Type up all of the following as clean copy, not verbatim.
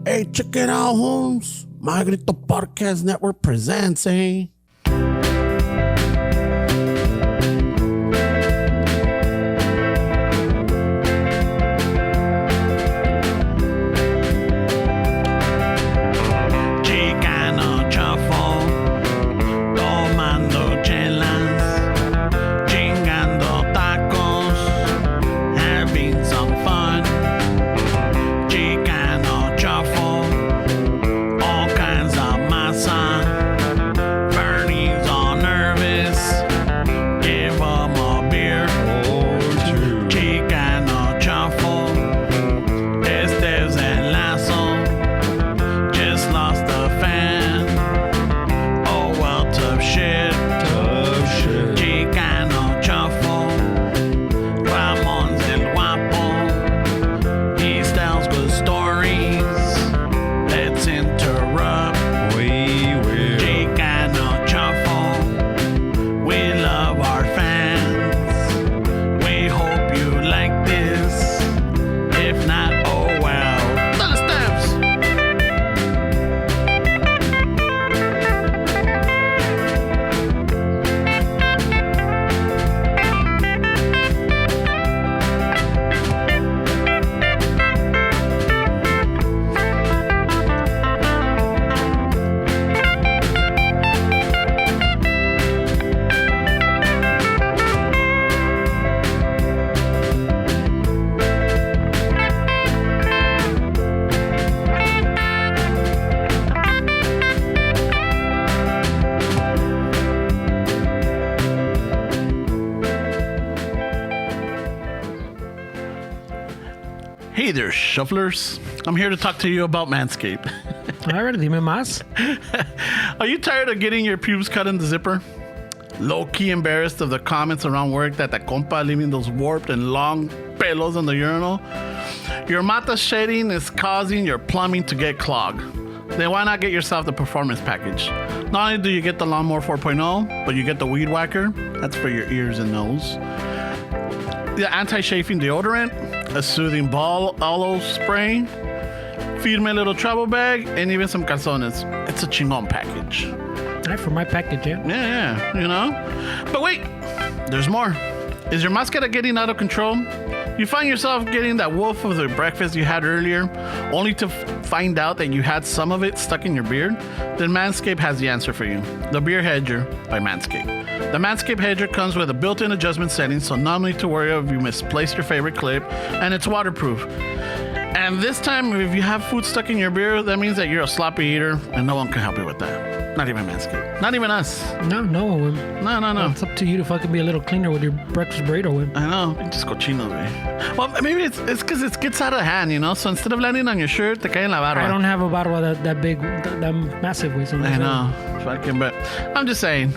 Hey, check it out, Holmes. Magrito Podcast Network presents, eh? Chicano shuffle, tomando chelas, chingando tacos, having some fun. Chicano shuffle, all kinds of masa. Bernie's all nervous, give him a beer. Chicano shuffle, este el lazo. Just lost a fan. Oh well, tough shit. Chicano shuffle. Ramon's el guapo. He tells good stories. Let's interrupt. We will. Chicano shuffle. We love our fans. We hope you like this. If not, oh well. Dale steps. Hey there, shufflers. I'm here to talk to you about Manscaped. A ver, dime más. Are you tired of getting your pubes cut in the zipper? Low-key embarrassed of the comments around work that the compa leaving those warped and long pelos on the urinal? Your mata shedding is causing your plumbing to get clogged. Then why not get yourself the performance package? Not only do you get the Lawnmower 4.0, but you get the Weed Whacker. That's for your ears and nose. The anti-chafing deodorant, a soothing ball aloe spray, firme little travel bag, and even some calzones. It's a chingon package. Ay, for my package, yeah. Yeah, you know? But wait, there's more. Is your mascara getting out of control? You find yourself getting that wolf of the breakfast you had earlier, only to find out that you had some of it stuck in your beard? Then Manscaped has the answer for you. The Beard Hedger by Manscaped. The Manscaped Hedger comes with a built-in adjustment setting, so not need to worry if you misplaced your favorite clip, and it's waterproof. And this time, if you have food stuck in your beard, that means that you're a sloppy eater, and no one can help you with that. Not even Manscaped. Not even us. No. No. It's up to you to fucking be a little cleaner with your breakfast burrito, güey. I know, just cochinos, güey. Well, maybe it's because it gets out of hand, you know? So instead of landing on your shirt, te cae en la barba. I don't have a barba that big, that massive, güey. So I know. Fucking, but I'm just saying,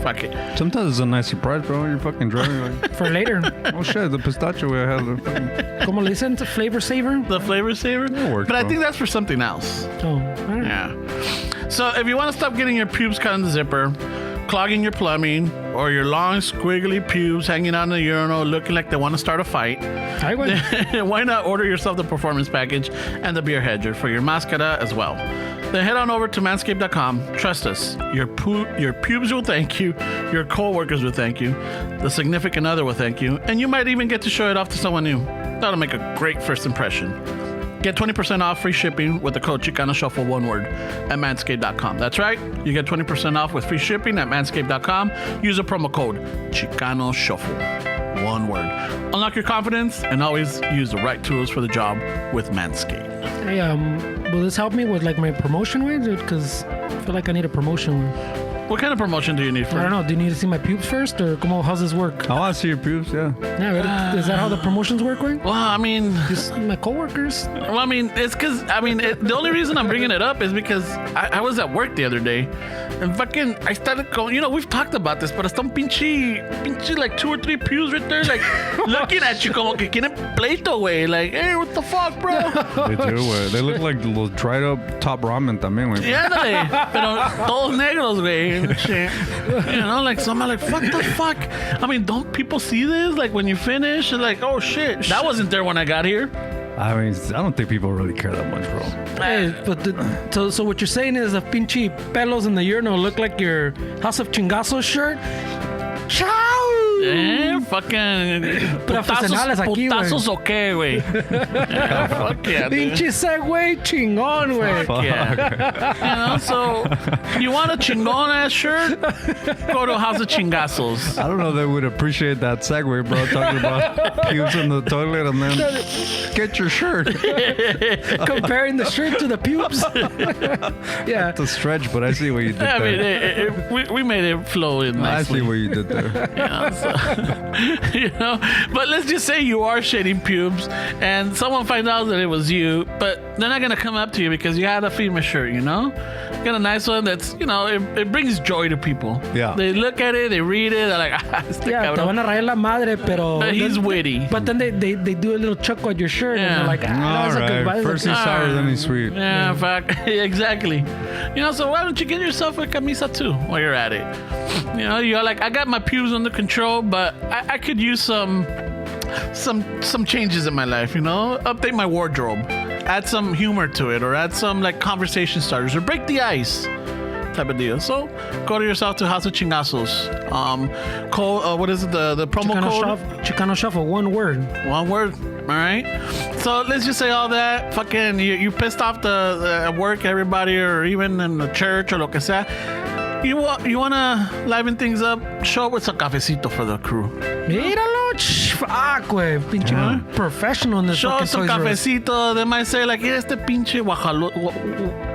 fuck it. Sometimes it's a nice surprise, bro. You're fucking driving like, For later. oh shit, the pistachio we had. The fucking... Como le dicen? Flavor saver? The flavor saver? That works, but I bro. think that's for something else. Oh, all right. Yeah. So if you want to stop getting your pubes cut in the zipper, clogging your plumbing, or your long squiggly pubes hanging out in the urinal looking like they want to start a fight, Ay, güey. why not order yourself the Performance Package and the Beard Hedger for your mascara as well? Then head on over to manscaped.com. Trust us, your pubes will thank you, your co-workers will thank you, the significant other will thank you, and you might even get to show it off to someone new. That'll make a great first impression. Get 20% off free shipping with the code Chicano Shuffle, one word, at manscaped.com. That's right. You get 20% off with free shipping at manscaped.com. Use the promo code Chicano Shuffle, one word. Unlock your confidence and always use the right tools for the job with Manscaped. Hey, will this help me with like my promotion, way? Because I feel like I need a promotion, way. What kind of promotion do you need for I don't know. Do you need to see my pubes first, or how's this work? I want to see your pubes, yeah. Yeah, is that how the promotions work, way? Well, I mean, Just my coworkers. it's because, the only reason I'm bringing it up is because I was at work the other day and fucking, I started going, we've talked about this, but están pinche like 2 or 3 pews right there, like looking at you como que quieren pleito, güey. Like, hey, what the fuck, bro? They do, güey. They look like those dried up top ramen también, güey. Yeah, ándale. Pero todos negros, güey. and shit. You know, like, so I'm like, what the fuck? I mean, don't people see this? Like, when you finish, and like, oh shit, that wasn't there when I got here. I mean, I don't think people really care that much, bro. Hey, but so what you're saying is the pinche pelos in the urinal look like your House of Chingazos shirt? Ciao! Fucking Profesionales aquí, güey. putazos o qué, güey. Yeah, fuck yeah, dude. Pinche segue chingón, güey. Fuck yeah. You know, so you want a chingon ass shirt? Go to House of Chingazos. I don't know if they would appreciate that segue, bro. Talking about pubes in the toilet and then get your shirt. Comparing the shirt to the pubes. Yeah. It's a stretch, but I see what you did I there. mean, we made it flow in I nicely. see what you did there. Yeah, so, you know, but let's just say you are shitting pubes and someone finds out that it was you, but they're not gonna come up to you because you had a FEMA shirt, you know? Get a nice one that's, you know, it brings joy to people. Yeah. They look at it, they read it, they're like, este Yeah, te cabrón. van a rayar la madre, pero... But he's witty. But then they do a little chuckle at your shirt Yeah. and they're like, that was a good Alright, vibe. first he's sour, then he's sweet. Yeah, fuck. Exactly. You know, so why don't you get yourself a camisa too while you're at it? You know, you're like, I got my pubes under control, but I could use some changes in my life, you know? Update my wardrobe. Add some humor to it, or add some like conversation starters, or break the ice type of deal. So go to yourself to House of Chingazos. Code, what is it? The promo code? Chicano Shuffle, one word. One word. All right. So let's just say all that. Fucking, you pissed off the at work, everybody, or even in the church or lo que sea. You want to liven things up? Show up with some cafecito for the crew. Míralo. Fuck, güey. Pinche professional in this Show fucking us some Toys R Us. cafecito. They might say, like, "Mira este pinche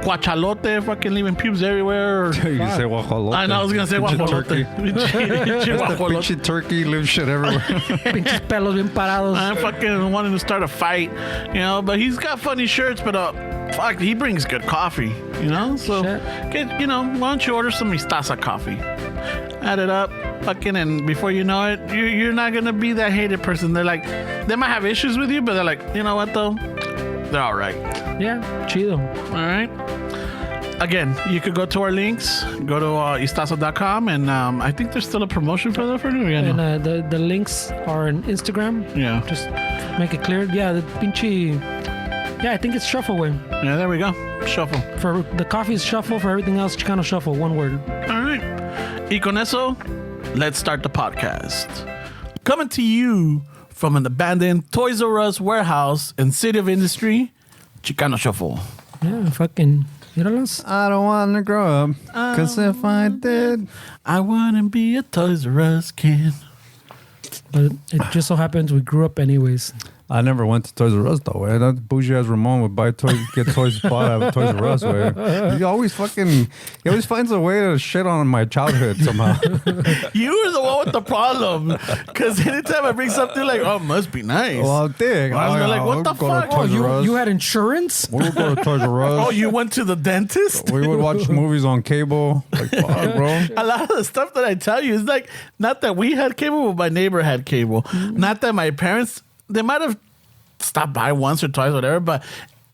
guachalote fucking leaving pubes everywhere." Or, You say guajolote. I know, I was going to say Pinche guajolote. turkey. Pinche The guajolote. pinche turkey lives shit everywhere. Pinches pelos bien parados. I'm fucking wanting to start a fight, you know, but he's got funny shirts, but fuck, he brings good coffee, you know? So, Shit. why don't you order some Mistaza coffee? Add it up, fucking, and before you know it, you're not gonna be that hated person. They're like, they might have issues with you, but they're like, you know what, though? They're all right. Yeah, chido. All right? Again, you could go to our links, go to istazo.com, and I think there's still a promotion for that for you. Yeah, no? And the links are on Instagram. Yeah. Just make it clear. Yeah, the pinche... Yeah, I think it's Shuffle, way. Yeah, there we go. Shuffle. For the coffee is Shuffle. For everything else, Chicano Shuffle. One word. All right. Y con eso, let's start the podcast. Coming to you from an abandoned Toys R Us warehouse in City of Industry, Chicano Shuffle. Yeah, fucking... Míralos. I don't want to grow up, because if I did... I wouldn't be a Toys R Us kid. But it just so happens we grew up anyways. I never went to Toys R Us though. Way. That bougie ass Ramon would buy toys, get toys bought at Toys R Us. Way. He always finds a way to shit on my childhood somehow. You were the one with the problem. Because anytime I bring something like, oh, must be nice. Well, dig. I was like, what the go to fuck? Toys R Us. You had insurance? We would go to Toys R Us. Oh, you went to the dentist? We would watch movies on cable. Like, fuck, bro. A lot of the stuff that I tell you is like, not that we had cable, but my neighbor had cable. Not that my parents, they might have stopped by once or twice, whatever, but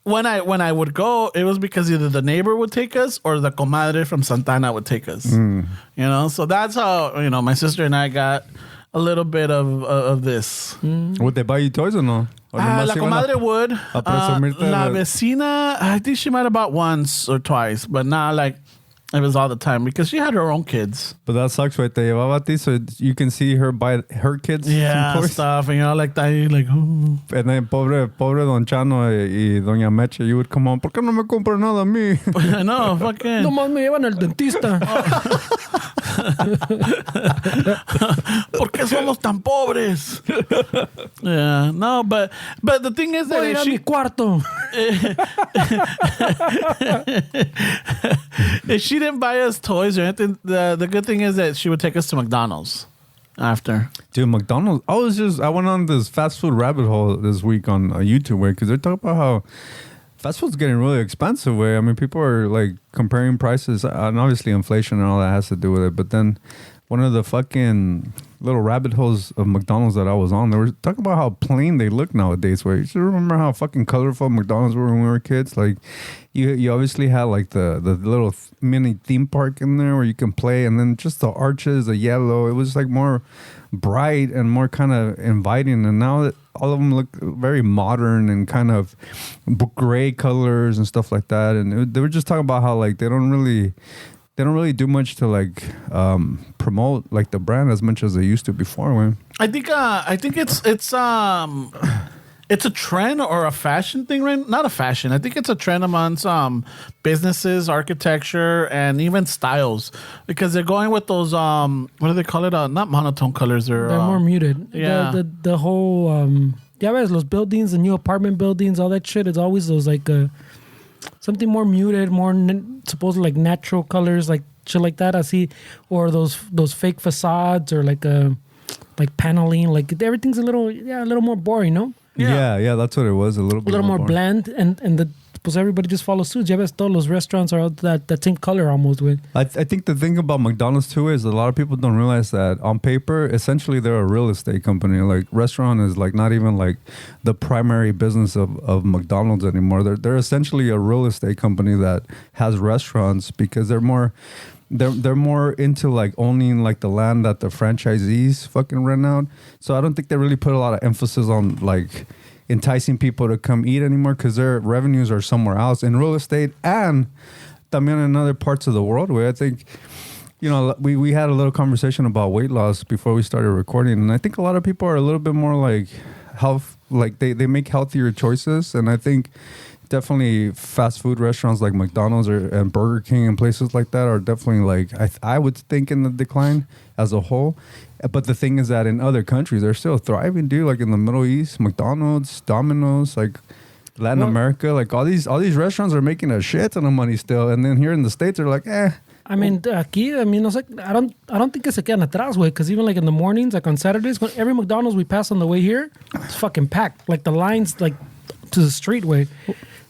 when I would go, it was because either the neighbor would take us or the comadre from Santana would take us. You know, so that's how, you know, my sister and I got a little bit of this. Would they buy you toys or no? Or La nomás iban comadre would. presumirte La de- vecina, I think she might have bought once or twice, but not like it was all the time because she had her own kids. But that sucks, right? Te llevaba a ti so you can see her buy her kids some toys. Stuff, and you know, like that, you're like, ooh. And then pobre Don Chano y Doña Meche, you would come on, ¿por qué no me compra nada a mí? No, fucking. No más me llevan al dentista. ¿Por qué somos tan pobres? Yeah, no, but the thing is that Voy a ir if a mi cuarto. if she didn't buy us toys or anything, the good thing is that she would take us to McDonald's after. Dude, McDonald's. I went on this fast food rabbit hole this week on YouTube, because they're talking about how fast food's getting really expensive. I mean, people are like comparing prices, and obviously inflation and all that has to do with it. But then one of the fucking little rabbit holes of McDonald's that I was on. They were talking about how plain they look nowadays. Where you should remember how fucking colorful McDonald's were when we were kids. Like you obviously had like the little mini theme park in there where you can play, and then just the arches, the yellow. It was like more bright and more kind of inviting. And now that all of them look very modern and kind of gray colors and stuff like that. And they were just talking about how like they don't really do much to like promote like the brand as much as they used to before. Man. I think it's a trend or a fashion thing, right? Not a fashion. I think it's a trend amongst businesses, architecture, and even styles, because they're going with those what do they call it? Not monotone colors. They're more muted. Yeah. The whole those buildings, the new apartment buildings, all that shit. It's always those like something more muted, more supposedly like natural colors, like shit like that. I see, or those fake facades, or like paneling. Like everything's a little more boring, no? Yeah, that's what it was. A little more bland, and because everybody just follows suit. Ya ves, todos los restaurants are all that same color almost. With I think the thing about McDonald's too is a lot of people don't realize that on paper, essentially they're a real estate company. Like restaurant is like not even like the primary business of McDonald's anymore. They're essentially a real estate company that has restaurants because they're more into like owning like the land that the franchisees fucking rent out. So I don't think they really put a lot of emphasis on like enticing people to come eat anymore because their revenues are somewhere else in real estate and también in other parts of the world. Where I think, we had a little conversation about weight loss before we started recording, and I think a lot of people are a little bit more like health, like they make healthier choices, and I think definitely fast food restaurants like McDonald's and Burger King and places like that are definitely like I would think in the decline as a whole. But the thing is that in other countries they're still thriving, dude. Like in the Middle East, McDonald's, Domino's, like Latin America, like all these restaurants are making a shit ton of money still. And then here in the States they're like, I mean, no sé, I don't think que se quedan atrás, güey. Because even like in the mornings, like on Saturdays, every McDonald's we pass on the way here, it's fucking packed. Like the lines, like to the street way.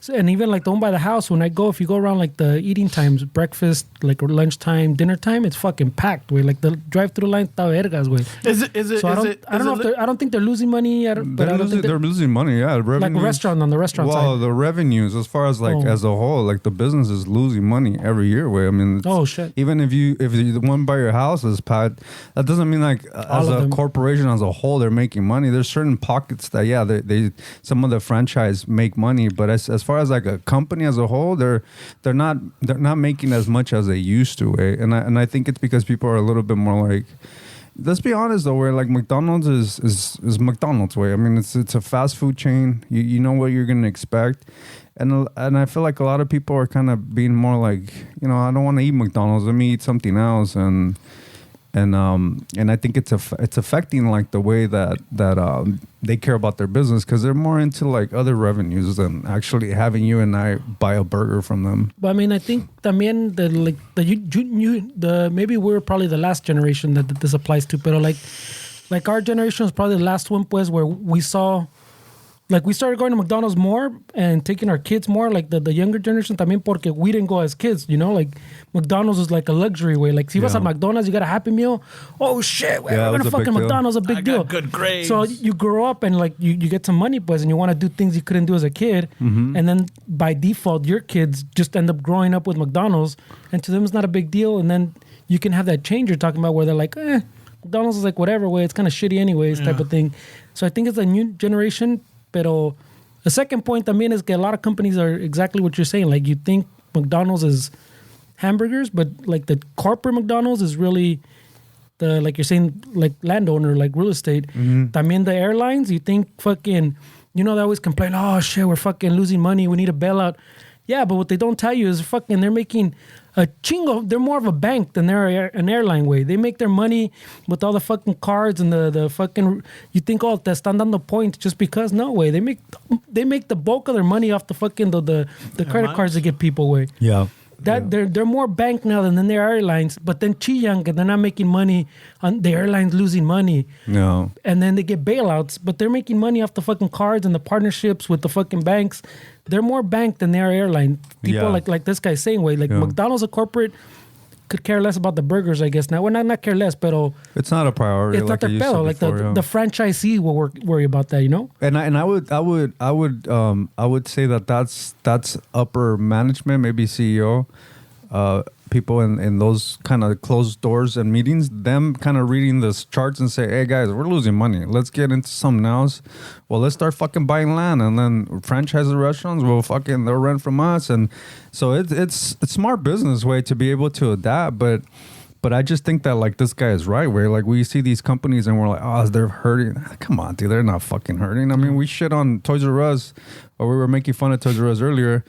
So, and even like the one by the house, when I go, if you go around like the eating times, breakfast, like lunchtime, dinner time, it's fucking packed, way. Like the drive-through line, ta vergas, way. Is it? So I don't think they're losing money. They're losing money, yeah. Like on the restaurant side. Well, the revenues, as far as like as a whole, like the business is losing money every year, way. I mean, shit. Even if the one by your house is pat, that doesn't mean like as a corporation as a whole they're making money. There's certain pockets that they some of the franchise make money, but as far as like a company as a whole, they're not making as much as they used to, eh? And I think it's because people are a little bit more like, let's be honest though, where like McDonald's is McDonald's way. I mean, it's a fast food chain. You know what you're gonna expect, and I feel like a lot of people are kind of being more like, I don't want to eat McDonald's. Let me eat something else, and I think it's affecting like the way that they care about their business, because they're more into like other revenues than actually having you and I buy a burger from them. But I mean, I think también maybe we're probably the last generation that this applies to, but like our generation is probably the last one, pues, where we saw. Like, we started going to McDonald's more and taking our kids more, like the younger generation también, porque we didn't go as kids, like McDonald's was like a luxury way. Like, si vas a McDonald's, you got a Happy Meal. Oh, shit, we're going to fucking McDonald's, a big deal. Got good grades. So you grow up and, like, you get some money, pues, and you want to do things you couldn't do as a kid. Mm-hmm. And then, by default, your kids just end up growing up with McDonald's. And to them, it's not a big deal. And then you can have that change you're talking about where they're like, McDonald's is like whatever way. It's kind of shitty anyways type of thing. So I think it's a new generation. Pero the second point también is that a lot of companies are exactly what you're saying. Like, you think McDonald's is hamburgers, but like the corporate McDonald's is really the, like you're saying, like landowner, like real estate. Mm-hmm. También the airlines, you think fucking, they always complain, oh shit, we're fucking losing money, we need a bailout. Yeah, but what they don't tell you is fucking they're making a chingo. They're more of a bank than they're an airline way. They make their money with all the fucking cards and the fucking. You think, te están dando points just because? No way. They make the bulk of their money off the fucking the credit cards they give people way. Yeah. They're more bank now than their airlines, but then chillang, they're not making money on the airlines losing money. No. And then they get bailouts, but they're making money off the fucking cards and the partnerships with the fucking banks. They're more bank than their airline. People like this guy saying way, like McDonald's a corporate could care less about the burgers, I guess. Now, well, not care less, pero It's not a priority. it's not their pedo. Like the franchisee will worry about that, you know. And I would say that's upper management, maybe CEO, people in those kind of closed doors and meetings, them kind of reading the charts and say, hey guys, we're losing money. Let's get into something else. Well, let's start fucking buying land, and then franchise the restaurants. Well, fucking they'll rent from us, and so it's smart business way to be able to adapt, but I just think that like this guy is right, where like we see these companies and we're like, oh, they're hurting. Come on, dude, they're not fucking hurting. I mean, we shit on Toys R Us, or we were making fun of Toys R Us earlier.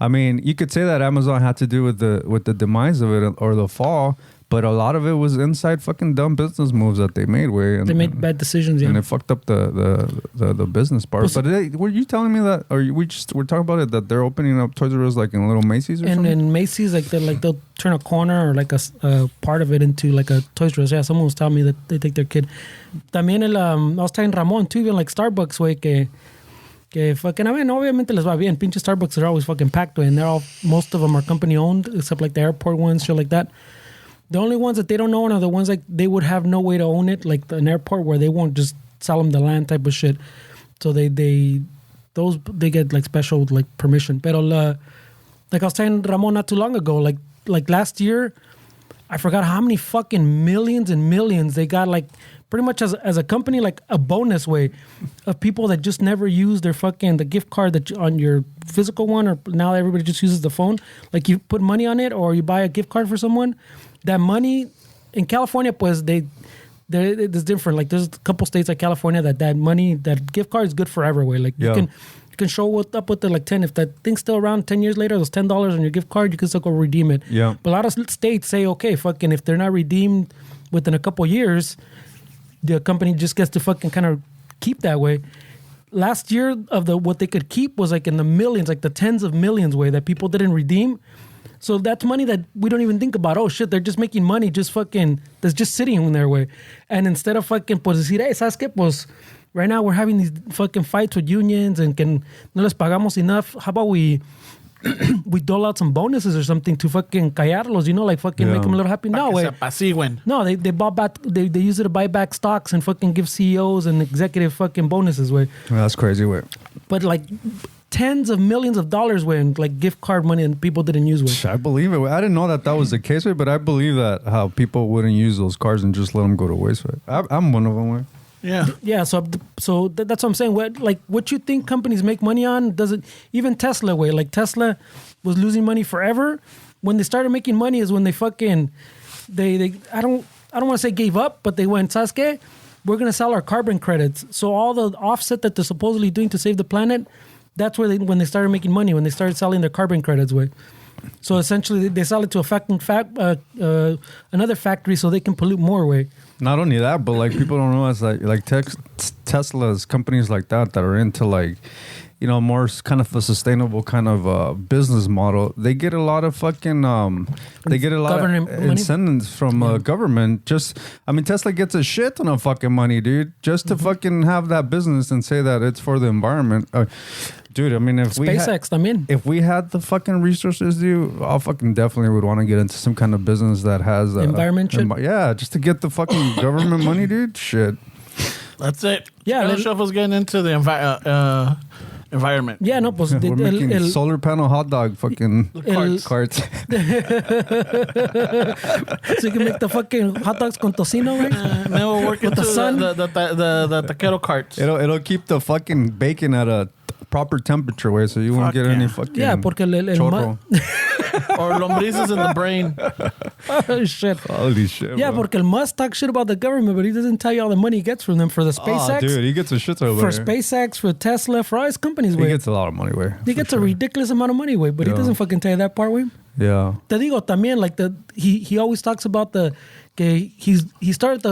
I mean, you could say that Amazon had to do with the demise of it or the fall, but a lot of it was inside fucking dumb business moves that they made. They made bad decisions, and it fucked up the business part. But were you telling me that, or we're talking about it, that they're opening up Toys R Us like in little Macy's or something? And in Macy's, they'll turn a corner or like a part of it into like a Toys R Us. Yeah, someone was telling me that they take their kid. También I was telling Ramon too, even like Starbucks, way que fucking, I mean, obviamente les va bien. Pinche Starbucks are always fucking packed, and most of them are company owned, except like the airport ones, shit like that. The only ones that they don't own are the ones like they would have no way to own it, like an airport where they won't just sell them the land type of shit. So they get like special like permission. Pero like I was telling Ramon not too long ago, like last year, I forgot how many fucking millions and millions they got, like pretty much as a company, like a bonus way of people that just never use their the gift card that on your physical one, or now everybody just uses the phone. Like you put money on it, or you buy a gift card for someone. That money in California, pues it's different. Like there's a couple states like California that money, that gift card is good forever. Way like you can show up with the like 10. If that thing's still around 10 years later, those $10 on your gift card, you can still go redeem it. Yeah. But a lot of states say, okay, fucking, if they're not redeemed within a couple years, the company just gets to fucking kind of keep that way. Last year what they could keep was like in the millions, like the tens of millions way that people didn't redeem. So that's money that we don't even think about. Oh shit, they're just making money, just fucking, that's just sitting in their way. And instead of fucking, pues decir, hey, ¿sabes qué? Pues right now we're having these fucking fights with unions and que no les pagamos enough. How about we dole out some bonuses or something to fucking callarlos, you know, like fucking make them a little happy. No way. No, they bought back, they use it to buy back stocks and fucking give CEOs and executive fucking bonuses way. That's crazy way. But like tens of millions of dollars when like gift card money and people didn't use it. I believe it. I didn't know that was the case, but I believe that how people wouldn't use those cards and just let them go to waste. I'm one of them. Yeah. So that's what I'm saying. What you think companies make money on doesn't, even Tesla way. Like Tesla was losing money forever. When they started making money is when they fucking I don't want to say gave up, but they went, ¿sabes qué? We're gonna sell our carbon credits. So all the offset that they're supposedly doing to save the planet, that's where when they started making money, when they started selling their carbon credits way. So essentially, they sell it to another factory so they can pollute more way. Not only that, but like people don't realize that like Tesla's companies like that are into like, you know, more kind of a sustainable kind of business model. They get a lot of fucking they get a lot of incentives from government. Tesla gets a shit ton of fucking money, dude, just to fucking have that business and say that it's for the environment. Dude, I mean, if we had the fucking resources, dude, I fucking definitely would want to get into some kind of business that has environment shit. Yeah, just to get the fucking government money, dude. Shit. That's it. Yeah, Shuffle's getting into the environment. Yeah, no, pues we're making solar panel hot dog fucking carts. So you can make the fucking hot dogs con tocino, right? Then we'll work into the taquero carts. It'll keep the fucking bacon at a proper temperature way, so you won't get any fucking porque chorro. Or lombrices in the brain. Oh shit! Holy shit! Yeah, bro. porque Musk talks shit about the government, but he doesn't tell you all the money he gets from them for the SpaceX. Oh, dude, he gets a shit ton of money. For SpaceX, for Tesla, for all his companies. He gets a lot of money, way. He gets a ridiculous amount of money, way, but he doesn't fucking tell you that part, way. Yeah. Te digo también, like he always talks about he started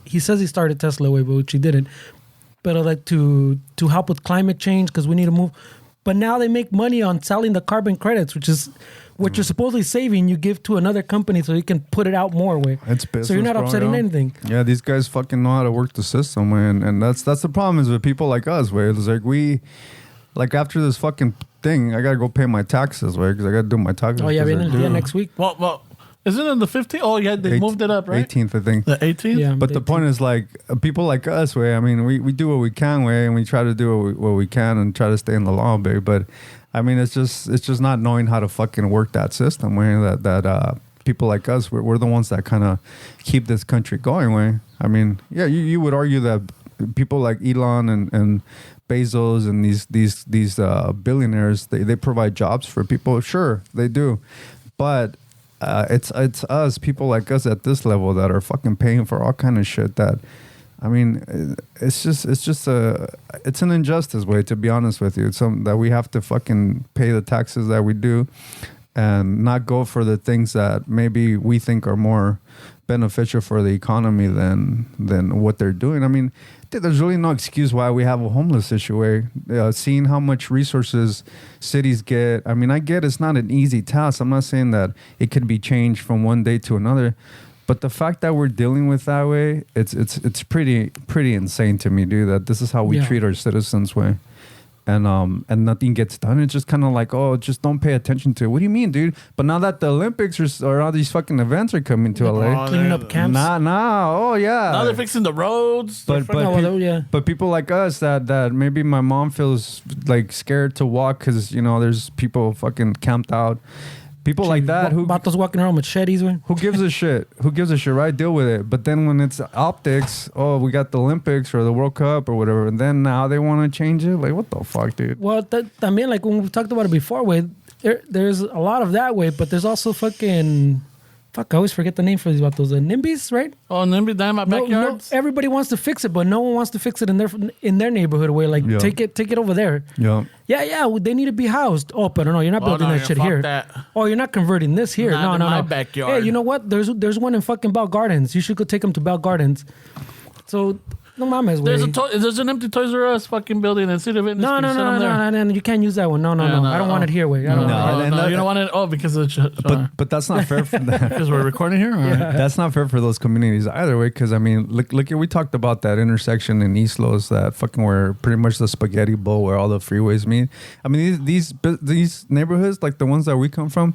he says he started Tesla, way, but which he didn't. But like to help with climate change because we need to move. But now they make money on selling the carbon credits, which is what you're supposedly saving. You give to another company so you can put it out more way. It's business, so you're not upsetting anything. Yeah, these guys fucking know how to work the system, man, and that's the problem is with people like us, where it's like after this fucking thing, I gotta go pay my taxes, right? Because I gotta do my taxes. Oh yeah, next week. Well, Isn't it the 15th? Oh, yeah, they moved it up, right? 18th, I think. The 18th? Yeah. But the point is, like, people like us, way. I mean, we do what we can, way, and we try to do what we can and try to stay in the law, way. But I mean, it's just not knowing how to fucking work that system, way. That people like us, we're the ones that kind of keep this country going, way. I mean, yeah, you would argue that people like Elon and Bezos and these billionaires, they provide jobs for people. Sure, they do, but it's us, people like us at this level, that are fucking paying for all kind of shit. That, I mean, it's an injustice, way, to be honest with you. It's something that we have to fucking pay the taxes that we do, and not go for the things that maybe we think are more beneficial for the economy than what they're doing. I mean, dude, there's really no excuse why we have a homeless issue, where seeing how much resources cities get. I mean, I get it's not an easy task. I'm not saying that it could be changed from one day to another, but the fact that we're dealing with that way, it's pretty insane to me, dude, that this is how we treat our citizens, way. And nothing gets done. It's just kind of like, oh, just don't pay attention to it. What do you mean, dude? But now that the Olympics or all these fucking events are coming to LA, cleaning up camps. Nah. Oh yeah. Now they're fixing the roads. But people like us that maybe my mom feels like scared to walk because, you know, there's people fucking camped out. People like that who Vatos walking around with machetes, man. Who gives a shit? Who gives a shit, right? Deal with it. But then when it's optics, oh, we got the Olympics or the World Cup or whatever, and then now they want to change it? Like, what the fuck, dude? Well, I mean, like when we talked about it before, way, there's a lot of that way, but there's also fucking... Fuck, I always forget the name for these vatos. The NIMBYs, right? Oh, NIMBY down in my backyard. No, everybody wants to fix it, but no one wants to fix it in their neighborhood. Way, like take it over there. Yeah. Yeah. They need to be housed. Oh, but no, you're not building that shit here. That. Oh, you're not converting this here. Not No. in my backyard. Hey, you know what? There's one in fucking Bell Gardens. You should go take them to Bell Gardens. So. No mames, there's an empty Toys R Us fucking building in City of Industry. No, you can't use that one. No. I don't want it here, way. No, you don't want it. Oh, because of but that's not fair for that. Because we're recording here. Yeah. That's not fair for those communities either, way. Because I mean, look, we talked about that intersection in East Los, that fucking where pretty much the spaghetti bowl where all the freeways meet. I mean, these neighborhoods, like the ones that we come from,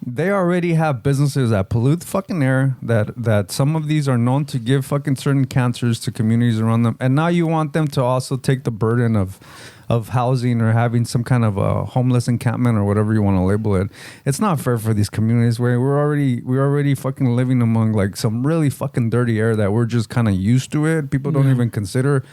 they already have businesses that pollute the fucking air. That some of these are known to give fucking certain cancers to communities around them, and now you want them to also take the burden of housing or having some kind of a homeless encampment or whatever you want to label it. It's not fair for these communities where we're already fucking living among like some really fucking dirty air that we're just kind of used to it. People don't even consider,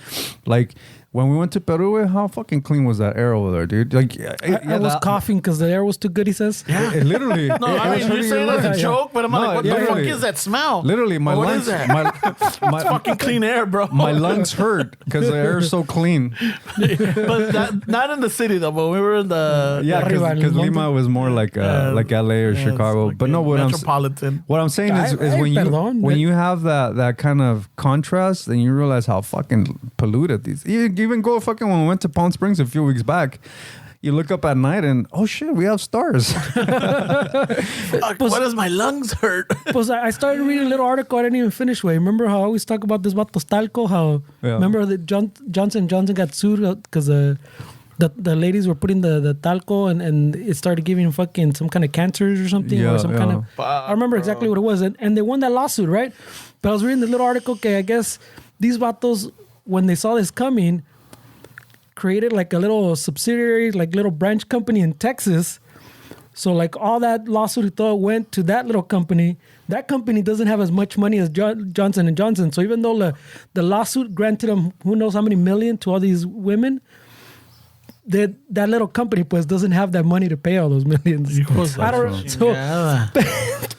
like. When we went to Peru, how fucking clean was that air over there, dude? Like, I was coughing because the air was too good, he says. Yeah, literally. No, I mean, you're saying that's a joke, but I'm like, what the fuck is that smell? Literally, my lungs. What is that? It's fucking clean air, bro. My lungs hurt because the air is so clean. But not in the city, though, but we were in the... Yeah, because Lima was more like LA or Chicago. Like but no, what I'm saying is when you have that kind of contrast, then you realize how fucking polluted these... Even go fucking when we went to Palm Springs a few weeks back, you look up at night and oh shit, we have stars. Why does my lungs hurt? I started reading a little article I didn't even finish. Way, remember how I always talk about this vatos talco? How remember that Johnson got sued because the ladies were putting the talco and it started giving fucking some kind of cancers or something or some kind of. I remember exactly what it was, and they won that lawsuit, right? But I was reading the little article. Okay, I guess these vatos, when they saw this coming, created like a little subsidiary, like little branch company in Texas. So like all that lawsuit went to that little company. That company doesn't have as much money as Johnson & Johnson. So even though the lawsuit granted them who knows how many million to all these women, that little company doesn't have that money to pay all those millions.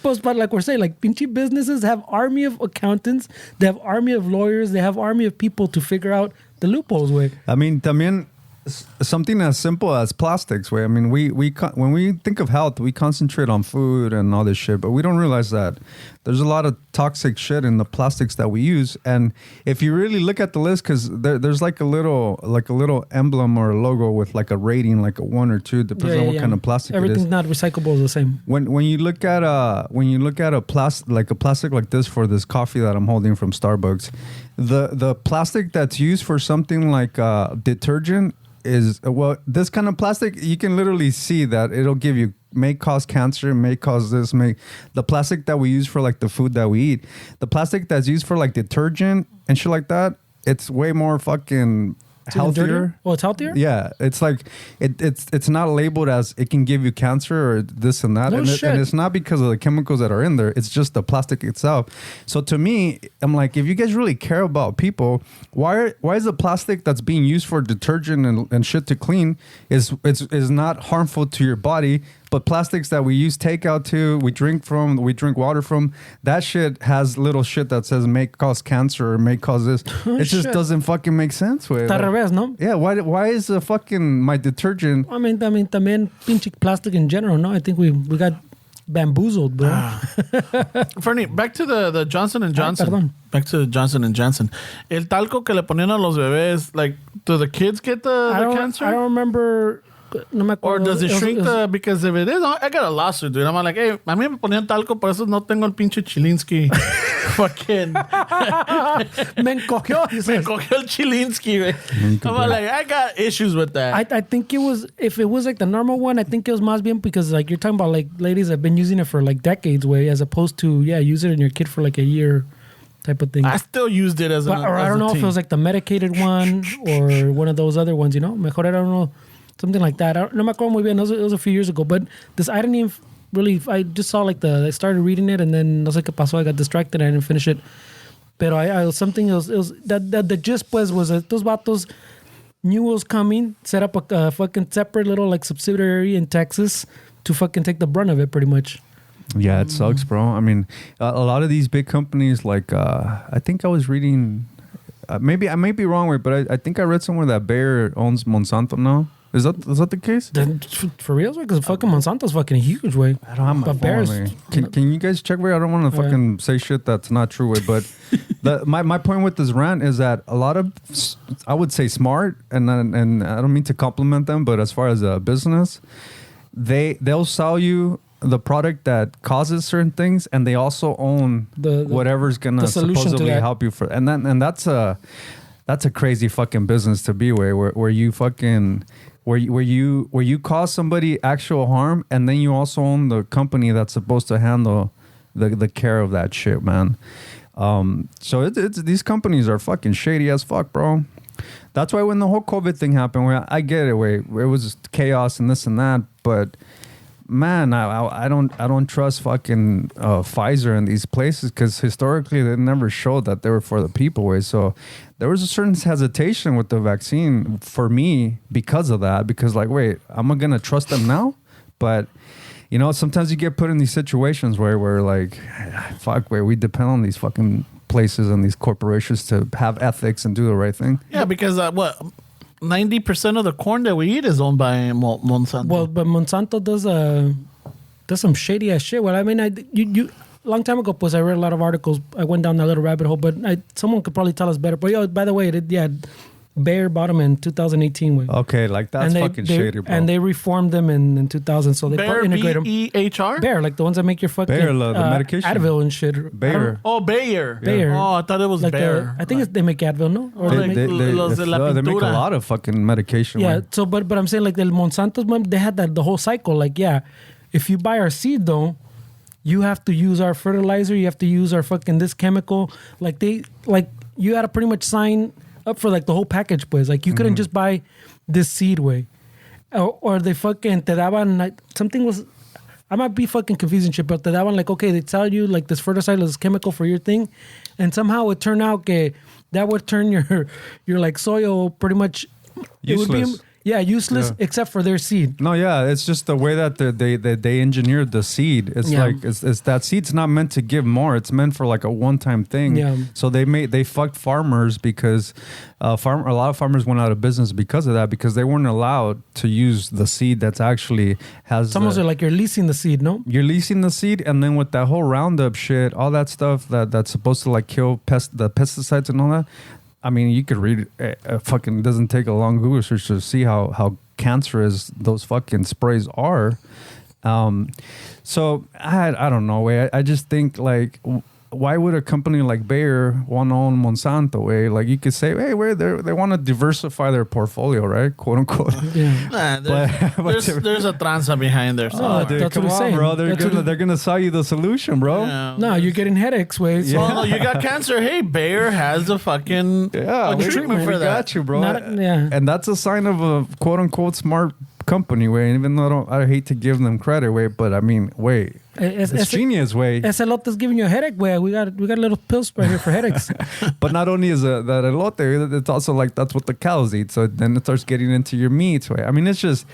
But like we're saying, like pinchy businesses have army of accountants, they have army of lawyers, they have army of people to figure out the loopholes, way. I mean, también something as simple as plastics, way. I mean, we when we think of health, we concentrate on food and all this shit, but we don't realize that there's a lot of toxic shit in the plastics that we use. And if you really look at the list, because there's like a little emblem or a logo with like a rating, like a 1 or 2, depends on what kind of plastic it is. Everything's not recyclable is the same. When you look at a plastic like this for this coffee that I'm holding from Starbucks, the plastic that's used for something like detergent is, well, this kind of plastic, you can literally see that it'll give you may cause cancer, may cause this, the plastic that we use for like the food that we eat, the plastic that's used for like detergent and shit like that, it's way more fucking healthier. Oh, it's healthier? Yeah, it's like it's not labeled as it can give you cancer or this and that, No and, shit. and it's not because of the chemicals that are in there. It's just the plastic itself. So to me, I'm like, if you guys really care about people, why is the plastic that's being used for detergent and shit to clean is not harmful to your body? But plastics that we use takeout to, we drink water from, that shit has little shit that says may cause cancer or may cause this. It just Shit. doesn't fucking make sense. Way. Está al revés, ¿no? Yeah, why is the fucking my detergent? I mean, también pinche plastic in general, no? I think we got bamboozled, bro. Fernie, back to the Johnson & Johnson. perdón. Back to Johnson & Johnson. El talco que le ponían a los bebés, like, do the kids get the cancer? I don't remember. No me Or acuerdo. does it shrink because if it is, I got a lawsuit, dude. I'm like, hey, a mí me ponían talco, por eso no tengo el pinche Chilinsky. Fucking. Me encogió. Me cogió el Chilinsky, güey. I'm like, I got issues with that. I think it was, if it was like the normal one, I think it was más bien because like you're talking about like ladies have been using it for like decades, way, as opposed to, use it in your kid for like a year type of thing. I still used it as But, or I don't know if it was like the medicated one or one of those other ones, Mejor I don't know. Something like that. No me acuerdo muy bien. It was a few years ago. But this, I didn't even really, I just saw like I started reading it and then no sé qué pasó. I got distracted. I didn't finish it. Pero I was something else. It was that the gist pues was that those vatos knew what was coming, set up a fucking separate little like subsidiary in Texas to fucking take the brunt of it pretty much. Yeah, it sucks, bro. I mean, a lot of these big companies, like I think I was reading, maybe I may be wrong with, but I think I read somewhere that Bayer owns Monsanto now. Is that the case? Then, for real? Because fucking Monsanto's fucking huge, way. I don't have my But phone. Bears- Man. Can you guys check? I don't want to fucking say shit that's not true. But my point with this rant is that a lot of, I would say, smart, and I don't mean to compliment them, but as far as a business, they'll sell you the product that causes certain things, and they also own The whatever's gonna the solution to supposedly that. help you for, and that's a crazy fucking business to be where you fucking. Where you cause somebody actual harm, and then you also own the company that's supposed to handle the care of that shit, man. So it's these companies are fucking shady as fuck, bro. That's why when the whole COVID thing happened, where I get it, where it was chaos and this and that, but man, I don't trust fucking Pfizer and these places because historically they never showed that they were for the people. Way so. There was a certain hesitation with the vaccine for me because of that. Because like, wait, am I gonna trust them now? But sometimes you get put in these situations where like, fuck, where we depend on these fucking places and these corporations to have ethics and do the right thing. Yeah, because 90% of the corn that we eat is owned by Monsanto. Well, but Monsanto does some shady ass shit. Well, I mean, you long time ago, pues I read a lot of articles. I went down that little rabbit hole, but someone could probably tell us better. But by the way, Bayer bought them in 2018. Way. Okay, like that's fucking shady, bro. And they reformed them in 2000, so they Bayer, integrate them. B-E-H-R? Bayer, like the ones that make your fucking Bayer, the medication. Advil and shit. Bayer. Oh, Bayer. Bayer. Oh, I thought it was Like Bayer. I think they make Advil, no? Or Like They los de la make a pintura. lot of fucking medication. yeah. man. So, but I'm saying like the Monsanto's, they had the whole cycle. Like, yeah, if you buy our seed though, you have to use our fertilizer. You have to use our fucking this chemical. Like you had to pretty much sign up for like the whole package, pues. Like you couldn't just buy this seed way, or they fucking te daban like something was. I might be fucking confusing shit, but te daban like okay, they tell you like this fertilizer, this chemical for your thing, and somehow it turned out that would turn your like soil pretty much. It would be Useless. useless Yeah. except for their seed. No, yeah, it's just the way that they engineered the seed. It's Yeah. like it's that seed's not meant to give more. It's meant for like a one-time thing. Yeah. So they fucked farmers because a lot of farmers went out of business because of that, because they weren't allowed to use the seed that's actually has. It's almost like you're leasing the seed, no? You're leasing the seed, and then with that whole Roundup shit, all that stuff that's supposed to like kill the pesticides and all that. I mean, you could read it. Fucking doesn't take a long Google search to see how cancerous those fucking sprays are. So I don't know. I just think like why would a company like Bayer want to own Monsanto? Way like you could say, hey, they want to diversify their portfolio, right? Quote unquote. Yeah. Nah, But- there's a tranza behind there. Oh, somewhere. dude, That's come what he's on, saying. bro. That's what They're gonna sell you the solution, bro. Yeah. No, you're getting headaches, way. So Well, no, you got cancer. Hey, Bayer has a fucking Yeah, a treatment for we that. got you, bro. yeah. And that's a sign of a quote unquote smart company, way. Even though I hate to give them credit, way, but I mean, wait, it's genius, way. Ese elote is giving you a headache, way. We got a little pill spray here for headaches. But not only is that elote, it's also like that's what the cows eat. So then it starts getting into your meats, way. I mean, it's just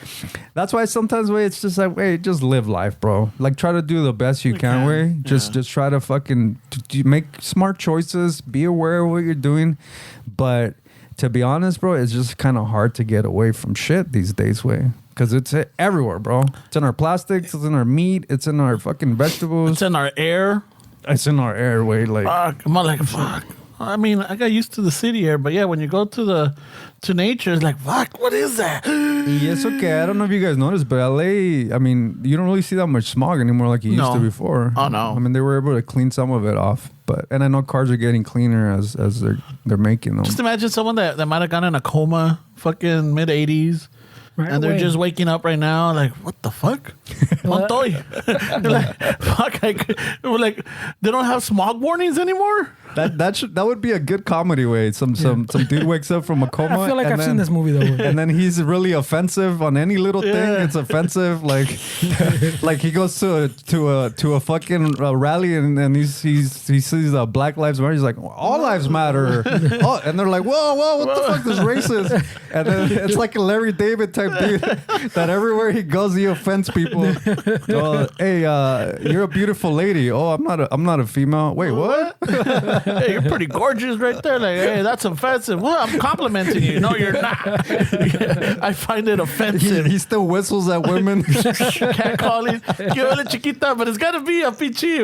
that's why sometimes, way, it's just like, way, just live life, bro. Like try to do the best you can, way. Just try to fucking make smart choices. Be aware of what you're doing, but. To be honest, bro, it's just kind of hard to get away from shit these days, way. Because it's everywhere, bro. It's in our plastics, it's in our meat, it's in our fucking vegetables. It's in our air. It's in our air, way. Like, Fuck. I'm like, fuck. I mean, I got used to the city air, but yeah, when you go to nature, it's like, fuck, what is that? it's okay. I don't know if you guys noticed, but LA, I mean, you don't really see that much smog anymore like you used No. to before. Oh, no. I mean, they were able to clean some of it off. And I know cars are getting cleaner as they're making them. Just imagine someone that might have gone in a coma, fucking mid 80s. Right And they're away. just waking up right now, like, what the fuck? Montoy. Like, fuck, like, they don't have smog warnings anymore? That would be a good comedy, way. Some dude wakes up from a coma. I feel like and I've then- seen this movie, though. And then he's really offensive on any little thing. Yeah. It's offensive. Like he goes to a fucking rally and he sees Black Lives Matter. He's like, all lives matter. Oh, and they're like, whoa, what the fuck? This racist. And then it's like a Larry David type dude that everywhere he goes he offends people. Oh, hey, you're a beautiful lady. Oh, I'm not a female. Wait, what? Hey, you're pretty gorgeous right there. Like, hey, that's offensive. Well, I'm complimenting you. No, you're not. I find it offensive. He still whistles at women. Catcalling. Yo, hola, chiquita, but it's got to be a pinche,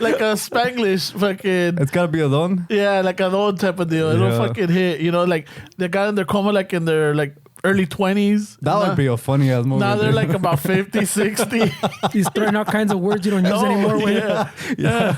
like a Spanglish fucking. It's gotta be a don. Yeah, like a old type of deal. It'll Yeah. fucking hit. You know, like they got in their coma like in their like early 20s. That would be a funny ass movie. Now they're dude. like about 50, 60. He's throwing out kinds of words you don't use anymore. Way. yeah.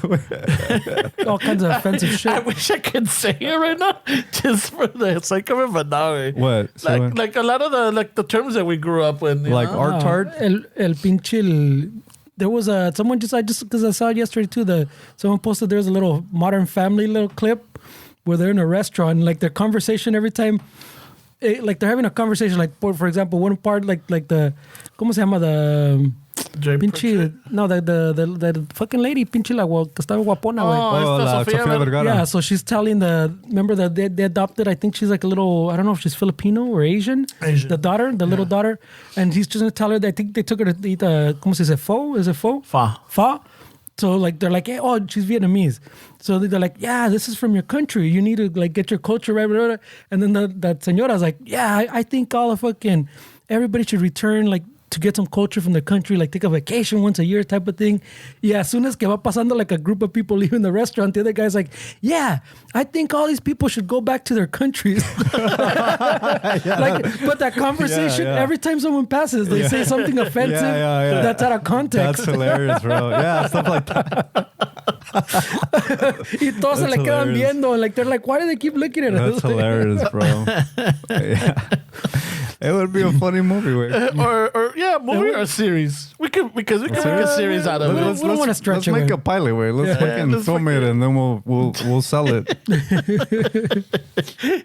All kinds of offensive I shit. wish I could say it right now, just for the sake of it, but no. eh. What? Say what? Like a lot of the terms that we grew up with. you Like know? art tart? El pinche. There was someone because I saw it yesterday too. Someone posted there's a little Modern Family little clip where they're in a restaurant and like their conversation every time. Like they're having a conversation, like for example, one part like the, ¿cómo se llama? The Jay pinche, Pritchard? no, the fucking lady, pinche la que estaba guapona, güey. Oh, la esta Sofía Sofía Vergara. Yeah, so she's telling remember that they adopted, I think she's like a little, I don't know if she's Filipino or Asian. Asian. The daughter, little daughter. And he's just going to tell her that I think they took her to eat ¿cómo se dice? Pho? Is it pho? Pho. So like, they're like, hey, oh, she's Vietnamese. So they're like, yeah, this is from your country. You need to like get your culture right. Blah, blah, blah. And then that señora's like, yeah, I think all of everybody should return like to get some culture from the country, like take a vacation once a year type of thing. Yeah, as soon as que va pasando like a group of people leaving the restaurant, the other guy's like, yeah, I think all these people should go back to their countries. Like, but that conversation, Yeah. every time someone passes, they say something offensive Yeah. that's out of context. That's hilarious, bro. Yeah, stuff like that. Y todos se That's le quedan hilarious. viendo. And like, they're like, why do they keep looking at us? That's hilarious, bro. Yeah. It would be a funny movie. Wait. Or movie or series. We could make a series out of Let's- it. we don't wanna stretch let's it, make man. a pilot. Wait, let's fucking let's film it and then we'll sell it.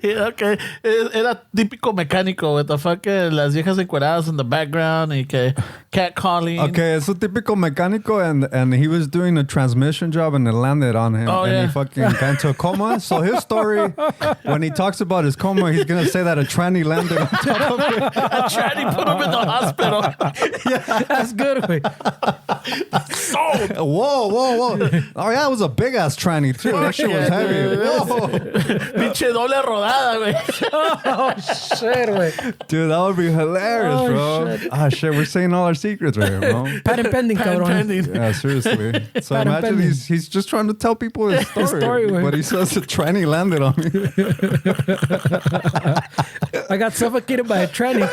Yeah, okay. Era típico mecánico with the fucking las viejas encueradas in the background y que catcalling. Okay, it's a typical mecánico and he was doing a transmission job and it landed on him Oh, and yeah. he fucking got into a coma. So his story, when he talks about his coma, he's gonna say that a tranny landed on top of him. I tried to put him in the hospital. That's good. Wait. Sold. Whoa. Oh yeah, it was a big ass tranny too. That shit was Yeah, heavy. dude. Whoa. Pinche doble rodada, güey. Oh, shit, wait. Dude, that would be hilarious, Oh, bro. shit. Ah, shit, we're saying all our secrets right here, bro. Patent pending, Patent cabrón. pending. Yeah, seriously. So Patent imagine pending. he's just trying to tell people his story, güey. but he says a tranny landed on me. I got suffocated by a tranny.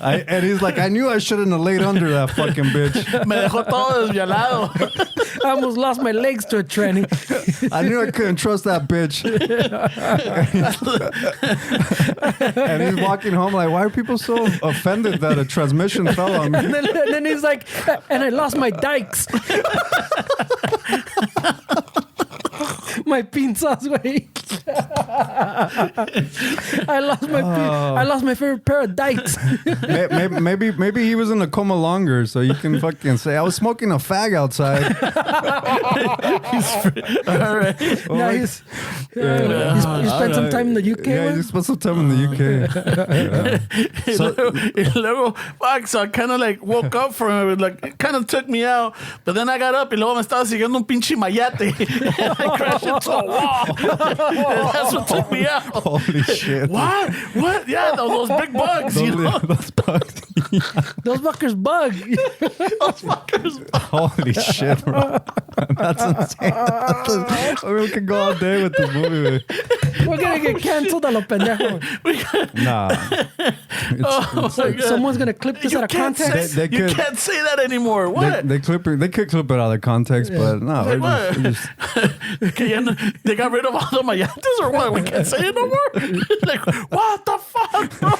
And he's like, I knew I shouldn't have laid under that fucking bitch. Me dejó todo desviolado. I almost lost my legs to a tranny. I knew I couldn't trust that bitch. And he's walking home like, why are people so offended that a transmission fell on me? And then he's like, and I lost my dikes. My pinzas, güey. I lost my favorite pair of dikes. Maybe he was in a coma longer, so you can fucking say I was smoking a fag outside. All right. Yeah, he spent some time in the UK. Yeah, güey. he spent some time in the UK. Yeah. So I kind of like woke up from it, like it kind of took me out, but then I got up y luego me estaba siguiendo un pinche mayate. I crashed into a wall. That's what took me out. Holy shit. What? Yeah, those big bugs, you know? Those bugs. Those fuckers bug. Holy shit, bro. That's insane. We could go all day with this movie. Man. We're gonna get canceled a lo pendejo. Nah. Someone's gonna clip this out of context. They You could- can't say that anymore. What? They could clip it out of context, but no. Like we're just- Que ya no- they got rid of all the mayates or what? We can't say it no more? Like, what the fuck, bro?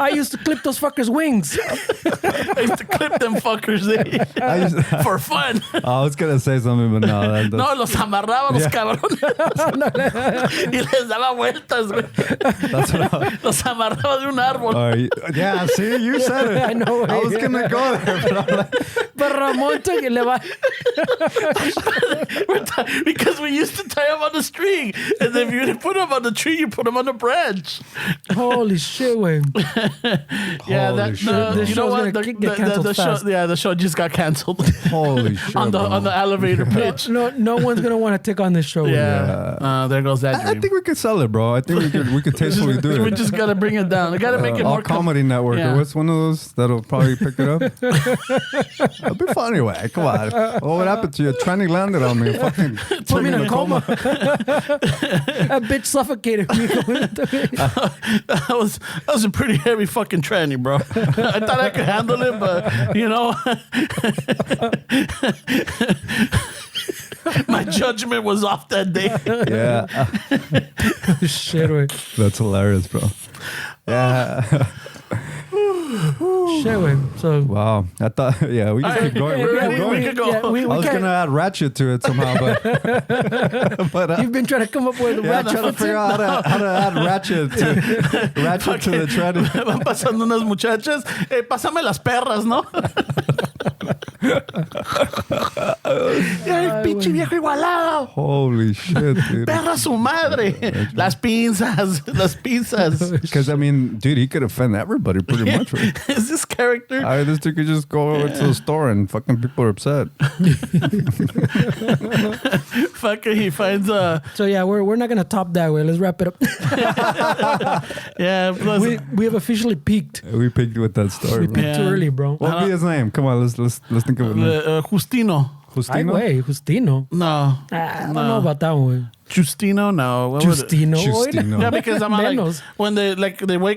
I used to clip those fuckers' wings. I used to clip them fuckers for fun. I was gonna say something, but no. No, los amarraba los cabrones. Y les daba vueltas, güey. Los amarraba de un árbol. Yeah, see, you said it. I know. I was gonna go there, but I'm like, But Ramon took it. Because we used to tie them on the string. And then if you didn't put them on the tree, you put them on the branch. Holy shit, güey. Yeah, Holy shit, no, bro. you know what? This show's gonna get canceled fast. The show just got canceled. holy shit. on the elevator pitch. No one's gonna want to take on this show. Yeah. There goes that I dream. think we could sell it, bro. I think we could tastefully do it. We just gotta bring it down. We gotta make it All more Comedy Network. Yeah. Or what's one of those that'll probably pick it up? It'll be funny, way. Come on. What happened to you? Tranny landed on me. Fucking Put me in a coma. That bitch suffocated me. That was a pretty heavy fucking tranny, bro. I thought I could handle it, but you know, my judgment was off that day. Yeah. Shit, güey. That's hilarious, bro. Yeah. Shit, güey. So Wow. I thought, yeah, we just keep going. We're We ready. keep We going. could go. yeah, we I was can't- going to add ratchet to it somehow, but You've been trying to come up with a yeah, I'm trying to figure out how to add ratchet to the tranny. Van pasando unas muchachas. Pásame las perras, ¿no? El pinche viejo igualado. Holy shit, dude. Perra su madre. Las pinzas. Because, I mean, dude, he could offend everybody pretty much, right? Is this character? This dude could just go over to the store and fucking people are upset. Fucker, he finds So yeah, we're not gonna top that way. Let's wrap it up. yeah, plus, we have officially peaked. We picked with that story, We bro. peaked too Yeah. early, bro. What would be his name? Come on, let's think of it. Justino. Ay, Justino? güey, Justino. No. I don't know about that one. Justino, no. What would it- Justino. Justino. Yeah, because I'm like, Menos. when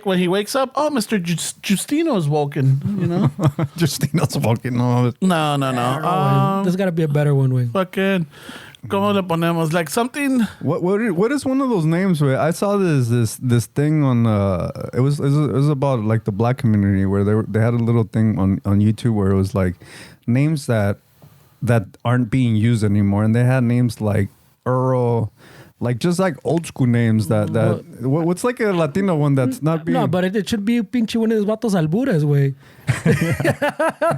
when he wakes up, oh, Mr. Justino is woken, you know? Justino's fucking no. No. There's got to be a better one, güey. Fucking, ¿cómo le ponemos? Like something. What is one of those names where I saw this thing on it was about like the black community where they had a little thing on YouTube where it was like names that aren't being used anymore, and they had names like Earl, like just like old school names what's like a Latino one that's not being No, but it should be pinche one of those vatos albures, güey.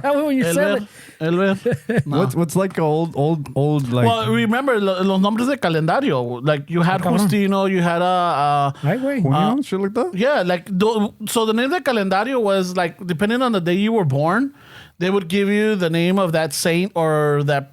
That way when you say it. Elber. No. what's like a old like Well, remember los nombres de calendario. Like you had Cabrón. Justino, you had Ay, güey. Junio, shit like that. yeah, like so the name de calendario was like depending on the day you were born, they would give you the name of that saint or that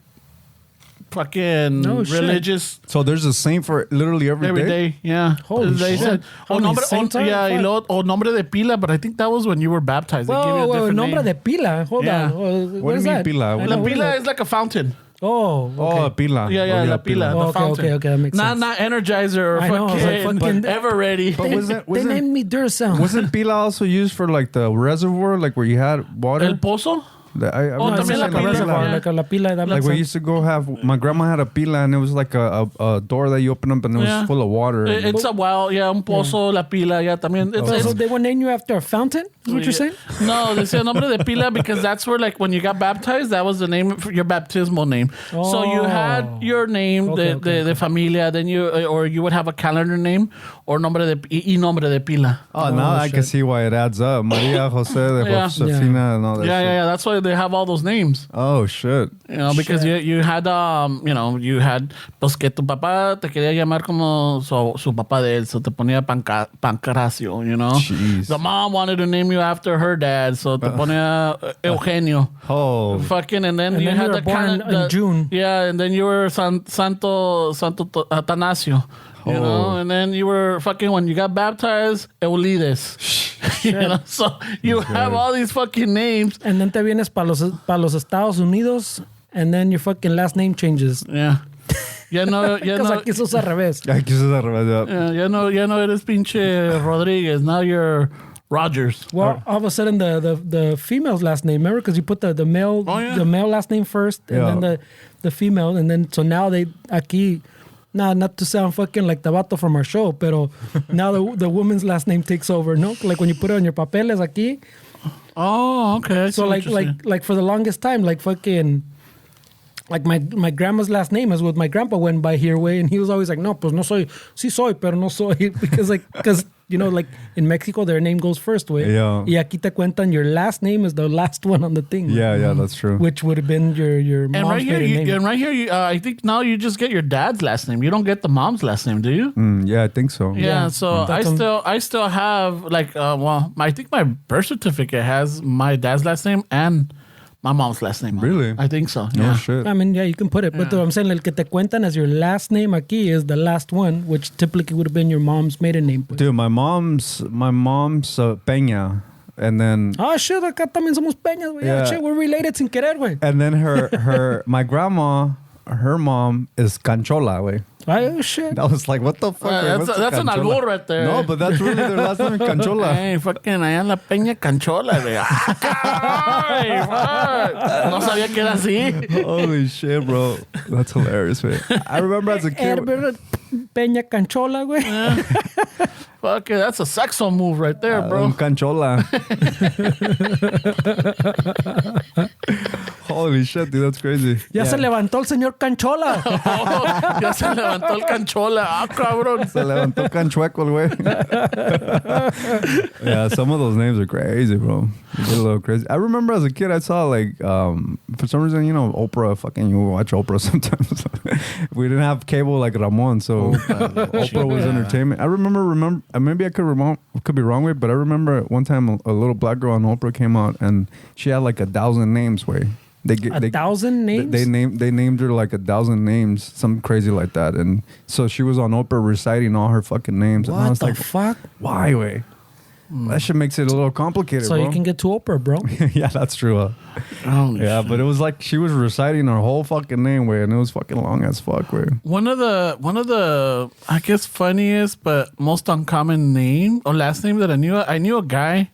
fucking No shit. religious So there's a saint for literally every day? yeah. Holy They shit. said, How many saints are there? yeah, y Fuck. luego, nombre de pila, but I think that was when you were baptized. They give you a Whoa, different nombre name. de pila. Hold Yeah. on. What What do is you mean that? pila? I What know, La what is pila that? is like a fountain. Oh, okay. Oh, pila. Yeah, Oh, la pila. Oh, The okay, fountain. okay, that makes sense. Not Energizer or I know, I was like, fucking- Ever Ready. But They named me Duracell. wasn't pila also used for like the reservoir, like where you had water? El Pozo? I Oh, No, remember it's también like la a pila, reservoir, yeah. like a la pila. That like makes we sense. used to go have. My grandma had a pila, and it was like a door that you open up, and it was Yeah. full of water. It's a well, yeah, un pozo, la pila, yeah, también. So they would name you after a fountain? Is what you're saying? No, they say nombre de pila because that's where, like, when you got baptized, that was the name for your baptismal name. So you had your name, Okay, de familia, then or you would have a calendar name or nombre de pila. Oh, now I can shit. see why it adds up. Maria Jose de Yeah. Josefina and all that. Yeah. That's why they have all those names. Oh shit. You know, because you had you had pues que tu papá te quería llamar como su papá de él, so te ponía Pancracio, you know. Jeez. The mom wanted to name you after her dad, so te ponía Eugenio. Oh, Fucking, and then And you then had you were the born in June. Yeah, and then you were Santo Atanasio. You know, and then you were fucking, when you got baptized, Eulides. You know, so you have all these fucking names. And then te vienes para los Estados Unidos, and then your fucking last name changes. Yeah. Because aquí eso es al revés. I guess it's al revés, yeah. Ya no eres pinche Rodriguez. Now you're Rogers. Well, all of a sudden the female's last name, remember? Because you put the male the male last name first, and Yeah. then the female, and then so now they aquí. Nah, not to sound fucking like Tabato from our show, pero now the woman's last name takes over, no? Like when you put it on your papeles aquí. Oh, okay. I see So what you're saying. like for the longest time, like fucking, like my grandma's last name is what my grandpa went by here way, and he was always like, no, pues no soy, sí soy, pero no soy, because you know, like in Mexico their name goes first way. Yeah. Y aquí te cuentan your last name is the last one on the thing. Yeah, that's true. Which would have been your And mom's right here, maiden name. I think now you just get your dad's last name. You don't get the mom's last name, do you? Yeah, I think so. Yeah, so That's I still have like I think my birth certificate has my dad's last name and my mom's last name. on it. Really? I think so. No Yeah. shit. I mean, yeah, you can put it, but I'm saying el que te cuentan as your last name aquí is the last one, which typically would have been your mom's maiden name. Pues. Dude, my mom's Peña, and then Oh shit, acá también somos peñas, güey. Yeah, Yeah. shit, we're related sin querer, güey. her my grandma, her mom is Canchola, way. Oh shit. I was like, what the fuck? That's an Canchola? albur right there. No, but that's really their last name, Canchola. Hey, fucking allá en la Peña Canchola, güey. Ay, fuck. No sabía que era así. Holy shit, bro. That's hilarious, man. I remember as a kid. Herbert Peña Canchola, güey. Fuck it, that's a sexual move right there, bro. Canchola. Holy shit, dude, that's crazy. Ya se levantó el señor Canchola. Oh, ya se levantó el Canchola. Ah, cabrón. Se levantó canchueco el güey. Yeah, some of those names are crazy, bro. They get a little crazy. I remember as a kid, I saw like, for some reason, you know, Oprah, fucking, you watch Oprah sometimes. We didn't have cable like Ramon, so Oprah was entertainment. I remember, maybe I could be wrong with, but I remember one time a little black girl on Oprah came out and she had like 1,000 names, way. They 1,000 names? They named her like 1,000 names, something crazy like that. And so she was on Oprah reciting all her fucking names. And I What was the like, fuck? why, way? That shit makes it a little complicated, So bro. you can get to Oprah, bro. Yeah, that's true. Yeah, but it was like she was reciting her whole fucking name, way, and it was fucking long as fuck, way. One of the I guess funniest but most uncommon name or last name that I knew a guy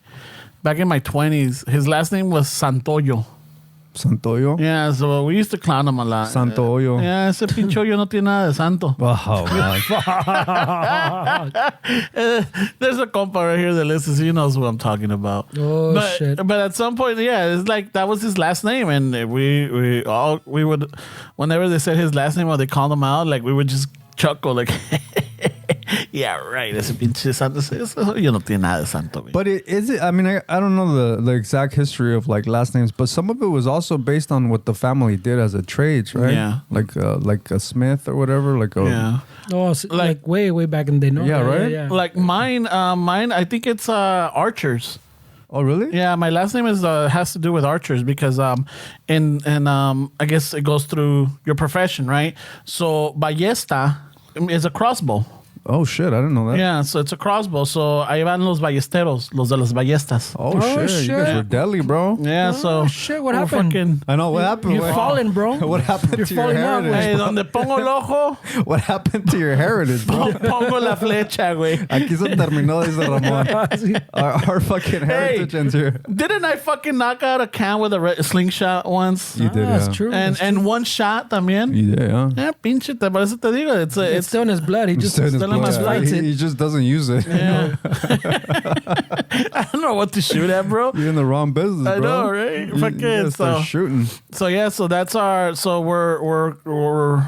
back in my 20s. His last name was Santoyo. Santoyo? Yeah, so we used to clown him a lot. Santo Hoyo. Yeah, ese pinche hoyo no tiene nada de santo. Wow, man. There's a compa right here that listens. He knows what I'm talking about. Oh, shit. But at some point, yeah, it's like that was his last name, and we would, whenever they said his last name or they called him out, like we would just chuckle, like, yeah, right. Ese pinche santo, ese hoyo no tiene nada de santo. Güey. But is it? I mean, I don't know the exact history of like last names, but some of it was also based on what the family did as a trades, right? Yeah. Like a Smith or whatever. Like a Yeah. Oh, so like way back in the day. No? Yeah, right? Yeah. Like mine, I think it's Archers. Oh, really? Yeah, my last name is has to do with archers because and I guess it goes through your profession, right? So ballesta is a crossbow. Oh shit, I didn't know that. Yeah, so it's a crossbow. So ahí van los ballesteros, los de las ballestas. Oh, shit, you guys were deadly, bro. Yeah, so shit, what we're happened? fucking- I know what happened. You're falling, bro. What happened You're to your falling out, heritage? Hey, donde pongo el ojo, What happened to your heritage, bro? pongo la flecha, güey. Aquí se terminó, dice Ramon. Our fucking heritage ends here. Didn't I fucking knock out a can with a slingshot once? You did, That's yeah. true. And one shot también. Yeah. Yeah, pinche, por eso te digo. It's It's still in his blood. He just Still in his still in his blood. fights it. He just doesn't use it. yeah. I don't know what to shoot at, bro. You're in the wrong business, bro. I know, right? You Fucking, gotta start so- shooting. So yeah, so that's our. So we're.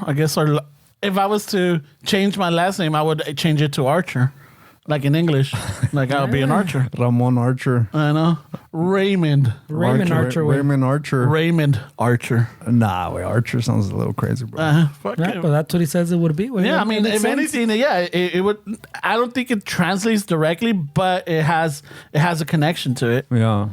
I guess our. If I was to change my last name, I would change it to Archer, like in English. Like I would be an Archer. Ramon Archer. I know. Raymond Archer. Raymond Archer. Raymond Archer. Nah, wait, Archer sounds a little crazy, bro. Fuck Yeah, it. but that's what he says it would be. Yeah, I mean, if anything, yeah, it would. I don't think it translates directly, but it has a connection to it. Yeah.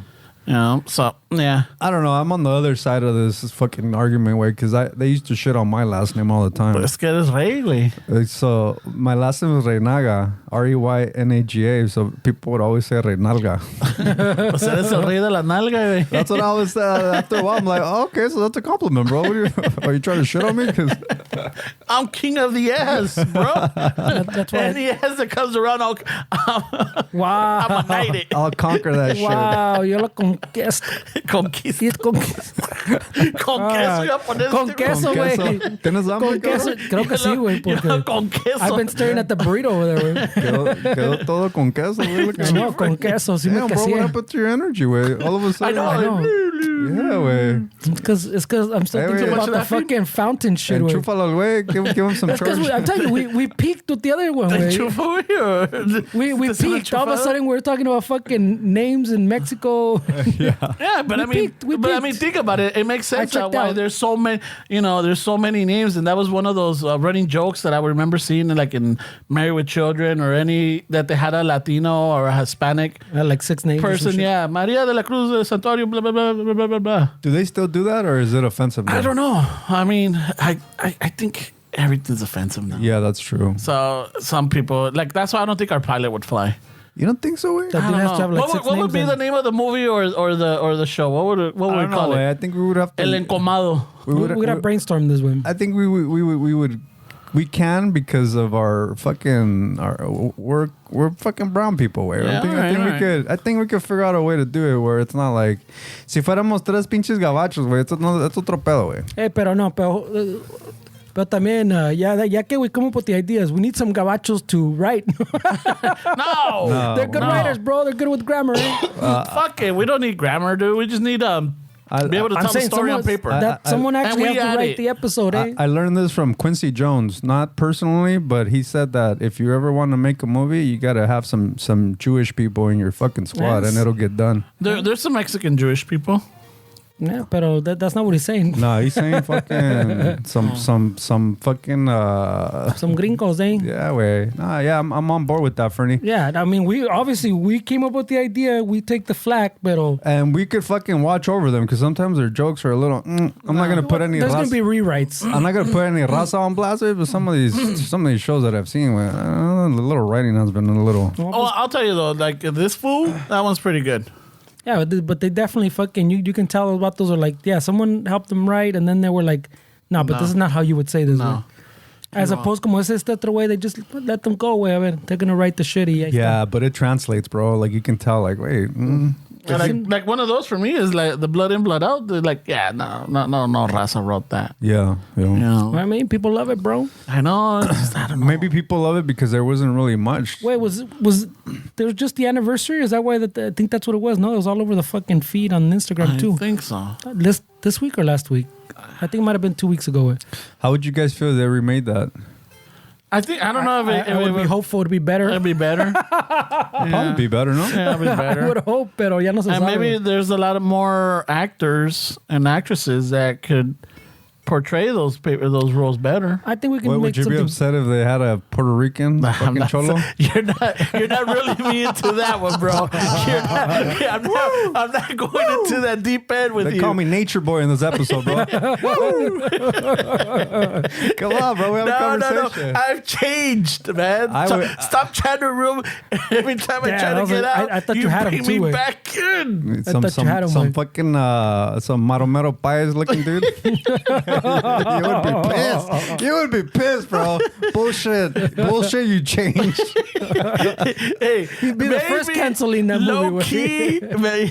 You know, so yeah. I don't know. I'm on the other side of this fucking argument way because they used to shit on my last name all the time. Es que eres rey, güey. So my last name is Reynaga, Reynaga. So people would always say Reynalga. Pues eres el rey de la nalga, güey. That's what I was after a while. I'm like, oh, okay, so that's a compliment, bro. Are you trying to shit on me? Because I'm king of the ass, bro. That's why. Any ass that comes around, Wow. I'm a knight it. I'll conquer that Wow, yo lo conquisto. Conquista. Sí, es Con queso iba a poner Con este, queso, shit. güey. ¿Tienes hambre, Con queso. cabrón? Creo que sí, güey. Porque Con queso. I've been staring at the burrito over there, güey. Quedó todo con queso, güey. Look at No, me. con queso. Sí me Damn, bro, what casé. happened to your energy, güey? All of a sudden, I know. Yeah, güey. It's because I'm still Hey, thinking wait. about the Much laughing? fucking fountain shit, güey. Enchúfalo, güey. Give him some That's because charge. I'm telling you, we peaked with the other one, güey. Enchufa, güey, or- We ¿Te suena peaked. All of a enchufado? sudden, we're talking about fucking names in Mexico. Yeah, but We I mean, peaked, we but I mean, peaked. think about it. It makes sense checked why out. there's so many. You know, there's so many names, and that was one of those running jokes that I remember seeing, like in Married with Children, or any that they had a Latino or a Hispanic Like 6 names. or some person. shit. Yeah, Maria de la Cruz de Santorio, blah blah blah blah blah blah blah. Do they still do that, or is it offensive now? I don't know. I mean, I think everything's offensive now. Yeah, that's true. So some people that's why I don't think our pilot would fly. You don't think so, güey? That I dude don't has know. to have like what 6 would names. be the name of the movie or the show? What would I we don't know, call güey. it? I think we would have to. El Encomado. We gotta brainstorm this one. I think we can because of our we're fucking brown people, güey. Yeah, I think we could figure out a way to do it where it's not like si fuéramos tres pinches gabachos, güey. Es otro pedo, güey. Pero también, ya que we come up with the ideas, we need some gabachos to write. No. They're good writers, bro. They're good with grammar. Fuck it. We don't need grammar, dude. We just need be able to I'm tell the saying story on paper. someone actually and we has to add write it. the episode, eh? I learned this from Quincy Jones, not personally, but he said that if you ever want to make a movie, you got to have some Jewish people in your fucking squad, Yes. and it'll get done. There's some Mexican Jewish people. Yeah, pero that's not what he's saying. No, he's saying fucking some fucking Some gringos, eh? yeah, way. Nah, yeah, I'm on board with that, Fernie. Yeah, I mean, we came up with the idea. We take the flack, pero And we could fucking watch over them because sometimes their jokes are a little. I'm not gonna put any. there's gonna raza- be rewrites. I'm not gonna put any raza on blast, but some of these shows that I've seen, the little writing has been a little. Oh, I'll tell you though, like this fool, that one's pretty good. Yeah, but they definitely fucking you can tell about those are like, yeah, someone helped them write, and then they were like, no, but No. this is not how you would say this. No. Way. As opposed como es este otro way, they just let them go. Way, a ver, they're gonna write the shitty. Yeah, but it translates, bro. Like you can tell, like wait. And like one of those for me is like the Blood In, Blood Out. They're like, yeah, no, raza wrote that. Yeah, You know? I mean, people love it, bro. I know. It's just, I don't know. Maybe people love it because there wasn't really much. Wait, was there was just the anniversary? Is that why that I think that's what it was? No, it was all over the fucking feed on Instagram I too. think so. This week or last week? I think it might have been 2 weeks ago. How would you guys feel if they remade that? I don't know if I would be hopeful to be better. it'd be better. Probably be better, no? Yeah, it'd be I better. would hope, pero ya no se And sabe. maybe there's a lot of more actors and actresses that could portray those roles better. I think we can What, make would you be something. upset if they had a Puerto Rican fucking cholo? You're not really me into that one, bro. I'm not going into that deep end with They you. call me Nature Boy in this episode, bro. Come on, bro. We have a conversation. No. I've changed, man. Stop trying to ruin. Every time I try to get out, I thought you had him bring too. me back in. Some fucking some maromero pies looking dude. You would be pissed, bro. Bullshit. You changed. Hey, He'd be the first canceling that movie. Low key, me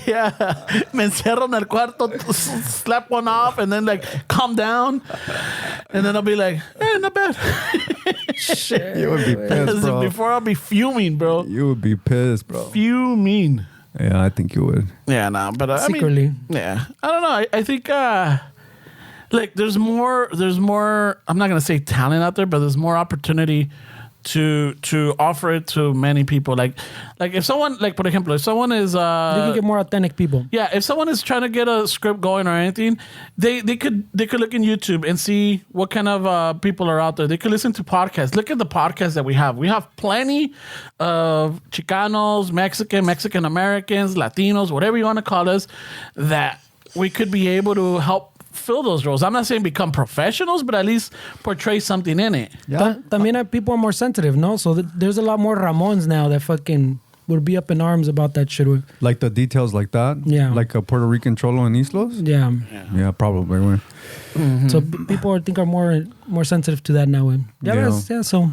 encierro en el cuarto, slap one off, and then like calm down, and then I'll be like, not bad. Shit. You would be pissed, bro. Before I'll be fuming, bro. You would be pissed, bro. Fuming. Yeah, I think you would. Yeah, no, but Secretly. I mean, yeah, I don't know. I think like there's more. I'm not gonna say talent out there, but there's more opportunity to offer it to many people. Like if someone, like for example, if someone is You can get more authentic people. yeah, if someone is trying to get a script going or anything, they could look in YouTube and see what kind of people are out there. They could listen to podcasts. Look at the podcasts that we have. We have plenty of Chicanos, Mexican Americans, Latinos, whatever you want to call us, that we could be able to help fill those roles. I'm not saying become professionals, but at least portray something in it. Yeah. También people are more sensitive, no? So there's a lot more Ramons now that fucking would be up in arms about that shit. Like the details like that? Yeah. Like a Puerto Rican cholo in Islos? Yeah. Yeah, probably. Right? So people I think are more sensitive to that now. Yeah. So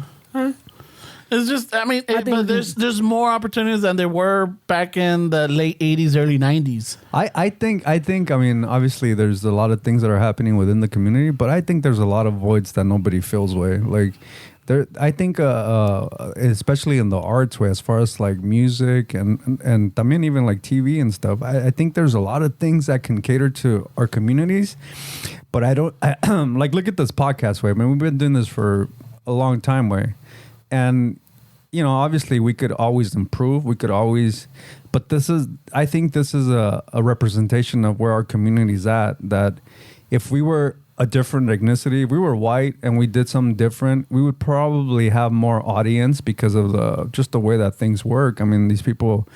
It's just, I mean, I think but there's more opportunities than there were back in the late 80s, early 90s. I think, I mean, obviously there's a lot of things that are happening within the community, but I think there's a lot of voids that nobody fills with. Like, I think, especially in the arts way, as far as like music and también even like TV and stuff, I think there's a lot of things that can cater to our communities, but I like, look at this podcast way. I mean, we've been doing this for a long time way. And, you know, obviously we could always improve. We could always, but I think this is a representation of where our community's at, that if we were a different ethnicity, if we were white and we did something different, we would probably have more audience because of just the way that things work. I mean, these people,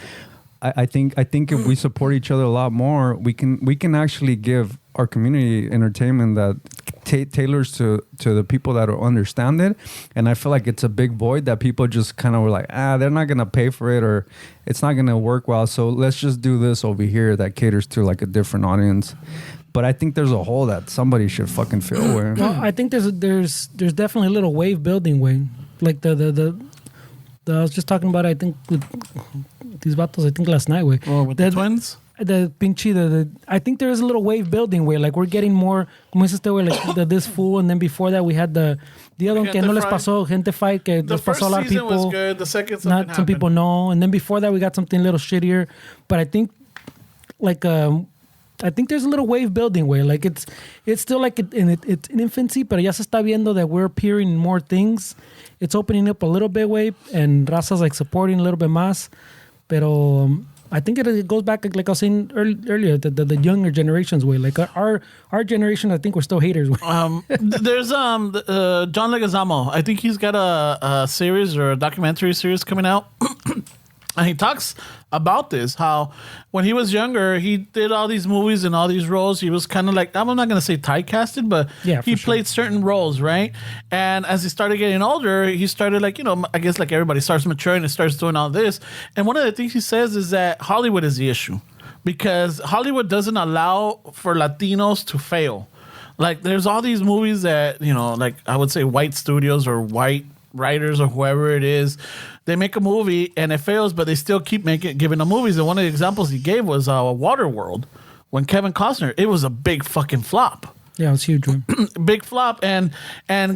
I think if we support each other a lot more, we can actually give our community entertainment that tailors to the people that understand it. And I feel like it's a big void that people just kind of were like, they're not gonna pay for it, or it's not gonna work well, so let's just do this over here that caters to like a different audience. But I think there's a hole that somebody should fucking fill with. well, I think there's definitely a little wave building way. Like the I was just talking about, I think with these vatos, I think last night way. Or with the twins? The pinche, I think there is a little wave building where like we're getting more, como dices este, like this fool, and then before that we had the other one que no les pasó, gente fight, que The les first pasó a lot of season people. was good. The second, Some people know, and then before that we got something a little shittier. But I think like I think there's a little wave building where like it's still like it's in infancy, but ya se está viendo that we're appearing in more things. It's opening up a little bit way, and Raza's like supporting a little bit más. Pero I think it goes back like I was saying earlier, the younger generations way. Like our generation, I think we're still haters. There's John Leguizamo. I think he's got a series or a documentary series coming out. And he talks about this, how when he was younger, he did all these movies and all these roles. He was kind of like, I'm not going to say typecasted, but he played certain roles, right? And as he started getting older, he started like, you know, I guess like everybody starts maturing and starts doing all this. And one of the things he says is that Hollywood is the issue, because Hollywood doesn't allow for Latinos to fail. Like there's all these movies that, you know, like I would say white studios or white writers or whoever it is, they make a movie and it fails, but they still keep giving them movies. And one of the examples he gave was Waterworld, when Kevin Costner, it was a big fucking flop. Yeah, it was huge. Big flop, and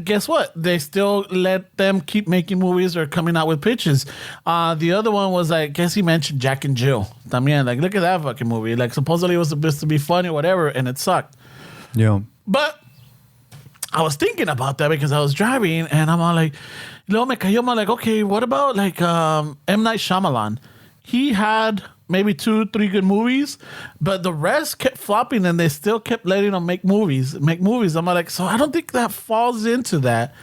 guess what? They still let them keep making movies or coming out with pitches. The other one was, I guess he mentioned Jack and Jill. También, like, look at that fucking movie. Like, supposedly it was supposed to be funny or whatever, and it sucked. Yeah. But I was thinking about that because I was driving, and I'm all like, luego me cayó, I'm like, okay, what about like M. Night Shyamalan? He had maybe 2-3 good movies, but the rest kept flopping, and they still kept letting them make movies. I'm like, so I don't think that falls into that.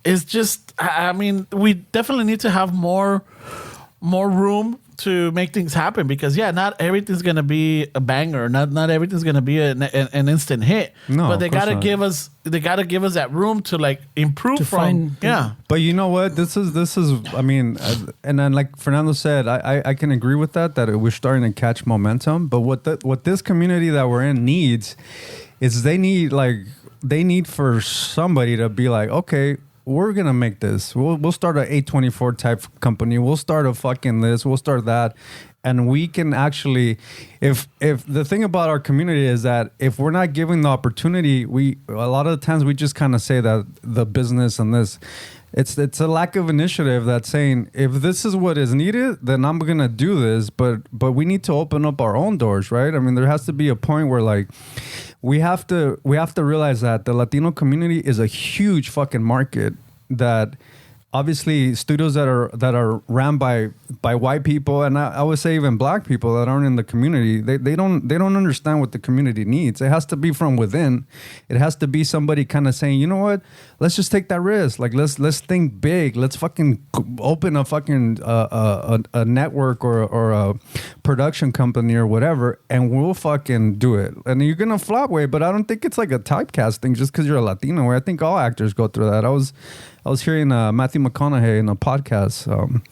It's just, I mean, we definitely need to have more room to make things happen, because not everything's gonna be a banger. Not everything's gonna be an instant hit. No, but they of course gotta not. give us that room to like improve To from. find- But you know what? This is. I mean, and then like Fernando said, I can agree with that we're starting to catch momentum. But what this community that we're in needs is they need for somebody to be like, okay, we're gonna make this. We'll start an A24 type company. We'll start a fucking this. We'll start that, and we can actually. If the thing about our community is that if we're not giving the opportunity, a lot of the times we just kind of say that the business and this. It's a lack of initiative that's saying, if this is what is needed, then I'm gonna do this. But we need to open up our own doors, right? I mean, there has to be a point where like we have to realize that the Latino community is a huge fucking market. That obviously studios that are ran by white people, and I would say even black people that aren't in the community, they don't understand what the community needs. It has to be from within. It has to be somebody kind of saying, you know what, let's just take that risk. Like let's think big. Let's fucking open a fucking a network or a production company or whatever, and we'll fucking do it. And you're gonna flop way, but I don't think it's like a typecasting just because you're a Latino way. I think all actors go through that. I was hearing Matthew McConaughey in a podcast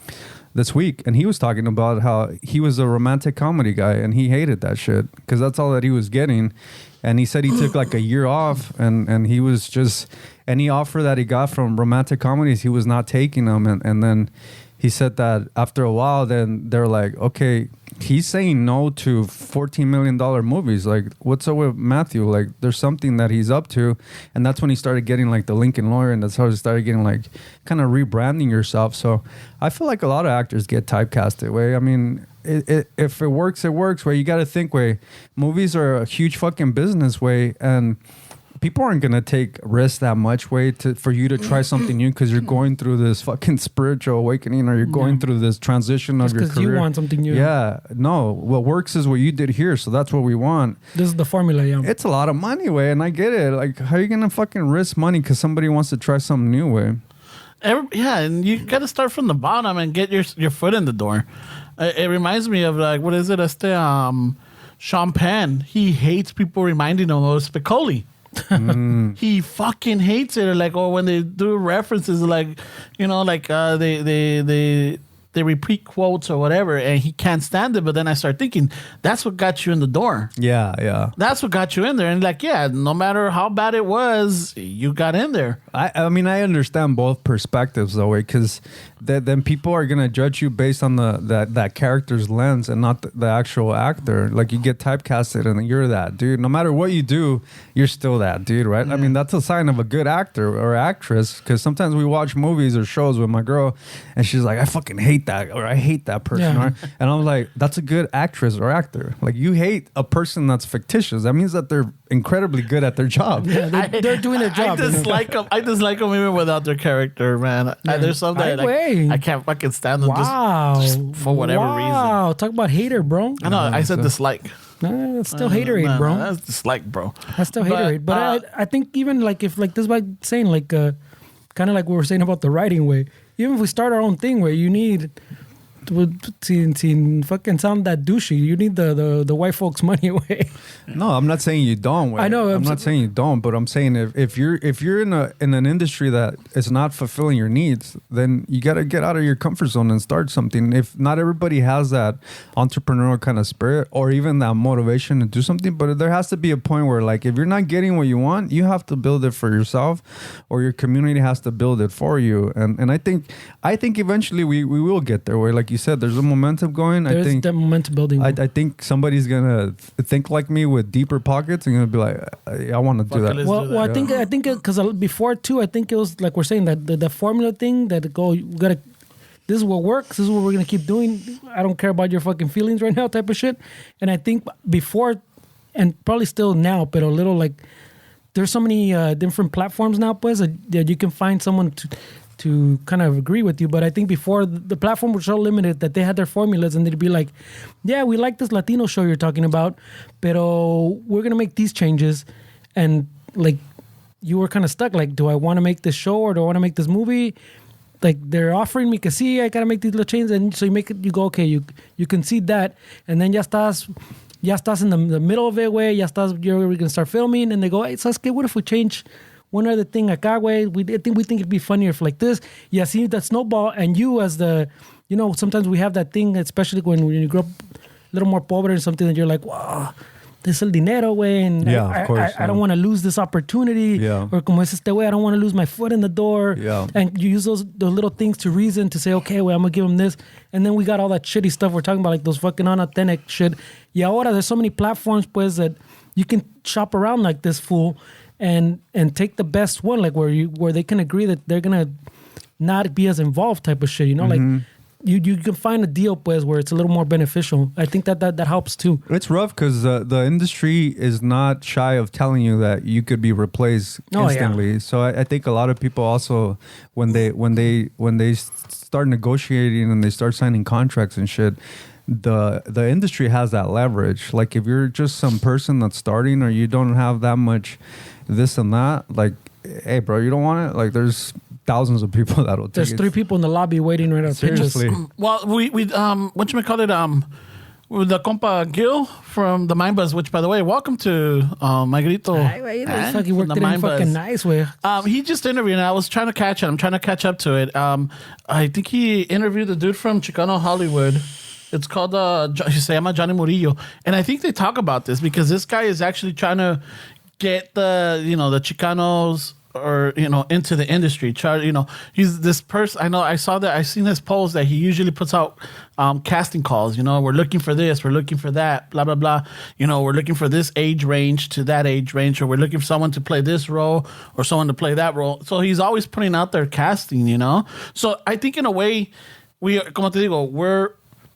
this week, and he was talking about how he was a romantic comedy guy, and he hated that shit because that's all that he was getting. And he said he took like a year off, and he was just any offer that he got from romantic comedies, he was not taking them. And then he said that after a while, then they're like, okay, he's saying no to $14 million movies. Like, what's up with Matthew? Like, there's something that he's up to. And that's when he started getting like the Lincoln Lawyer, and that's how he started getting like kind of rebranding yourself. So I feel like a lot of actors get typecasted way. I mean, if it works, it works. Way you got to think way. Movies are a huge fucking business way, and people aren't gonna take risks that much way for you to try something new because you're going through this fucking spiritual awakening, or you're going through this transition of your career. You want something new. Yeah, no. What works is what you did here, so that's what we want. This is the formula. Yeah, it's a lot of money, way, and I get it. Like, how are you gonna fucking risk money because somebody wants to try something new, way? And you got to start from the bottom and get your foot in the door. It reminds me of like, what is it? Sean Penn. He hates people reminding him of Spicoli. He fucking hates it. Like, when they do references, like, they repeat quotes or whatever, and he can't stand it. But then I start thinking, that's what got you in the door. Yeah. That's what got you in there. And like, no matter how bad it was, you got in there. I mean, I understand both perspectives though, because then people are gonna judge you based on that character's lens and not the actual actor. Like, you get typecasted and you're that dude. No matter what you do, you're still that dude, right? Yeah. I mean, that's a sign of a good actor or actress, because sometimes we watch movies or shows with my girl and she's like, I fucking hate that, or I hate that person. Yeah. And I'm like, that's a good actress or actor. Like, you hate a person that's fictitious. That means that they're incredibly good at their job. Yeah, they're doing their job. I dislike them even without their character, man. Yeah. There's something I can't fucking stand them just for whatever reason. Wow, talk about hater, bro. I know, I said dislike. That's still haterade, bro. That's dislike, bro. That's still haterade. But I think even like, if like this, by saying like kind of like what we were saying about the writing way, even if we start our own thing where you need to fucking sound that douchey, you need the white folks money away. No, I'm not saying you don't. Wait. I know. I'm not saying you don't, but I'm saying if you're in an industry that is not fulfilling your needs, then you got to get out of your comfort zone and start something. If not everybody has that entrepreneurial kind of spirit or even that motivation to do something, but there has to be a point where, like, if you're not getting what you want, you have to build it for yourself, or your community has to build it for you. And I think eventually we will get there. Where, like you said, there's a momentum going. I think that momentum building. I think somebody's gonna think like me with deeper pockets and gonna be like, I want to do that. Well, I think because before too, I think it was like we're saying that the formula thing that you gotta. This is what works. This is what we're gonna keep doing. I don't care about your fucking feelings right now, type of shit. And I think before, and probably still now, but a little like, there's so many different platforms now, pues, that you can find someone to kind of agree with you. But I think before the platform was so limited that they had their formulas and they'd be like, yeah, we like this Latino show you're talking about, pero we're going to make these changes. And like you were kind of stuck. Like, do I want to make this show or do I want to make this movie? Like they're offering me que sí, I got to make these little changes. And so you make it, you go, okay, you concede that. And then ya estás in the middle of it, way. We can start filming. And they go, hey, ¿sabes qué? What if we change one other thing acá, way? We think it'd be funnier if like this. Yeah, see that snowball. And you as the, sometimes we have that thing, especially when you grow up a little more pobre or something, that you're like, wow, this el dinero, way. And I don't want to lose this opportunity. Yeah. Or como es este way, I don't want to lose my foot in the door. Yeah. And you use those little things to reason to say, okay, well, I'm going to give them this. And then we got all that shitty stuff we're talking about, like those fucking unauthentic shit. Y ahora there's so many platforms, pues, that you can shop around like this fool and take the best one, like where they can agree that they're going to not be as involved type of shit, like you can find a deal, pues, where it's a little more beneficial. I think that helps too. It's rough because the industry is not shy of telling you that you could be replaced instantly. Yeah. So I think a lot of people also, when they start negotiating and they start signing contracts and shit, the industry has that leverage. Like if you're just some person that's starting or you don't have that much this and that, like, hey bro, you don't want it? Like there's thousands of people that'll take There's 3 people in the lobby waiting right up. Seriously. Well, we whatchamacallit, with the Compa Gil from the Mind Buzz, which by the way, welcome to my grito. He worked it in fucking nice way. He just interviewed, and I was trying to catch it. I'm trying to catch up to it. I think he interviewed the dude from Chicano Hollywood. It's called se llama Johnny Murillo, and I think they talk about this because this guy is actually trying to get the Chicanos or into the industry. He's this person. I seen his post that he usually puts out casting calls. We're looking for this, we're looking for that, blah blah blah. We're looking for this age range to that age range, or we're looking for someone to play this role or someone to play that role. So he's always putting out there casting. So I think in a way como te digo,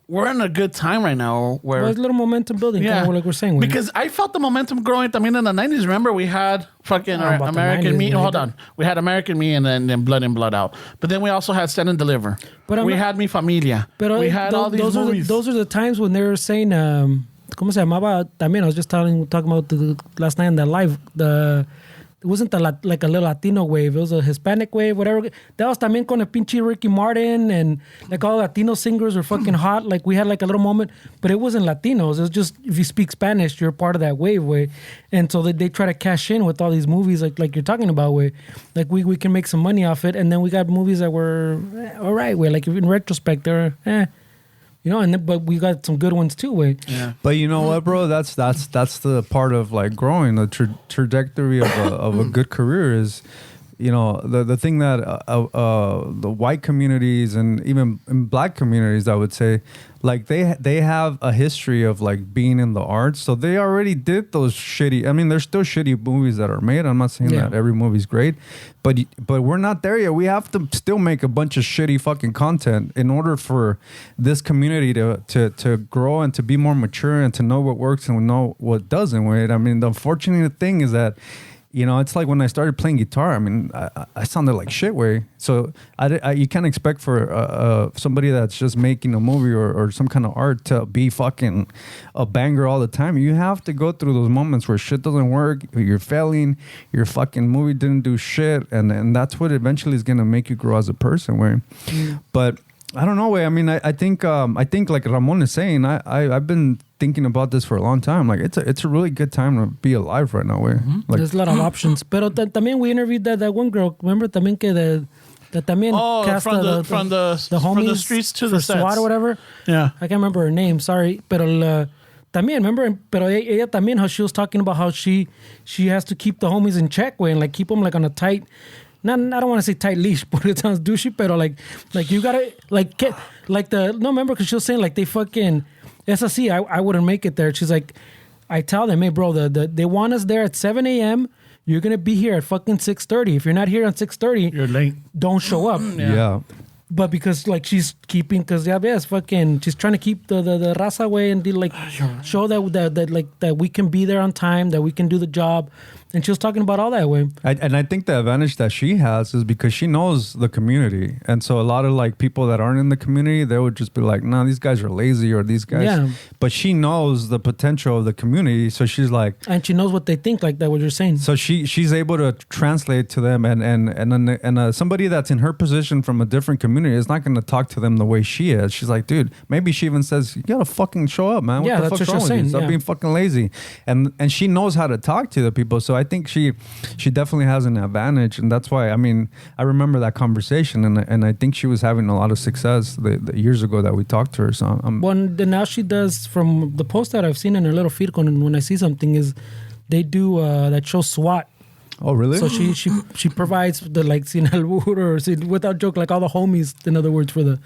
we're in a good time right now where there's a little momentum building, kind of like we're saying. Because I felt the momentum growing. I mean, in the 90s, remember, we had fucking American Me. Hold on. We had American Me and then Blood In, Blood Out. But then we also had Stand and Deliver. We had Mi Familia. We had all these movies. Those are the times when they were saying, ¿cómo se llamaba? También, I was just talking about last night in the live, it wasn't like a little Latino wave. It was a Hispanic wave, whatever. That was también con el pinche Ricky Martin and like all Latino singers were fucking hot. Like we had like a little moment, but it wasn't Latinos. It was just if you speak Spanish, you're part of that wave way. And so they try to cash in with all these movies like you're talking about way. Like we can make some money off it. And then we got movies that were all right way. Like in retrospect, they're but we got some good ones too, way. Yeah. But you know what, bro? That's the part of like growing. The trajectory of a good career is, the thing that the white communities and even in black communities, I would say, like they have a history of like being in the arts, so they already did those shitty. I mean, there's still shitty movies that are made. I'm not saying that every movie's great, but we're not there yet. We have to still make a bunch of shitty fucking content in order for this community to grow and to be more mature and to know what works and know what doesn't. Right? I mean, the unfortunate thing is that, it's like when I started playing guitar, I mean, I sounded like shit way. So you can't expect for somebody that's just making a movie or some kind of art to be fucking a banger all the time. You have to go through those moments where shit doesn't work, you're failing, your fucking movie didn't do shit, and that's what eventually is going to make you grow as a person, way. But I don't know, way. I mean, I think like Ramon is saying, I've been thinking about this for a long time. Like it's a really good time to be alive right now, way. Like, there's a lot of options. Pero también we interviewed that one girl. Remember también que that también cast from the homies from the streets to the sets. SWAT or whatever. Yeah, I can't remember her name. Sorry, pero también remember. Pero ella también how she was talking about how she has to keep the homies in check, way, and like keep them like on a tight. I don't want to say tight leash, but it sounds douchey. Pero like you gotta remember because she was saying like they fucking. Es así, I wouldn't make it there. She's like, I tell them, hey, bro, they want us there at 7 a.m. You're going to be here at fucking 6:30. If you're not here at 6:30, you're late. Don't show up. Yeah. But because, like, she's keeping, because, she's trying to keep the raza away and, like, show that we can be there on time, that we can do the job, And she was talking about all that way. And I think the advantage that she has is because she knows the community. And so a lot of like people that aren't in the community, they would just be like, no, these guys are lazy or these guys. Yeah. But she knows the potential of the community. So she's like. And she knows what they think, like that, what you're saying. So she's able to translate to them. And somebody that's in her position from a different community is not going to talk to them the way she is. She's like, dude, maybe she even says, you got to fucking show up, man. Yeah, what the that's fuck's what wrong she's with you? saying. Stop Yeah. being fucking lazy. And she knows how to talk to the people. So I think she definitely has an advantage, and that's why I remember that conversation, and I think she was having a lot of success the years ago that we talked to her. So now she does, from the post that I've seen in her little feed when I see something, is they do that show SWAT. Oh, really? So she provides the like sin albur or without joke, like all the homies, in other words, for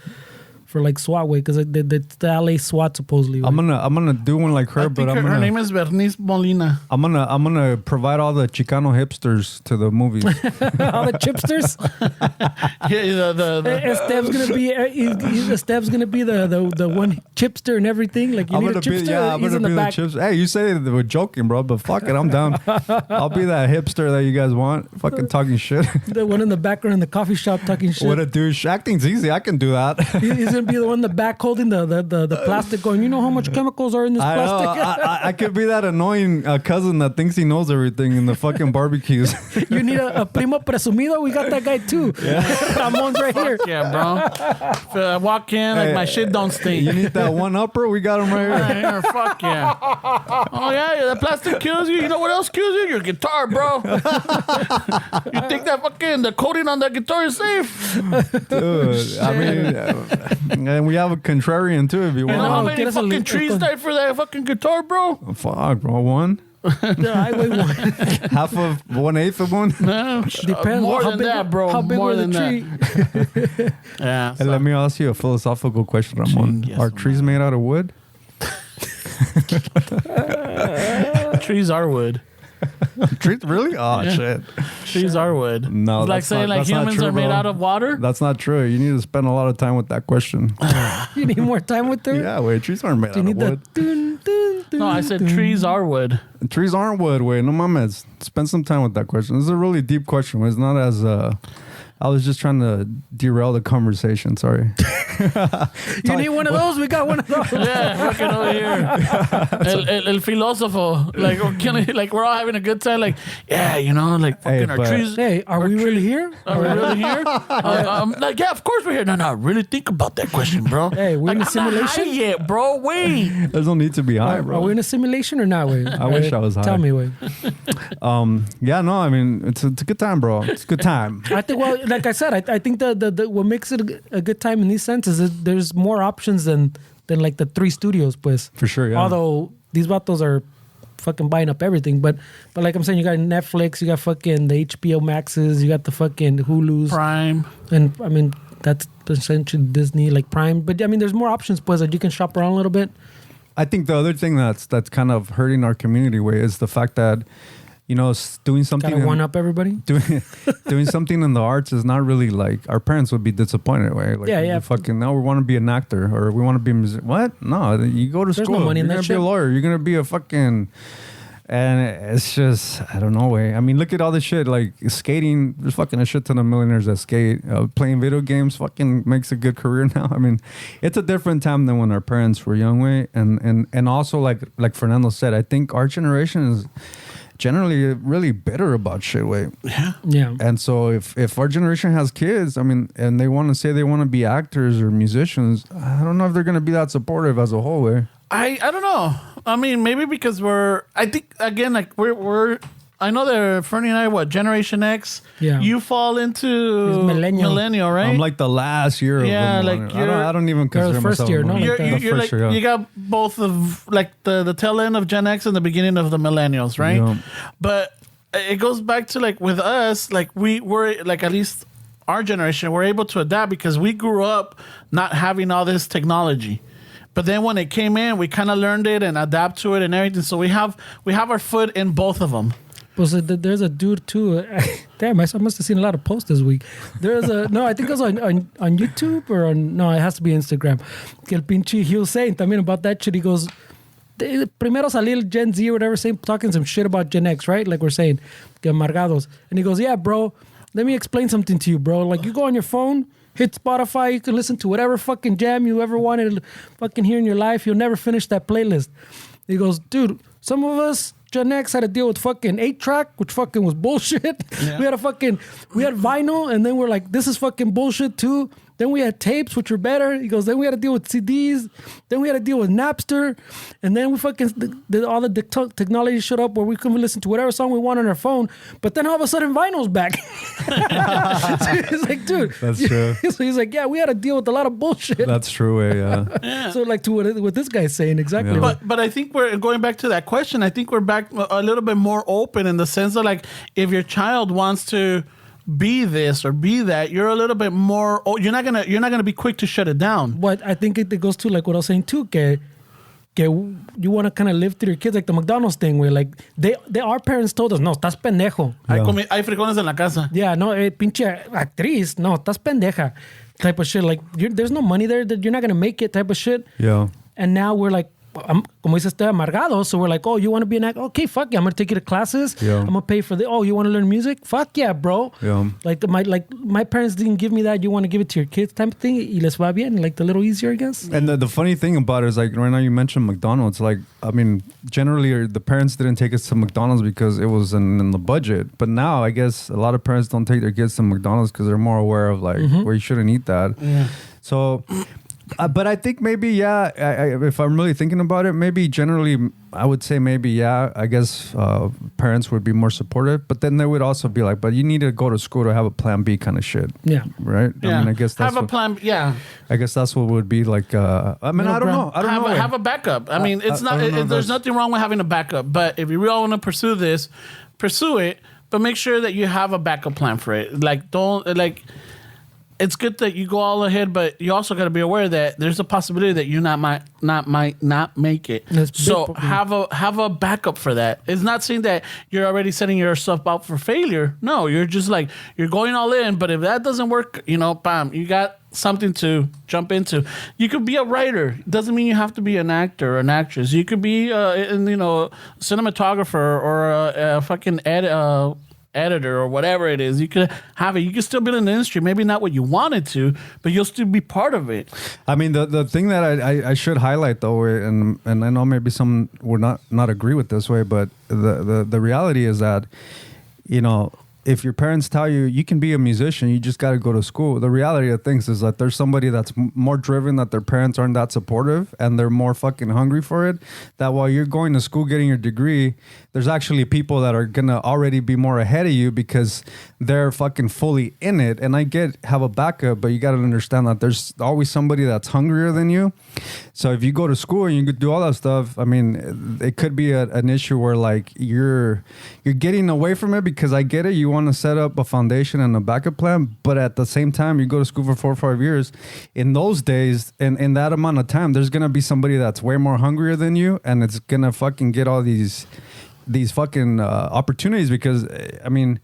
like SWAT way, because it's the LA SWAT supposedly. I'm gonna do one like her, but her name is Bernice Molina. I'm gonna provide all the Chicano hipsters to the movies. All the chipsters. Estev's gonna be the one chipster and everything. Like you need a chipster. He's in the back. Hey, you say they were joking, bro, but fuck it, I'm down. I'll be that hipster that you guys want. Fucking talking shit. The one in the background in the coffee shop talking shit. What a douche. Acting's easy. I can do that. He's gonna be the one in the back holding the plastic, going, you know how much chemicals are in this plastic? I could be that annoying cousin that thinks he knows everything in the fucking barbecues. You need a primo presumido? We got that guy too. Yeah. Ramon's right here. Yeah, bro. If I walk in, like my shit don't stink. You need that one upper? We got him right here. Fuck yeah. Oh yeah, the plastic kills you. You know what else kills you? Your guitar, bro. You think that the coating on that guitar is safe? Dude, I mean, and we have a contrarian too if you You know want. how many fucking trees died for that fucking guitar, bro? Fuck, bro. One? I weigh one. Half of 1/8 of one? No, Depends. more how than big, that, bro. How big more was than the tree? that. Yeah. And let me ask you a philosophical question, Ramon. Yes, Are trees made out of wood? Trees are wood. Trees? Really? Oh, Yeah. shit. Trees are wood. No, it's like that's saying not- like that's not humans true, are made bro. out of water. That's not true. You need to spend a lot of time with that question. You need more time with her? Yeah, wait. Trees aren't made You out need of wood. the dun, dun, dun, No, I said dun. trees are wood. Trees aren't wood. Wait, no mames. Spend some time with that question. This is a really deep question. It's not as I was just trying to derail the conversation. Sorry. You need one of those? We got one of those. Yeah, fucking over here. El filósofo. Like we're all having a good time. Like, yeah, you know, like fucking our but- trees. Hey, are we really here? Are we really here? Like, yeah, of course we're here. No, really think about that question, bro. Hey, we're in like, a simulation? I'm not high yet, bro. Wait. There's no need to be high, bro. Are we in a simulation or not? Wait. I wish I was high. Tell me, wait. Yeah, no, I mean, it's a good time, bro. It's a good time. I think, well, like I said, I think the what makes it a good time in these senses is there's more options than like the 3 studios, pues. For sure, yeah. Although these vatos are fucking buying up everything, but like I'm saying, you got Netflix, you got fucking the HBO Maxes, you got the fucking Hulu's, Prime. and I mean that's essentially Disney, like Prime. But I mean, there's more options, pues, that you can shop around a little bit. I think the other thing that's kind of hurting our community way is the fact that, you know, doing something Gotta one up everybody. doing something in the arts is not really like our parents would be disappointed, right? Like, Yeah. you fucking no, we want to be an actor or we want to be a musician. What? No, you go to There's school. no money in You're that gonna be a shit. lawyer. You're gonna be a fucking. And it's just, I don't know, way. I mean, look at all this shit, like skating. There's fucking a shit ton of millionaires that skate. Playing video games fucking makes a good career now. I mean, it's a different time than when our parents were young, way. And also, like Fernando said, I think our generation is generally really bitter about shit, way. Yeah. And so if our generation has kids, I mean, and they want to say they want to be actors or musicians, I don't know if they're going to be that supportive as a whole, way. I don't know. I mean, maybe because I think again, like we're I know that Fernie and I, what, Generation X? Yeah. You fall into It's millennial. right? I'm like the last year of Yeah, them. like I don't even You're consider the first myself year, a no? millennial. Like you're The like, first year, yeah. you got both of like the tail end of Gen X and the beginning of the millennials, right? Yeah. But it goes back to like with us, like we were like, at least our generation, we're able to adapt because we grew up not having all this technology. But then when it came in, we kind of learned it and adapt to it and everything. So we have our foot in both of them. Well, so there's a dude too. Damn, I must have seen a lot of posts this week. There's I think it was on YouTube or it has to be Instagram. Que el pinche, he was saying también about that shit. He goes, primero salir Gen Z or whatever, talking some shit about Gen X, right? Like we're saying, que amargados. And he goes, yeah, bro, let me explain something to you, bro. Like you go on your phone, hit Spotify, you can listen to whatever fucking jam you ever wanted to fucking hear in your life. You'll never finish that playlist. He goes, dude, some of us, Gen X, had to deal with fucking 8-track, which fucking was bullshit. Yeah. We had vinyl, and then we're like, this is fucking bullshit too. Then we had tapes, which were better. He goes, then we had to deal with CDs. Then we had to deal with Napster. And then we fucking, all the technology showed up where we couldn't listen to whatever song we want on our phone. But then all of a sudden, vinyl's back. So he's like, dude. That's true. So he's like, yeah, we had to deal with a lot of bullshit. That's true, yeah. So like to what this guy's saying, exactly. Yeah. But I think we're going back to that question. I think we're back a little bit more open in the sense of like, if your child wants to be this or be that, you're a little bit more. Oh, you're not gonna be quick to shut it down. What I think it goes to like what I was saying too, que you want to kind of live through your kids like the McDonald's thing, where like our parents told us, no, estás pendejo. Hay frijoles en la casa. Yeah, no, pinche actriz, no, estás pendeja, type of shit. Like there's no money there, that you're not gonna make it, type of shit. Yeah. And now we're like, como dices, amargado. So we're like, oh, you want to be an actor? Okay, fuck yeah. I'm going to take you to classes. Yeah. I'm going to pay for the, oh, you want to learn music? Fuck yeah, bro. Yeah. Like my parents didn't give me that. You want to give it to your kids type of thing. Y les va bien. Like a little easier, I guess. And the funny thing about it is like right now you mentioned McDonald's. Like, I mean, generally the parents didn't take us to McDonald's because it was in the budget. But now I guess a lot of parents don't take their kids to McDonald's because they're more aware of like where you shouldn't eat that. Yeah. So... but I think maybe, yeah, if I'm really thinking about it, maybe generally, I would say maybe, yeah, I guess parents would be more supportive. But then they would also be like, but you need to go to school to have a plan B kind of shit. Yeah. Right? Yeah. I mean, I guess that's have a plan. Yeah. I guess that's what would be like, I mean, I don't know. Have a backup. I mean, it's not, there's nothing wrong with having a backup. But if you really want to pursue this, pursue it. But make sure that you have a backup plan for it. Like, don't, like... It's good that you go all ahead, but you also got to be aware that there's a possibility that you might not make it. So have a backup for that. It's not saying that you're already setting yourself up for failure. No, you're just like you're going all in. But if that doesn't work, bam, you got something to jump into. You could be a writer. Doesn't mean you have to be an actor or an actress. You could be cinematographer or a fucking editor or whatever it is. You could have it. You could still be in the industry. Maybe not what you wanted to, but you'll still be part of it. I mean, the thing that I should highlight though, and I know maybe some would not agree with this way, but the reality is that, if your parents tell you you can be a musician, you just got to go to school. The reality of things is that there's somebody that's more driven, that their parents aren't that supportive, and they're more fucking hungry for it. That while you're going to school getting your degree, there's actually people that are gonna already be more ahead of you because they're fucking fully in it. And I have a backup, but you got to understand that there's always somebody that's hungrier than you. So if you go to school and you do all that stuff, I mean, it could be an issue where like you're getting away from it because I get it. You want to set up a foundation and a backup plan, but at the same time, you go to school for 4 or 5 years. In those days, in that amount of time, there's gonna be somebody that's way more hungrier than you, and it's gonna fucking get all these fucking opportunities because, I mean,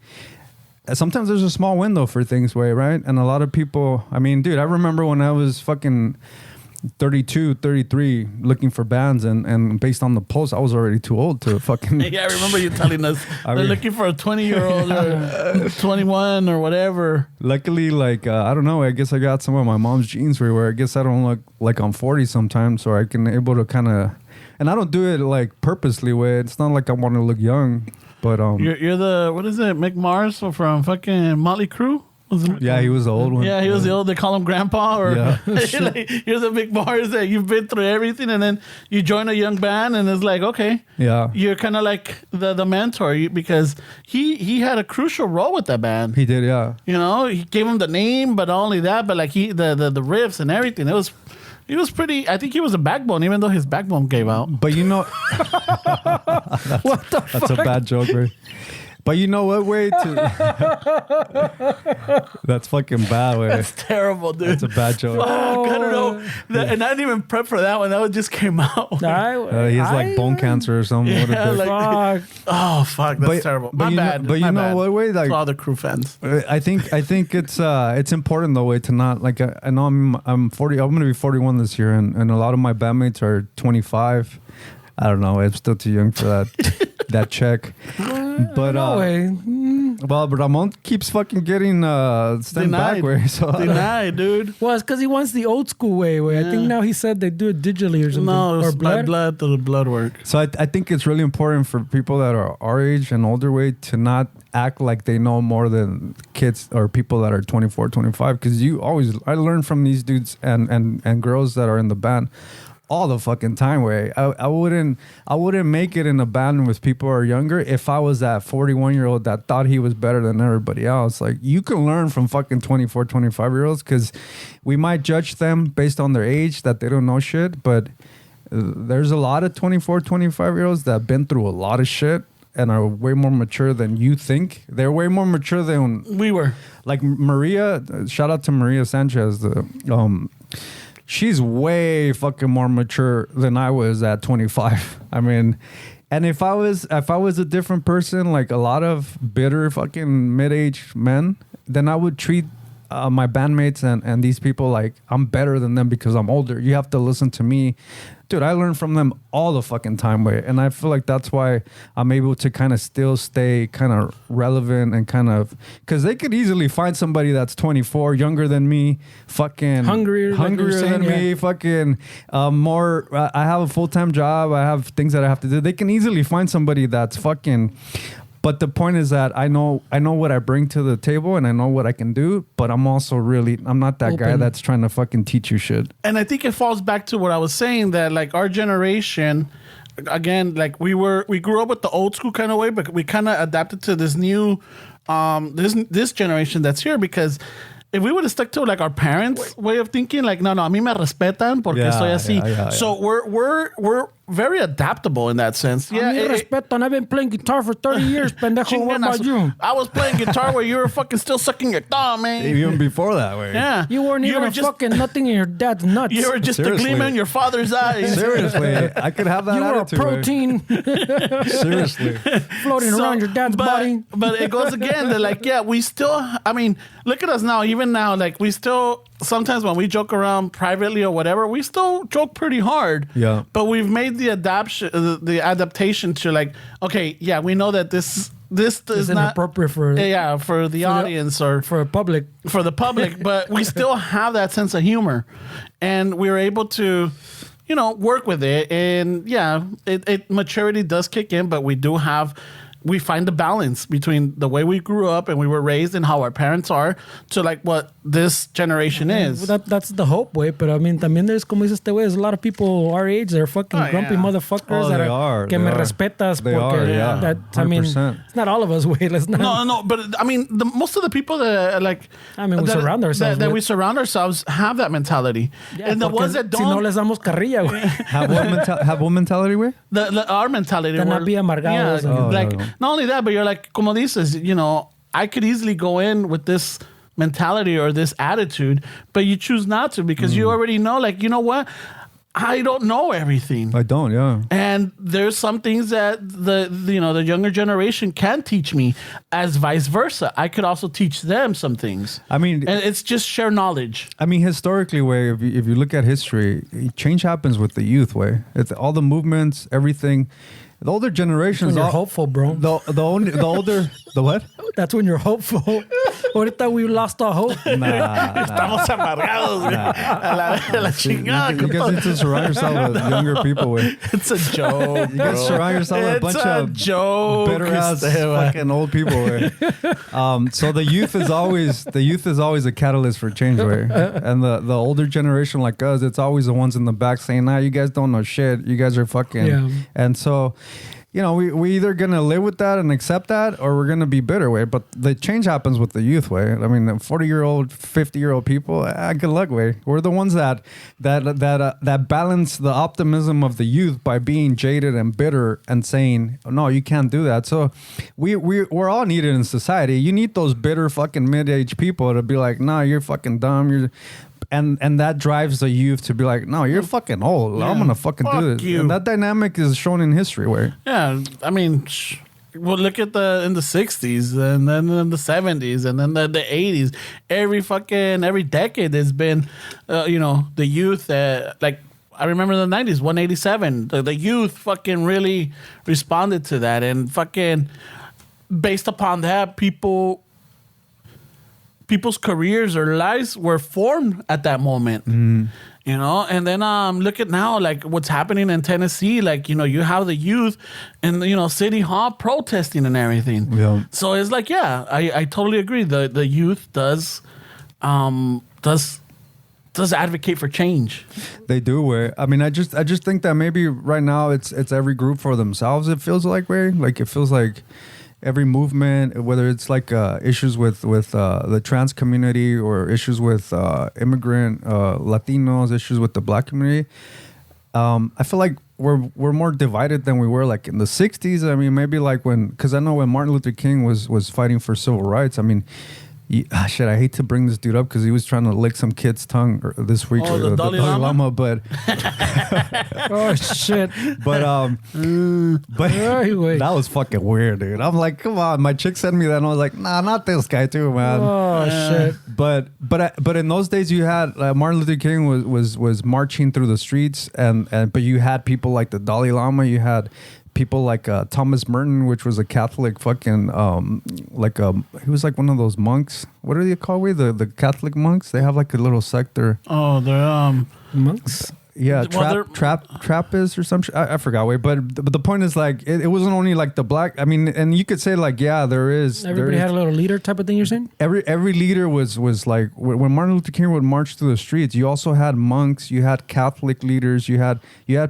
sometimes there's a small window for things, right? And a lot of people, I mean, dude, I remember when I was fucking 32, 33 looking for bands and based on the post, I was already too old to fucking... Yeah, I remember you telling us they're looking for a 20-year-old or 21 or whatever. Luckily, like, I don't know, I guess I got some of my mom's genes where I guess I don't look like I'm 40 sometimes, so I can able to kind of... And I don't do it like purposely with. It's not like I want to look young, but you're the what is it, Mick Mars from fucking Motley Crue? Yeah, he was the old one. Yeah, he was the old. They call him Grandpa, or yeah. Like, you're the Mick Mars that you've been through everything, and then you join a young band, and it's like, okay, yeah, you're kind of like the mentor because he had a crucial role with that band. He did, yeah. He gave him the name, but not only that, but like the riffs and everything. He was pretty. I think he was a backbone, even though his backbone gave out. But what the fuck? That's a bad joke, right? But you know what way to... That's fucking bad way. That's terrible, dude. That's a bad joke. Fuck, I don't know. And I didn't even prep for that one. That one just came out. He has like bone cancer or something. Yeah, oh, fuck. That's terrible. My bad. But you know what way? Like, to all the crew fans. I think it's important though way to not like. I know I'm 40. I'm going to be 41 this year, and a lot of my bandmates are 25. I don't know. I'm still too young for that check. But no way. well, but Ramon keeps fucking getting sent back way. So Denied, dude. Well, it's because he wants the old school way. I think now he said they do it digitally or something. No, or it's by blood to the blood work. So I think it's really important for people that are our age and older way to not act like they know more than kids or people that are 24, 25. Because I learn from these dudes and girls that are in the band all the fucking time way. I wouldn't make it in a band with people who are younger if I was that 41-year-old that thought he was better than everybody else. Like, you can learn from fucking 24, 25-year-olds because we might judge them based on their age that they don't know shit, but there's a lot of 24, 25-year-olds that have been through a lot of shit and are way more mature than you think. They're way more mature than we were. Like Maria, shout out to Maria Sanchez, she's way fucking more mature than I was at 25. I mean, and if I was a different person, like a lot of bitter fucking mid-aged men, then I would treat my bandmates and these people like I'm better than them because I'm older. You have to listen to me. Dude, I learn from them all the fucking time, way. And I feel like that's why I'm able to kind of still stay kind of relevant and kind of, because they could easily find somebody that's 24, younger than me, fucking hungrier than me, fucking more. I have a full-time job. I have things that I have to do. They can easily find somebody that's fucking. But the point is that I know what I bring to the table and I know what I can do, but I'm also I'm not that guy that's trying to fucking teach you shit. And I think it falls back to what I was saying, that like our generation, again, like we grew up with the old school kind of way, but we kind of adapted to this new, this generation that's here, because if we would have stuck to like our parents' way of thinking, like, no, a mí me respetan porque soy así. Yeah. So we're very adaptable in that sense. Yeah, respeto, and I've been playing guitar for 30 years, pendejo. What about you? I was playing guitar where you were fucking still sucking your thumb, man. Even before that, way. Yeah. You weren't even fucking nothing in your dad's nuts. You were just a gleam in your father's eyes. Seriously, I could have that You were a attitude. protein Seriously. floating around your dad's body. But it goes again, that like, yeah, we still, I mean, look at us now, even now, like we still, sometimes when we joke around privately or whatever, we still joke pretty hard. Yeah. But we've made the adaptation to like, okay, yeah, we know that this is not inappropriate for the audience or for the public, but we still have that sense of humor, and we're able to, work with it. And yeah, it maturity does kick in, but we find the balance between the way we grew up and we were raised and how our parents are to like what this generation is. That's the hope, way. But I mean, también there's, como dices este way, there's a lot of people our age that are fucking grumpy motherfuckers that are que me respetas. They are, yeah. That, I mean, it's not all of us, way. Let's not. No, but I mean, most of the people that like, we surround ourselves that we surround ourselves have that mentality. Yeah, and the ones that don't, si no les damos carrilla, güey. have what mentality, way? Our mentality. To not be amargados. Yeah, not only that, but you're like, como dices, I could easily go in with this mentality or this attitude, but you choose not to because you already know, like, you know what? I don't know everything. I don't, yeah. And there's some things that the younger generation can teach me, as vice versa. I could also teach them some things. I mean, and it's just share knowledge. I mean, historically, way if you look at history, change happens with the youth, way. It's all the movements, everything. The older generations, when you're hopeful, bro. The what? That's when you're hopeful. Ahorita we lost our hope. Estamos amargados. La chingada. You guys need to surround yourself with younger people. Way. It's a joke. You guys surround yourself with a bunch of bitter ass fucking old people. Way. So the youth is always a catalyst for change. Way. And the older generation like us, it's always the ones in the back saying, "Nah, you guys don't know shit. You guys are fucking." Yeah. And so, we either gonna live with that and accept that, or we're gonna be bitter, way. But the change happens with the youth, way. I mean, 40-year-old, 50-year-old people, good luck, way. We're the ones that balance the optimism of the youth by being jaded and bitter and saying, no, you can't do that. So we're all needed in society. You need those bitter fucking mid-aged people to be like, nah, you're fucking dumb. And that drives the youth to be like, no, you're fucking old. Yeah. I'm gonna fucking do this. You. And that dynamic is shown in history, way. Yeah, I mean, well, look at in the 60s and then in the 70s and then the 80s. Every decade there's been, the youth like I remember in the 90s, 187. The youth fucking really responded to that, and fucking based upon that, people's careers or lives were formed at that moment. You know, and then look at now, like what's happening in Tennessee. Like, you know, you have the youth and, you know, City Hall protesting and everything. Yeah. So it's like, yeah, I totally agree. The youth does advocate for change. They do. I mean, I just think that maybe right now it's every group for themselves. It feels like it feels like every movement, whether it's like issues with the trans community or issues with immigrant Latinos, issues with the black community. I feel like we're more divided than we were like in the 60s. I mean, maybe like because I know when Martin Luther King was fighting for civil rights. I mean, shit, I hate to bring this dude up because he was trying to lick some kid's tongue this week. Oh, the Dalai Lama? But Oh shit! but Anyway. that was fucking weird, dude. I'm like, come on. My chick sent me that, and I was like, nah, not this guy too, man. Oh shit! But in those days, you had Martin Luther King was marching through the streets, but you had people like the Dalai Lama. You had people like Thomas Merton, which was a Catholic fucking he was like one of those monks. What are they called? The Catholic monks. They have like a little sector. Oh, they're Monks. Yeah, Well, Trappist or some shit. I forgot. Wait, but the point is like it wasn't only like the black. I mean, and you could say like, yeah, there is. Everybody had a little leader type of thing. You're saying? Every leader was like when Martin Luther King would march through the streets. You also had monks. You had Catholic leaders. You had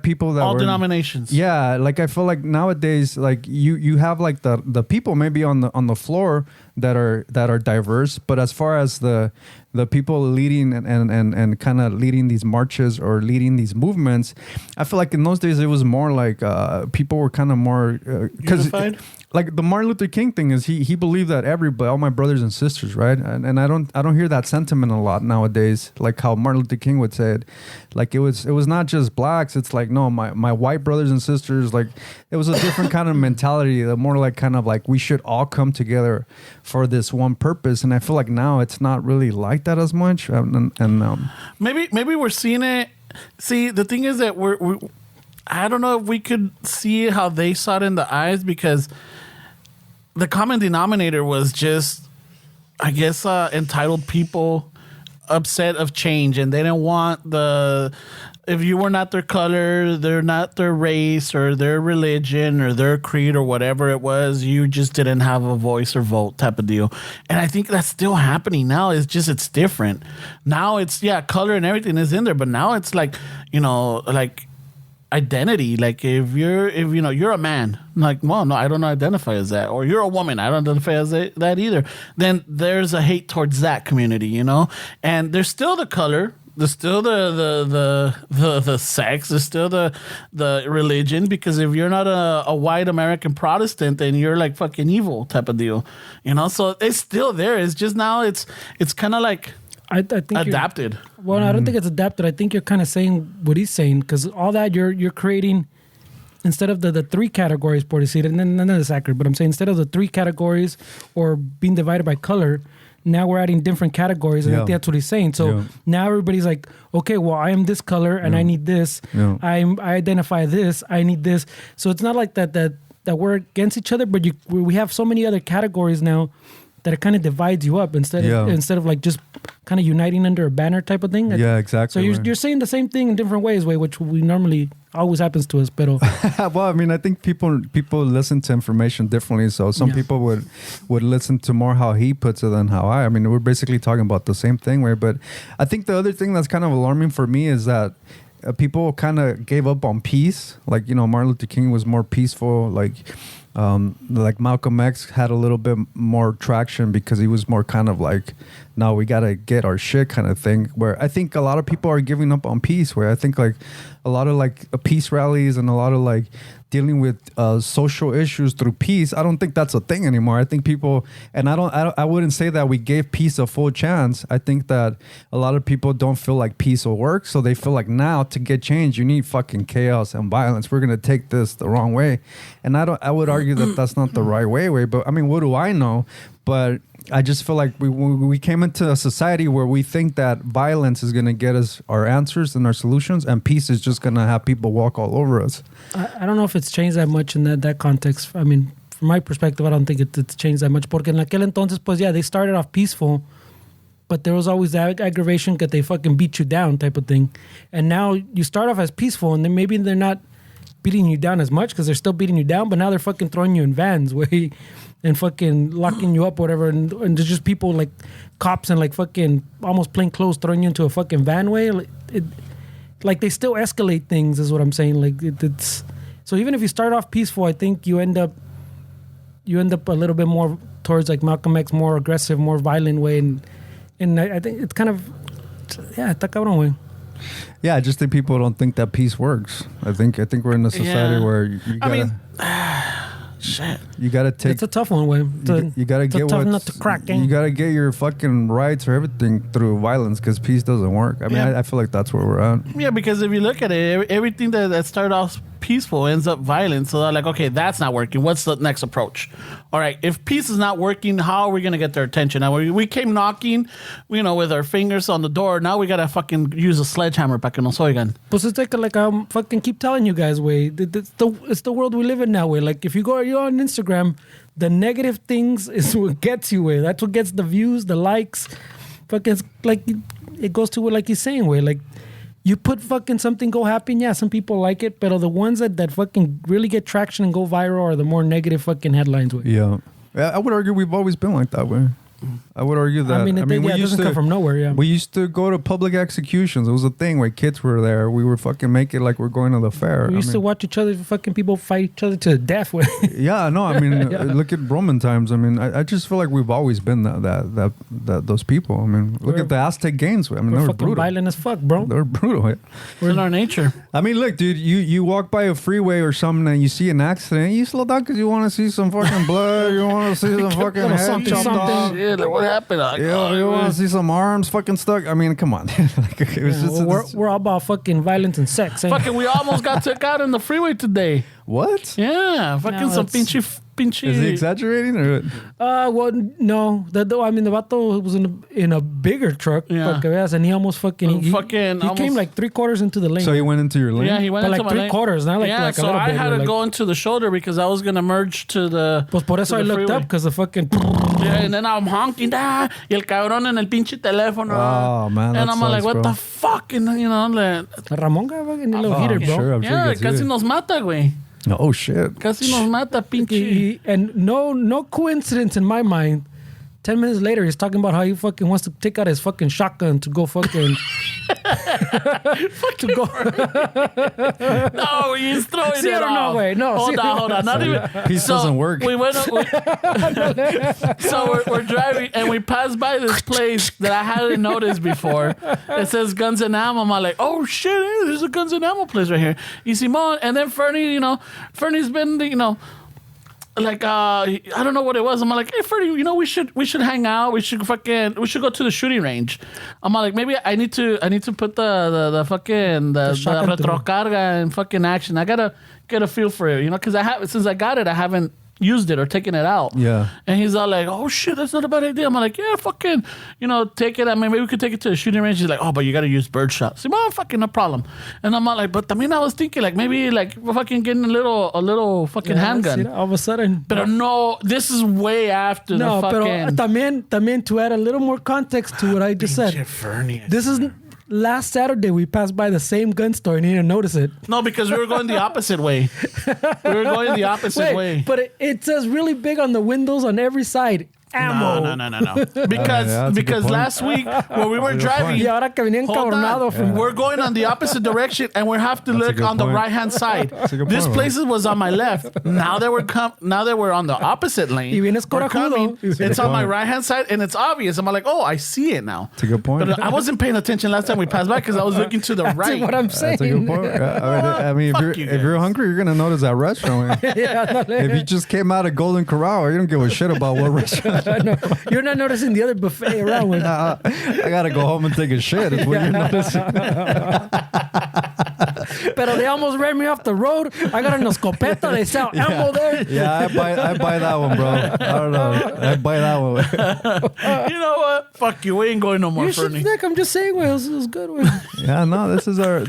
people that all were denominations. Yeah, like I feel like nowadays, like you have like the people maybe on the floor that are diverse, but as far as the people leading and kind of leading these marches or leading these movements, I feel like in those days it was more like people were kind of more because like the Martin Luther King thing is he believed that everybody, all my brothers and sisters, right? And I don't hear that sentiment a lot nowadays, like how Martin Luther King would say it. Like it was not just blacks. It's like, no, my white brothers and sisters. Like it was a different kind of mentality. The more like kind of like we should all come together for this one purpose. And I feel like now it's not really like that as much. Maybe we're seeing it. See, the thing is that we're I don't know if we could see how they saw it in the eyes, because the common denominator was just, I guess, entitled people upset of change, and they didn't want if you were not their color, they're not their race or their religion or their creed or whatever it was, you just didn't have a voice or vote type of deal. And I think that's still happening now. It's just, it's different. Now it's, yeah, color and everything is in there, but now it's like, you know, like identity. Like if you're a man, like, well, no, I don't identify as that. Or you're a woman, I don't identify as that either. Then there's a hate towards that community, you know? And there's still the color, there's still the sex, there's still the religion, because if you're not a white American Protestant, then you're like fucking evil type of deal, you know? So it's still there. It's just now it's kind of like I think adapted. Well, I don't think it's adapted. I think you're kind of saying what he's saying, because all that you're creating, instead of the three categories, por decir, and then none of this accurate, but I'm saying instead of the three categories or being divided by color, now we're adding different categories, and I think that's what he's saying. So now everybody's like, okay, well, I am this color and I need this. Yeah. I identify this. I need this. So it's not like that we're against each other, but we have so many other categories now that it kind of divides you up instead of like just kind of uniting under a banner type of thing. Yeah, exactly. So you're saying the same thing in different ways, which we normally always happens to us. Pero well, I mean, I think people listen to information differently. So some people would listen to more how he puts it than how I mean, we're basically talking about the same thing, right? But I think the other thing that's kind of alarming for me is that people kind of gave up on peace. Like, you know, Martin Luther King was more peaceful. Like Malcolm X had a little bit more traction because he was more kind of like, no, we got to get our shit kind of thing. Where I think a lot of people are giving up on peace, where I think like a lot of like peace rallies and a lot of like dealing with social issues through peace, I don't think that's a thing anymore. I think people, and I wouldn't say that we gave peace a full chance. I think that a lot of people don't feel like peace will work, so they feel like now to get change, you need fucking chaos and violence. We're gonna take this the wrong way, and I would argue that that's not the right way. But I mean, what do I know? But I just feel like we came into a society where we think that violence is going to get us our answers and our solutions, and peace is just going to have people walk all over us. I don't know if it's changed that much in that context. I mean, from my perspective, I don't think it's changed that much. Porque en aquel entonces, pues, yeah, they started off peaceful, but there was always that aggravation that they fucking beat you down type of thing. And now you start off as peaceful, and then maybe they're not beating you down as much because they're still beating you down, but now they're fucking throwing you in vans and fucking locking you up, whatever. And there's just people like cops and like fucking almost plain clothes throwing you into a fucking van way. Like they still escalate things, is what I'm saying. Like it's so even if you start off peaceful, I think you end up a little bit more towards like Malcolm X, more aggressive, more violent way, and I think it's kind of está cabrón way. Yeah, I just think people don't think that peace works. I think we're in a society where you gotta. Shit. You gotta take. It's a tough one, way. You gotta get tough nut to crack. You gotta get your fucking rights or everything through violence because peace doesn't work. I mean, I feel like that's where we're at. Yeah, because if you look at it, everything that started off peaceful ends up violent. So they're like, okay, that's not working. What's the next approach? All right, if peace is not working, how are we gonna get their attention? Now we came knocking, with our fingers on the door. Now we gotta fucking use a sledgehammer para que nos oigan. Pues it's like I fucking keep telling you guys, way. It's the world we live in now, way. Like if you're on Instagram, the negative things is what gets you, way. That's what gets the views, the likes. Fucking like it goes to what like he's saying, way. Like you put fucking something go happen, yeah, some people like it, but the ones that fucking really get traction and go viral are the more negative fucking headlines, way. Yeah, I would argue we've always been like that, way. I would argue that. It doesn't come from nowhere, yeah. We used to go to public executions. It was a thing where kids were there. We were fucking make it like we're going to the fair. We used to watch each other, fucking people fight each other to death. Yeah, no, I mean, look at Roman times. I mean, I just feel like we've always been that those people. I mean, look at the Aztec games. I mean, they were fucking brutal. violent as fuck, bro. They were brutal. Yeah. We're in our nature. I mean, look, dude, you walk by a freeway or something and you see an accident. You slow down because you want to see some fucking blood. You want to see some fucking head chopped off. Yeah, like what happened? Yeah, you want to see some arms fucking stuck? I mean, come on. It was just we're all about fucking violence and sex. Fucking, we almost got took out in the freeway today. What? Yeah, fucking some pinche. Is he exaggerating or? Well, no. The vato was in a bigger truck. Yeah. And he almost fucking. He came like 3/4 into the lane. So he went into your lane. Yeah, he went into like my lane. 3/4, not like yeah, like a so little I bit. had to go into the shoulder because I was gonna merge to the. Pues por eso I looked up because the fucking. Yeah, and then I'm honking, y el cabrón en el pinche teléfono. Oh man, and I'm sucks, like, what bro. the fuck, and like. Ramon got fucking a little heater, bro. Sure, I'm sure Yeah, he casi nos mata, güey. Oh shit. Casi nos mata, pinche. And no coincidence in my mind. 10 minutes later, he's talking about how he fucking wants to take out his fucking shotgun to go fucking. to go. No, he's throwing See, it I don't know, off. wait, no. Hold on. Not even. Peace doesn't work. We went. So we're driving and we passed by this place that I hadn't noticed before. It says Guns and Ammo. I'm like, oh shit, hey, there's a Guns and Ammo place right here. Y Simon, and then Fernie, Fernie's been, like I don't know what it was. I'm like, hey Fernie, we should hang out. We should go to the shooting range. I'm like, maybe I need to put the fucking the retrocarga in fucking action. I gotta get a feel for it, because since I got it, I haven't used it or taken it out. Yeah. And he's all like, oh shit, that's not a bad idea. I'm like, yeah, fucking, take it. I mean, maybe we could take it to the shooting range. He's like, oh, but you got to use birdshot. So, well, fucking no problem. And I'm all like, but I mean, I was thinking like maybe like fucking getting a little fucking handgun. All of a sudden. But no, this is way after the fucking. Pero también to add a little more context to what I just said. This is last Saturday we passed by the same gun store and you didn't notice it. No, because we were going the opposite way. Way. But it says really big on the windows on every side. Ammo. No. Because last week when we were driving, we're going on the opposite direction and we have to look on the right hand side. This place was on my left. Now that we're on the opposite lane, it's on my right hand side and it's obvious. I'm like, oh, I see it now. That's a good point. But I wasn't paying attention last time we passed by because I was looking to the right. That's what I'm saying. That's a good point. I mean, if you're hungry, you're gonna notice that restaurant. If you just came out of Golden Corral, you don't give a shit about what restaurant. No, you're not noticing the other buffet around with. I gotta go home and take a shit. Is what you're noticing. Pero they almost ran me off the road. I got an escopeta. They sell ammo there. Yeah, I buy that one, bro. I don't know. I buy that one. You know what? Fuck you. We ain't going no more, You should Fernie. think I'm just saying, well, it was good. Way. Yeah, no, this is our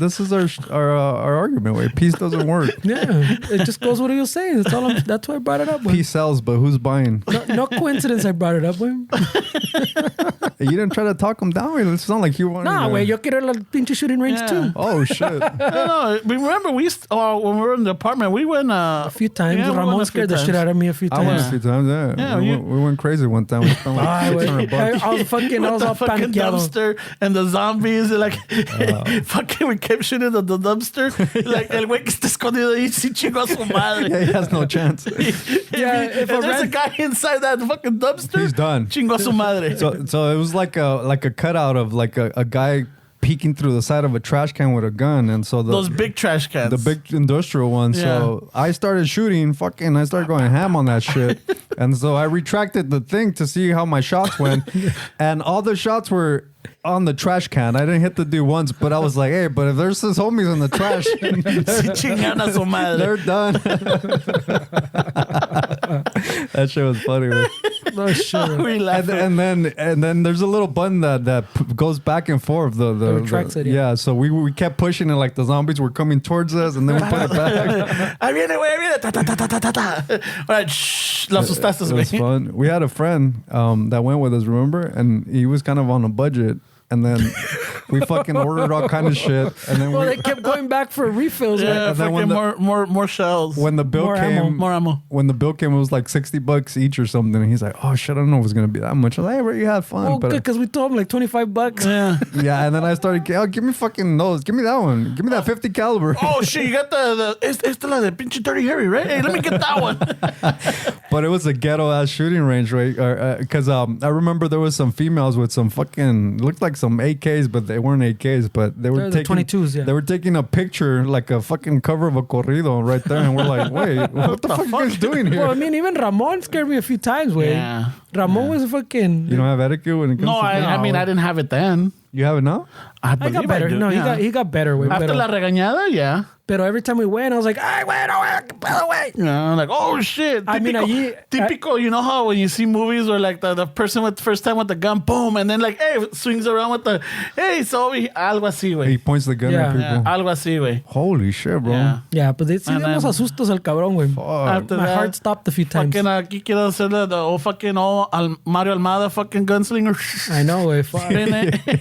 argument. Way peace doesn't work. Yeah, it just goes what he was saying. That's why I brought it up. Way. Peace sells, but who's buying? No coincidence I brought it up. Way. You didn't try to talk him down. It sounded like you wanted. Nah, to... way, yo quiero la pinche shooting range Yeah. too. Oh shit! No, remember when we were in the apartment, we went A few times. Yeah, we went Ramon a few scared the times. shit out of me a few I times. went a few times. Yeah, Yeah, we went crazy one time. We spent like $600. I was all fucking paniqueado. dumpster and the zombies. Like, fucking, we kept shooting at the dumpster. Like, el güey que está escondido ahí, sí chingó a su madre. Yeah, he has no chance. Yeah, if there's a guy inside that fucking dumpster, He's done. Chingó a su madre. So it was like a cutout of like a guy peeking through the side of a trash can with a gun, and so Those big trash cans. the big industrial one. So I started shooting, I started going ham on that shit. And so I retracted the thing to see how my shots went. And all the shots were on the trash can. I didn't hit the dude once, but I was like, hey, but if there's his homies in the trash, Sí chingan a su madre. they're done. That shit was funny. Man. No shit. We laughed. And then there's a little button that goes back and forth. The retracts it, yeah. So we kept pushing it like the zombies were coming towards us, and then we put it back. Ahí viene, güey, ahí viene. Ta, ta, ta, ta, ta, ta. All right, shh. Lo asustaste, It was güey. fun. We had a friend that went with us, remember? And he was kind of on a budget. And then we fucking ordered all kind of shit. And then Well, they kept going back for refills. Yeah, And then when fucking more shells. when the bill More came, ammo. More ammo. when the bill came, it was like $60 each or something. And he's like, "Oh shit, I don't know if it's gonna be that much." I was like, "Hey, bro, you had fun." Oh, but good, because we told him like $25. Yeah. yeah, and then I started, "Oh, give me fucking those. Give me that one. Give me that 50 caliber." Oh shit, you got the esta la de pinche Dirty Harry, right? Hey, let me get that one. But it was a ghetto ass shooting range, right? Because I remember there was some females with some fucking looked like some AKs, but they weren't AKs. But they were They're the taking 22s, yeah. They were taking a picture like a fucking cover of a corrido right there, and we're like, "Wait, what the fuck are you guys doing here?" Well, I mean, even Ramon scared me a few times, way. Yeah. Ramon was fucking. You don't have etiquette when it comes No, to I mean, I didn't have it then. You have it now? I I believe got better. do, No, yeah. he got better, way. After la regañada, yeah. Pero every time we went, I was like, "Ay, wait, no, by the way." You know, like, oh shit. I mean, Típico, you know how when you see movies where like the person with the first time with the gun, boom, and then like, hey, swings around with the, hey, so algo así, He güey. points the gun Yeah. at people. Yeah, algo así, güey. Holy shit, bro. Yeah. Yeah, but sí And dimos then- asustos al cabrón, güey. After My that, heart stopped a few times. Fucking aquí quiero hacer the fucking Mario Almada fucking gunslinger. I know, güey. Fuck.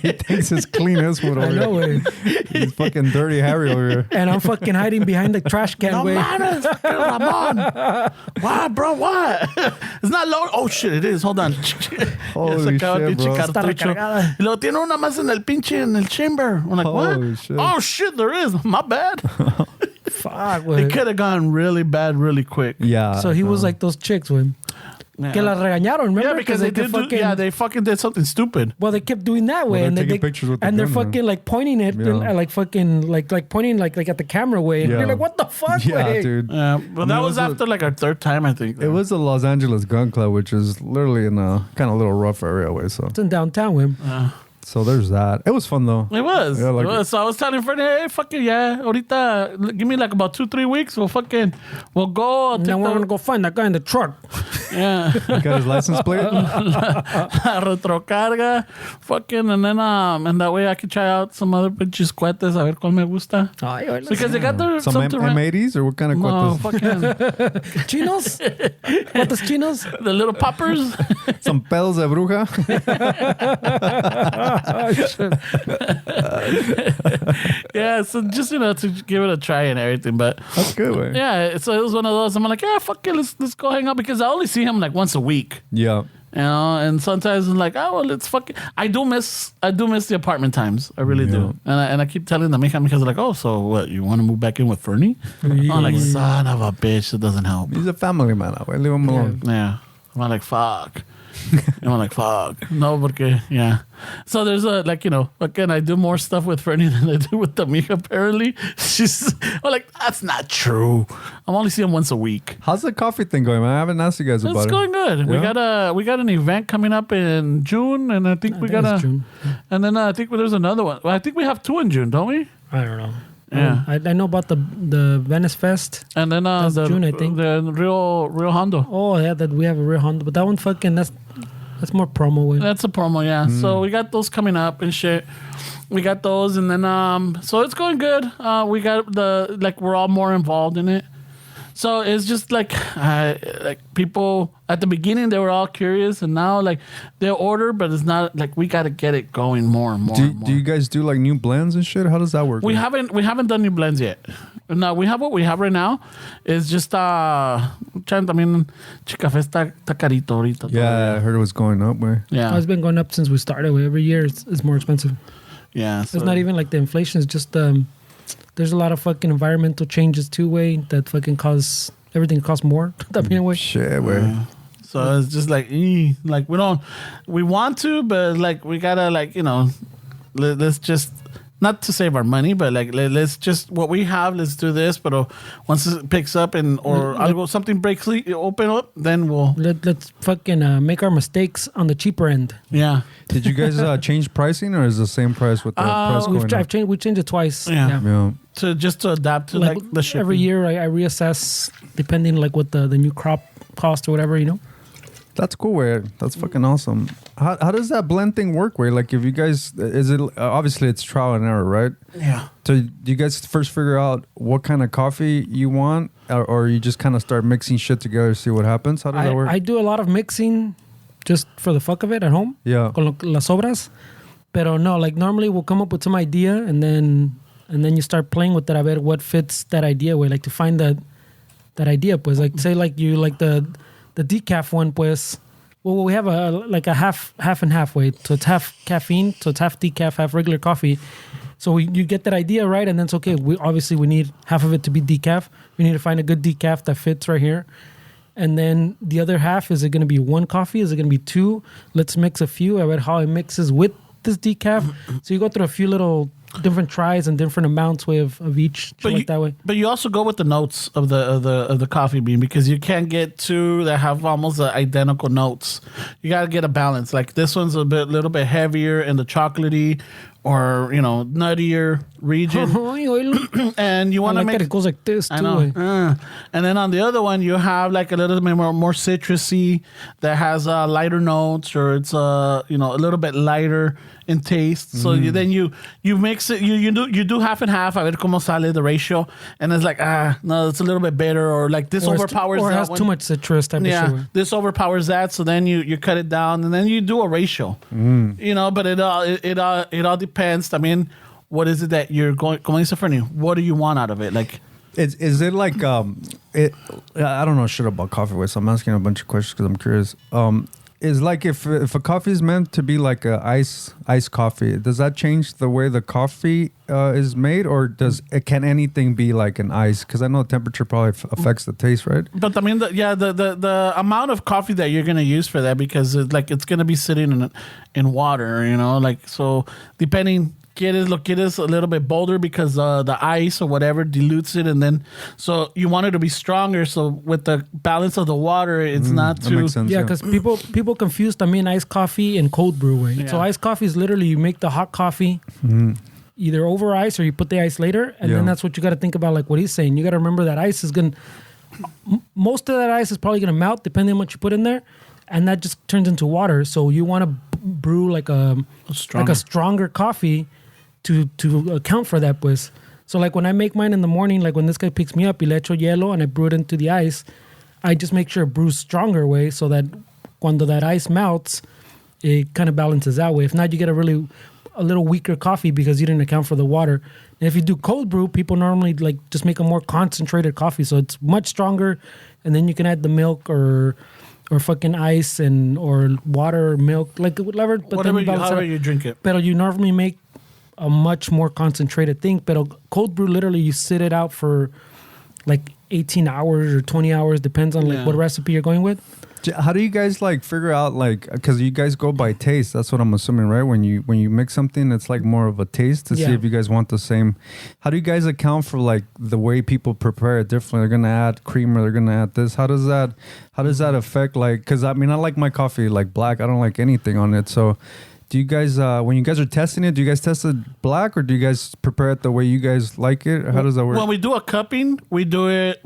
He thinks it's clean as wood I over know, here. güey. He's fucking dirty Harry over here. And I'm fucking hiding behind the trash can, No güey. mames, Ramon. What, bro? What? It's not low. Oh shit, it is. Hold on. Holy Ya se acaba el shit, pinche bro. Está cartucho. recargada. Y luego tiene una más en el pinche en el chamber. I'm like, Holy what? shit. Oh shit, there is. My bad. Fuck, It güey. could have gone really bad, really quick. Yeah. So he was like those chicks, güey. Yeah. Que las regañaron, remember? Yeah, because they could did. They fucking did something stupid. Well, they kept doing that way, they're and taking they pictures with the and they're gun, fucking like pointing it, Yeah. and, like fucking like pointing like at the camera way, and Yeah. you're like, what the fuck, Yeah, way? dude. Yeah, but that it was was a- after like our third time, I think. It was the Los Angeles Gun Club, which is literally in a kind of little rough area way. So It's in downtown, güey. there's that. It was fun though. It was. Yeah, like It was. So I was telling Freddie, hey, fucking yeah, ahorita, give me like about 2-3 weeks. We'll go. I'll And take then we're the- gonna go find that guy in the truck. Yeah. Got his license plate. Retrocarga, fucking, and then and that way I could try out some other pinches cuetes, a ver cuál me gusta. Ay, oye, Because they got their Some some to rent. M80s or what kind of No, cuentas? fucking chinos. ¿Cuántos chinos? the little poppers. Some pedos de bruja. Yeah, so just to give it a try and everything, but That's good, way. yeah, so it was one of those. I'm like, yeah, fuck it, let's go hang out because I only see him like once a week. Yeah. You know, and sometimes I'm like, oh well, let's fucking. I do miss the apartment times. I really do, and I keep telling the mija because they're like, oh, so what? You want to move back in with Fernie? I'm like, son of a bitch, that doesn't help. He's a family man. Way. Leave him alone. Yeah, I'm like, fuck. I'm like, fuck. No, porque, yeah. So there's again, I do more stuff with Fernie than I do with the mija. Apparently, I'm like, that's not true. I'm only seeing him once a week. How's the coffee thing going, man? I haven't asked you guys about It's it. going good. Yeah? We got an event coming up in June, and I think we think got it's June. and then I think there's another one. Well, I think we have 2 in June, don't we? I don't know. Yeah. I know about the Venice Fest. And then That's the June, I think. the Real Hondo. Oh yeah, that we have a real Honda, but that one fucking that's more promo way. That's a promo, yeah. So we got those coming up and shit. We got those, and then so it's going good. We got we're all more involved in it. So it's just like people at the beginning, they were all curious, and now like they'll order, but it's not like we got to get it going more and more. Do you guys do like new blends and shit? How does that work? We haven't done new blends yet. No, we have what we have right now. Is just Chicafe está carito ahorita. Yeah, I heard it was going up, way. Yeah. It's been going up since we started. Every year it's more expensive. Yeah. It's not even like the inflation. It's just there's a lot of fucking environmental changes too, way that fucking cause everything costs more. That being way. Shit, way. So it's just like we want to, but like we gotta let's just. Not to save our money, but like let's just what we have. Let's do this. But once it picks up something breaks open up, then let's fucking make our mistakes on the cheaper end. Yeah. Did you guys change pricing, or is it the same price with the price going up? We changed it twice. Yeah. To adapt to like the shipping. Every year I reassess depending like what the new crop cost or whatever, you know. That's cool, way. That's fucking awesome. How does that blend thing work, way? Like, if you guys, is it obviously it's trial and error, right? Yeah. So do you guys first figure out what kind of coffee you want, or you just kind of start mixing shit together to see what happens? How does that work? I do a lot of mixing just for the fuck of it at home. Yeah. Con las sobras. Pero no, like normally we'll come up with some idea and then you start playing with it. A ver what fits that idea way. Like to find that idea, pues. Like say like you like the decaf one, pues. Well, we have a half and half way. So it's half caffeine, so it's half decaf, half regular coffee. So you get that idea right, and then it's okay. We need half of it to be decaf. We need to find a good decaf that fits right here. And then the other half, is it going to be one coffee? Is it going to be two? Let's mix a few. I read how it mixes with this decaf. So you go through a few little different tries and different amounts way of each, like that way. But you also go with the notes of the coffee bean, because you can't get two that have almost identical notes. You got to get a balance. Like this one's little bit heavier in the chocolatey or nuttier region, and you want to make it goes like this too. And then on the other one, you have like a little bit more citrusy that has lighter notes, or it's a little bit lighter in taste. So then you mix it. You do half and half. A ver cómo sale the ratio, and it's like no, it's a little bit better, or like this overpowers or that has one. Too much citrus type of shit. This overpowers that. So then you cut it down, and then you do a ratio. But it all depends. I mean, what is it that you're going? Como dice Fernie, what do you want out of it? Like, is it like I don't know shit about coffee, so I'm asking a bunch of questions because I'm curious. Is like if a coffee is meant to be like a iced coffee, does that change the way the coffee is made, or can anything be like an ice? Because I know temperature probably affects the taste, right? But I mean, the amount of coffee that you're gonna use for that, because it's gonna be sitting in water, like so depending. Quieres a little bit bolder because the ice or whatever dilutes it, and then so you want it to be stronger. So with the balance of the water, it's not too. That makes sense, Yeah, because people confuse iced coffee and cold brew way. Yeah. So iced coffee is literally you make the hot coffee either over ice or you put the ice later, and then that's what you got to think about. Like what he's saying, you got to remember that ice is most of that ice is probably gonna melt depending on what you put in there, and that just turns into water. So you want to brew like a stronger coffee to account for that, pues. So like when I make mine in the morning, like when this guy picks me up, y le echo hielo and I brew it into the ice, I just make sure it brews stronger way so that cuando that ice melts, it kind of balances that way. If not, you get a little weaker coffee because you didn't account for the water. And if you do cold brew, people normally like just make a more concentrated coffee, so it's much stronger, and then you can add the milk or fucking ice or water or milk, like whatever. But however you drink it. But you normally make a much more concentrated thing. But cold brew, literally, you sit it out for like 18 hours or 20 hours, depends on like what recipe you're going with. How do you guys like figure out like, because you guys go by taste? That's what I'm assuming, right? When you mix something, it's like more of a taste to see if you guys want the same. How do you guys account for like the way people prepare it differently? They're gonna add cream or they're gonna add this. How does that affect like? Because I mean, I like my coffee like black. I don't like anything on it. So do you guys when you guys are testing it, do you guys test it black or do you guys prepare it the way you guys like it? How does that work? When we do a cupping, we do it,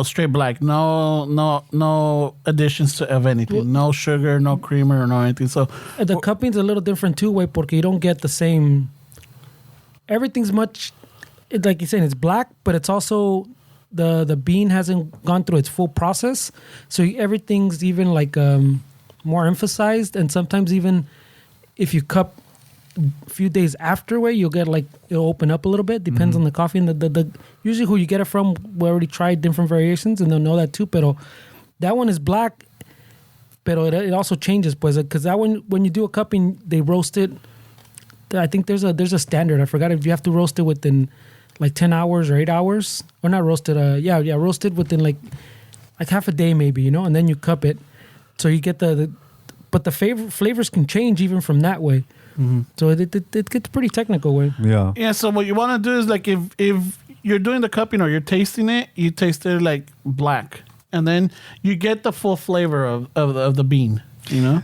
straight black. No additions of anything. No sugar, no creamer, no anything. So the cupping's a little different too, way, porque you don't get the same. Everything's much, like you're saying, it's black, but it's also the bean hasn't gone through its full process, so everything's even like more emphasized, and sometimes even if you cup a few days after, way you'll get like it'll open up a little bit. Depends on the coffee and the usually who you get it from. We already tried different variations, and they'll know that too. Pero that one is black, pero it also changes, pues, because that one when you do a cupping, they roast it. I think there's a standard. I forgot if you have to roast it within like 10 hours or 8 hours, or not roasted. Roasted within like half a day maybe, and then you cup it, so you get but the flavors can change even from that way. So it gets pretty technical way. Yeah. Yeah. So what you want to do is like if you're doing the cupping or you're tasting it, you taste it like black, and then you get the full flavor of the bean.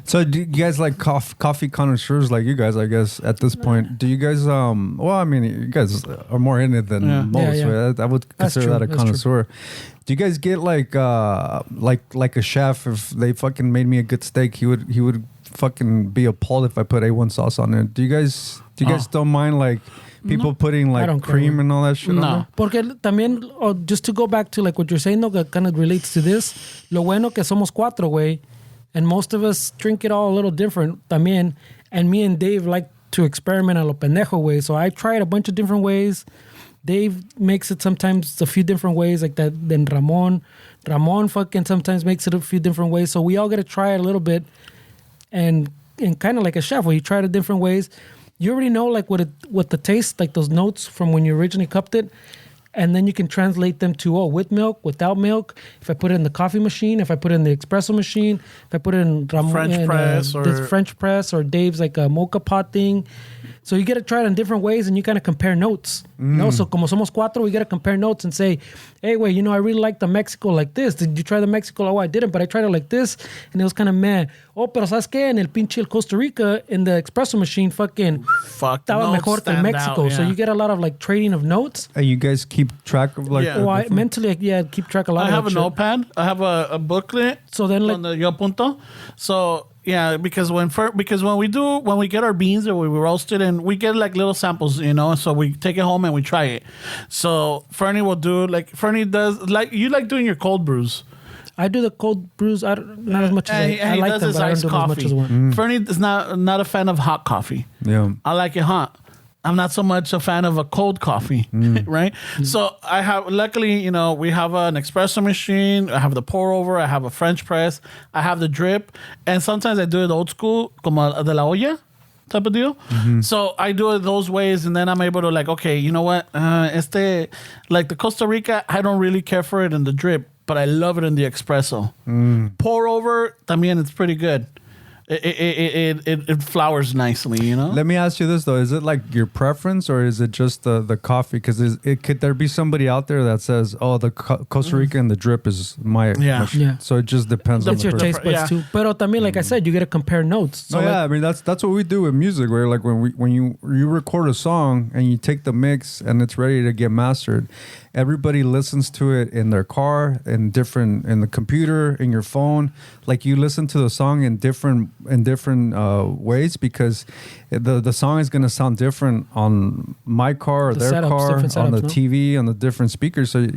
So do you guys like coffee connoisseurs like you guys, I guess, at this point? Do you guys well, I mean, you guys are more in it than most. Yeah. Right? I would consider that a connoisseur. Do you guys get like a chef? If they fucking made me a good steak, he would fucking be appalled if I put A1 sauce on it. Do you guys don't mind like people putting like cream and all that shit on there? Porque también, just to go back to like what you're saying, that kind of relates to this. Lo bueno que somos cuatro, güey. And most of us drink it all a little different también. And me and Dave like to experiment a lo pendejo way. So I tried a bunch of different ways. Dave makes it sometimes a few different ways like that. Then Ramon fucking sometimes makes it a few different ways. So we all got to try it a little bit. And kind of like a chef where you try it different ways. You already know like what the taste, like those notes from when you originally cupped it. And then you can translate them to, with milk, without milk. If I put it in the coffee machine, if I put it in the espresso machine, if I put it in the French press or Dave's like a mocha pot thing. So you get to try it in different ways and you kind of compare notes. So como somos cuatro, we got to compare notes and say, hey, wait, I really like the Mexico like this. Did you try the Mexico? Oh, I didn't, but I tried it like this. And it was kind of meh. Oh, pero ¿sabes qué? En el pinche Costa Rica, in the espresso machine, estaba mejor que Mexico. Out, yeah. So you get a lot of like trading of notes. And you guys keep track of like... I mentally, keep track of a lot of I have a shit. notepad. I have a booklet. So then like... On the Yo Punto. So... Yeah, because when we get our beans or we roast it and we get like little samples, so we take it home and we try it. So Fernie will do Fernie does like you like doing your cold brews. I do the cold brews. Not as much as I like them, but I don't do as much as one. Fernie is not a fan of hot coffee. Yeah, I like it hot. I'm not so much a fan of a cold coffee, right? So I have, luckily, we have an espresso machine. I have the pour over. I have a French press. I have the drip. And sometimes I do it old school, como de la olla type of deal. So I do it those ways. And then I'm able to like, okay, you know what? Like the Costa Rica, I don't really care for it in the drip, but I love it in the espresso. Pour over, también it's pretty good. It flowers nicely, Let me ask you this though: is it like your preference, or is it just the coffee? Because could there be somebody out there that says, "Oh, the Costa Rica and the drip is my So it just depends on it's your taste buds too. But también, like I said, you got to compare notes. So I mean that's what we do with music. Where like when you record a song and you take the mix and it's ready to get mastered, everybody listens to it in their car, in the computer, in your phone. Like you listen to the song in different ways because the song is going to sound different on my car or their car, on the TV, on the different speakers. So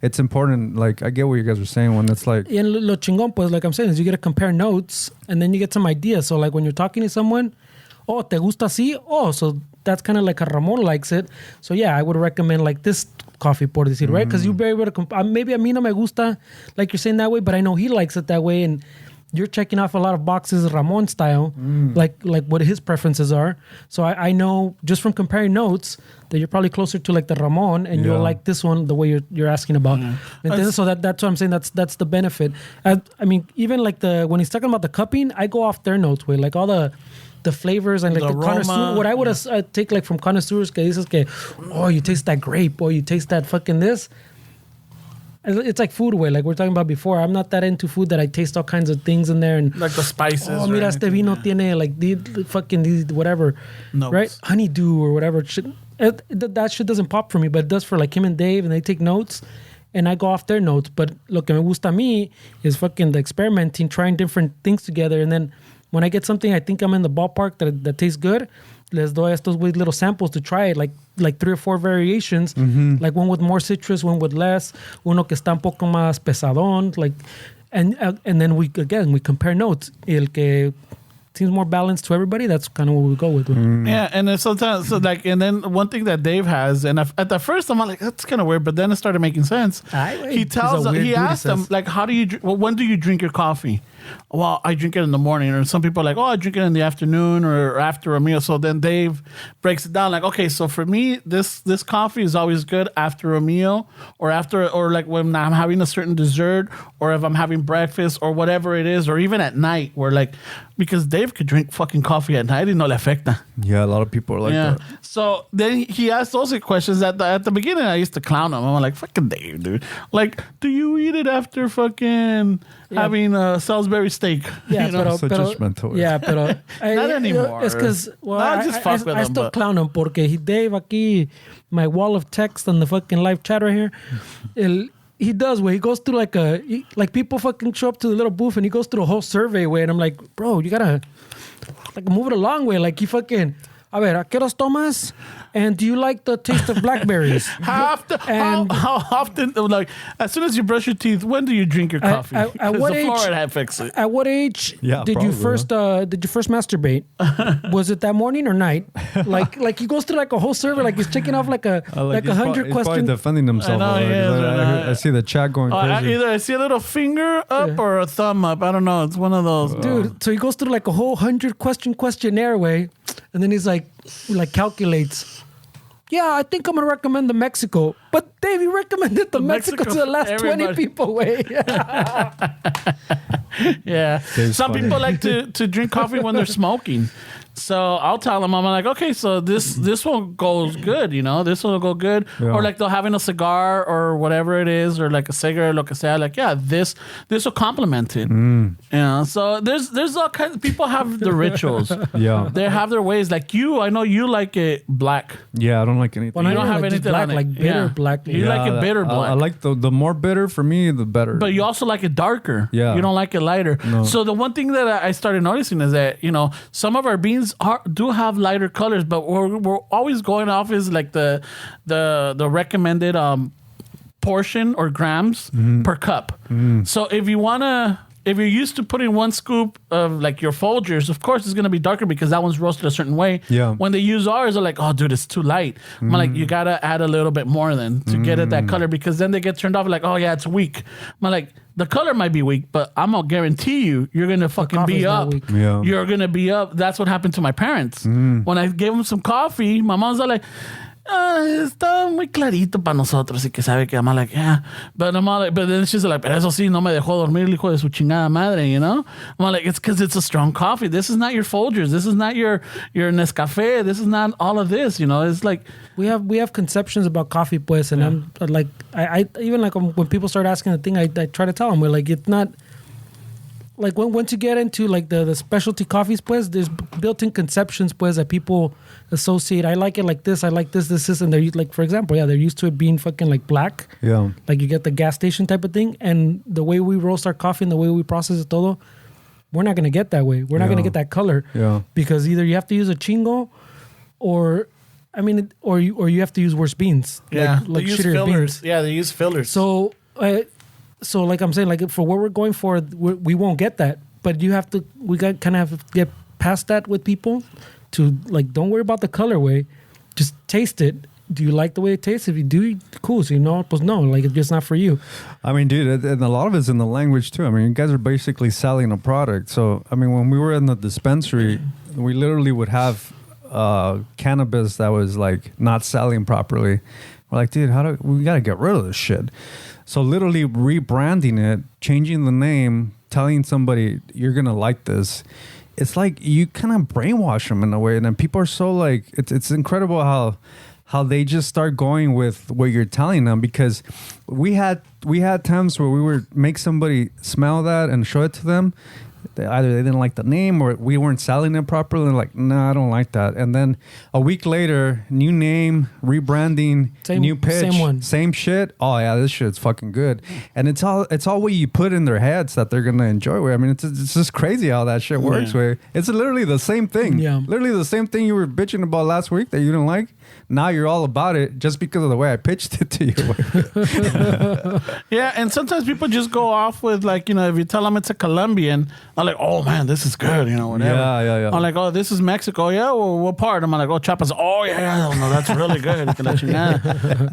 it's important. Like I get what you guys are saying when it's like. And lo chingón, pues, like I'm saying, is you get to compare notes and then you get some ideas. So like when you're talking to someone, oh, te gusta así? Oh, so that's kind of like a Ramon likes it. So yeah, I would recommend like this coffee, por decir, right? Because you're very able to maybe a mí no me gusta, like you're saying that way, but I know he likes it that way, and you're checking off a lot of boxes Ramon style, like what his preferences are. So I know just from comparing notes that you're probably closer to like the Ramon, and you'll like this one the way you're asking about. So that's what I'm saying. That's the benefit. I mean, even like when he's talking about the cupping, I go off their notes with like all the flavors and like the connoisseur. What I would take like from connoisseurs, que dices que, oh, you taste that grape, or you taste that fucking this. it's like food way, like we're talking about before. I'm not that into food that I taste all kinds of things in there and like the spices. oh, mira, este vino tiene like the fucking these whatever, right? Honeydew or whatever. That shit doesn't pop for me, but it does for like him and Dave, and they take notes, and I go off their notes. But lo que me gusta a mí is fucking the experimenting, trying different things together, and then when I get something I think I'm in the ballpark that tastes good, les doy estos weird little samples to try it, like 3 or 4 variations, like one with more citrus, one with less, uno que está un poco más pesadón, like, and then we compare notes. El que seems more balanced to everybody, that's kind of what we go with. Yeah, and then sometimes, and then one thing that Dave has, and at the first I'm like, that's kind of weird, but then it started making sense. He asked them, like, when do you drink your coffee? Well, I drink it in the morning. Or some people are like, oh, I drink it in the afternoon or after a meal. So then Dave breaks it down like, okay, so for me, this coffee is always good after a meal or like when I'm having a certain dessert or if I'm having breakfast or whatever it is, or even at night where like, because Dave could drink fucking coffee at night y no le afecta. Yeah, a lot of people are like that. So then he asked those questions at the beginning. I used to clown him. I'm like, fucking Dave, dude. Like, do you eat it after fucking having Salisbury steak? Yeah, you know? So judgmental. Yeah, pero not anymore. It's because I still but clown him porque Dave aquí, my wall of text on the fucking live chat right here. He does where he goes through like people fucking show up to the little booth and he goes through a whole survey way, and I'm like, bro, you gotta like move it along way. Like he fucking, a ver, ¿a qué horas tomas? And do you like the taste of blackberries? How often, like, as soon as you brush your teeth, when do you drink your coffee? At what age? At what age did you first masturbate? Was it that morning or night? Like he goes through like a whole survey, like he's checking off like 100 questions. He's probably defending himself. I see the chat going crazy. Either I see a little finger up or a thumb up. I don't know. It's one of those. Dude, so he goes through like a whole 100 questionnaire way, and then he's like calculates. Yeah, I think I'm going to recommend the Mexico. But Dave, you recommended the Mexico to the last 20 people. Wait. Yeah. Some people like to drink coffee when they're smoking. So I'll tell them, I'm like, okay, so this one goes good, you know, this one will go good. Yeah. Or like they're having a cigar or whatever it is, or like a cigarette, lo que sea, like, yeah, this will complement it. You know, so there's all kinds of people have the rituals. Yeah. They have their ways. Like I know you like it black. Yeah, I don't like anything. Well, you don't have anything black, on it. like bitter black. You like it bitter black. I like the more bitter for me, the better. But you also like it darker. Yeah. You don't like it lighter. No. So the one thing that I started noticing is that, you know, some of our beans do have lighter colors, but we're always going off is like the recommended portion or grams per cup. So if you're used to putting 1 scoop of like your Folgers, of course it's going to be darker because that one's roasted a certain way. Yeah. When they use ours, they're like, oh, dude, it's too light. I'm like, you got to add a little bit more then to get it that color, because then they get turned off like, oh, yeah, it's weak. I'm like, the color might be weak, but I'm going to guarantee you're going to fucking be up. Yeah. You're going to be up. That's what happened to my parents. When I gave them some coffee, my mom's like, está muy clarito para nosotros y que sabe que I'm like, yeah. But then she's like, pero eso sí, no me dejó dormir el hijo de su chingada madre, you know? I'm like, it's because it's a strong coffee. This is not your Folgers. This is not your Nescafe. This is not all of this, you know? It's like... We have conceptions about coffee, pues, and I'm like, I even like when people start asking the thing, I try to tell them, we're like, it's not... Like once you get into like the specialty coffees, pues, there's built-in conceptions, pues, that people associate. I like it like this. I like this, and they're like, for example, they're used to it being fucking like black. Yeah. Like you get the gas station type of thing, and the way we roast our coffee and the way we process it todo, we're not gonna get that way. We're not gonna get that color. Yeah. Because either you have to use a chingo, or you have to use worse beans. Yeah. Like they use shittier fillers. beans. Yeah, they use fillers. So like I'm saying, like for what we're going for, we won't get that. But we kind of have to get past that with people to like, don't worry about the colorway, just taste it. Do you like the way it tastes? If you do, cool. So you know, pues no, like it's just not for you. I mean, dude, and a lot of it's in the language too. I mean, you guys are basically selling a product. So I mean, when we were in the dispensary, we literally would have cannabis that was like not selling properly. We're like, dude, we got to get rid of this shit. So literally rebranding it, changing the name, telling somebody you're going to like this. It's like you kind of brainwash them in a way. And then people are so like, it's incredible how they just start going with what you're telling them, because we had times where we would make somebody smell that and show it to them. Either they didn't like the name or we weren't selling it properly. And like, no, I don't like that. And then a week later, new name, rebranding, new pitch, same shit. Oh yeah, this shit's fucking good. And it's all what you put in their heads that they're gonna enjoy. I mean, it's just crazy how that shit works. Way it's literally the same thing. Yeah, literally the same thing you were bitching about last week that you didn't like. Now you're all about it just because of the way I pitched it to you. Yeah, and sometimes people just go off with like, you know, if you tell them it's a Colombian, I'm like, oh man, this is good, you know, whatever. Yeah. I'm like, oh, this is Mexico. Yeah, well, what part? I'm like, oh, Chiapas. Oh yeah, no, that's really good.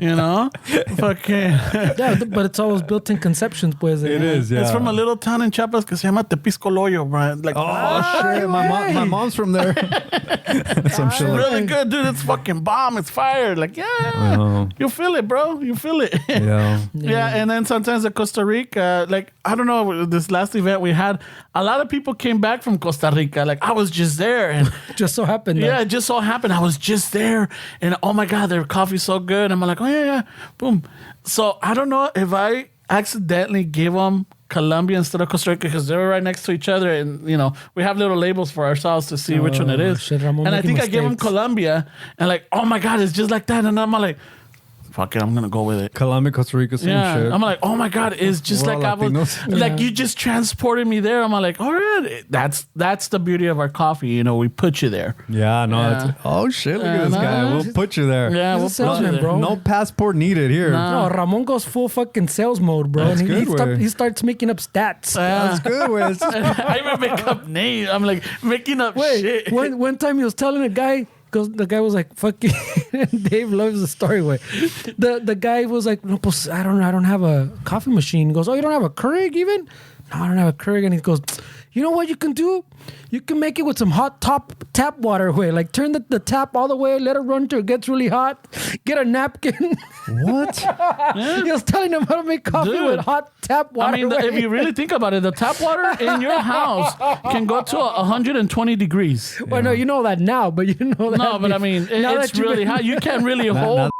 You know, fucking. Yeah, but it's always built-in conceptions, pues. It is. Yeah, it's from a little town in Chiapas que se llama Tepisco Loyo, bro. Like, shit, my mom's from there. Some shit. Really good, dude. It's fucking bomb. It's fire. Like, yeah, you feel it, bro. You feel it. Yeah. And then sometimes at Costa Rica, like, I don't know, this last event we had, a lot of people came back from Costa Rica. Like, I was just there, and just so happened. Yeah, it just so happened. I was just there, and oh my god, their coffee's so good. I'm like, oh yeah, boom. So I don't know if I accidentally gave them Colombia instead of Costa Rica because they were right next to each other, and you know we have little labels for ourselves to see which one it is. Shit, Ramon, and I think mistakes. I gave them Colombia, and like, oh my god, it's just like that, and I'm like, fuck it, I'm gonna go with it. Colombia, Costa Rica, same shit. I'm like, oh my god, it's just We're like I was, like you just transported me there. I'm like, all right, that's the beauty of our coffee. You know, we put you there. Yeah, no. Yeah. Oh shit, look at this guy. We'll put you there. Yeah, we'll He's a put you salesman, there. bro. No passport needed here. No, Ramon goes full fucking sales mode, bro. That's And good, he starts making up stats. That's good. Way. I even make up names. I'm like making up shit. One time he was telling a guy, because the guy was like, fucking, Dave loves the story way. The guy was like, no, pues, I don't have a coffee machine. He goes, oh, you don't have a Keurig even? No, I don't have a Keurig. And he goes, you know what you can do? You can make it with some hot tap water way. Like turn the tap all the way, let it run till it gets really hot. Get a napkin. What? He was telling him how to make coffee with hot tap water. I mean, if you really think about it, the tap water in your house can go to 120 degrees. Well, no, you know that now, but you didn't know that. No, but I mean, it's really hot. You can't really hold.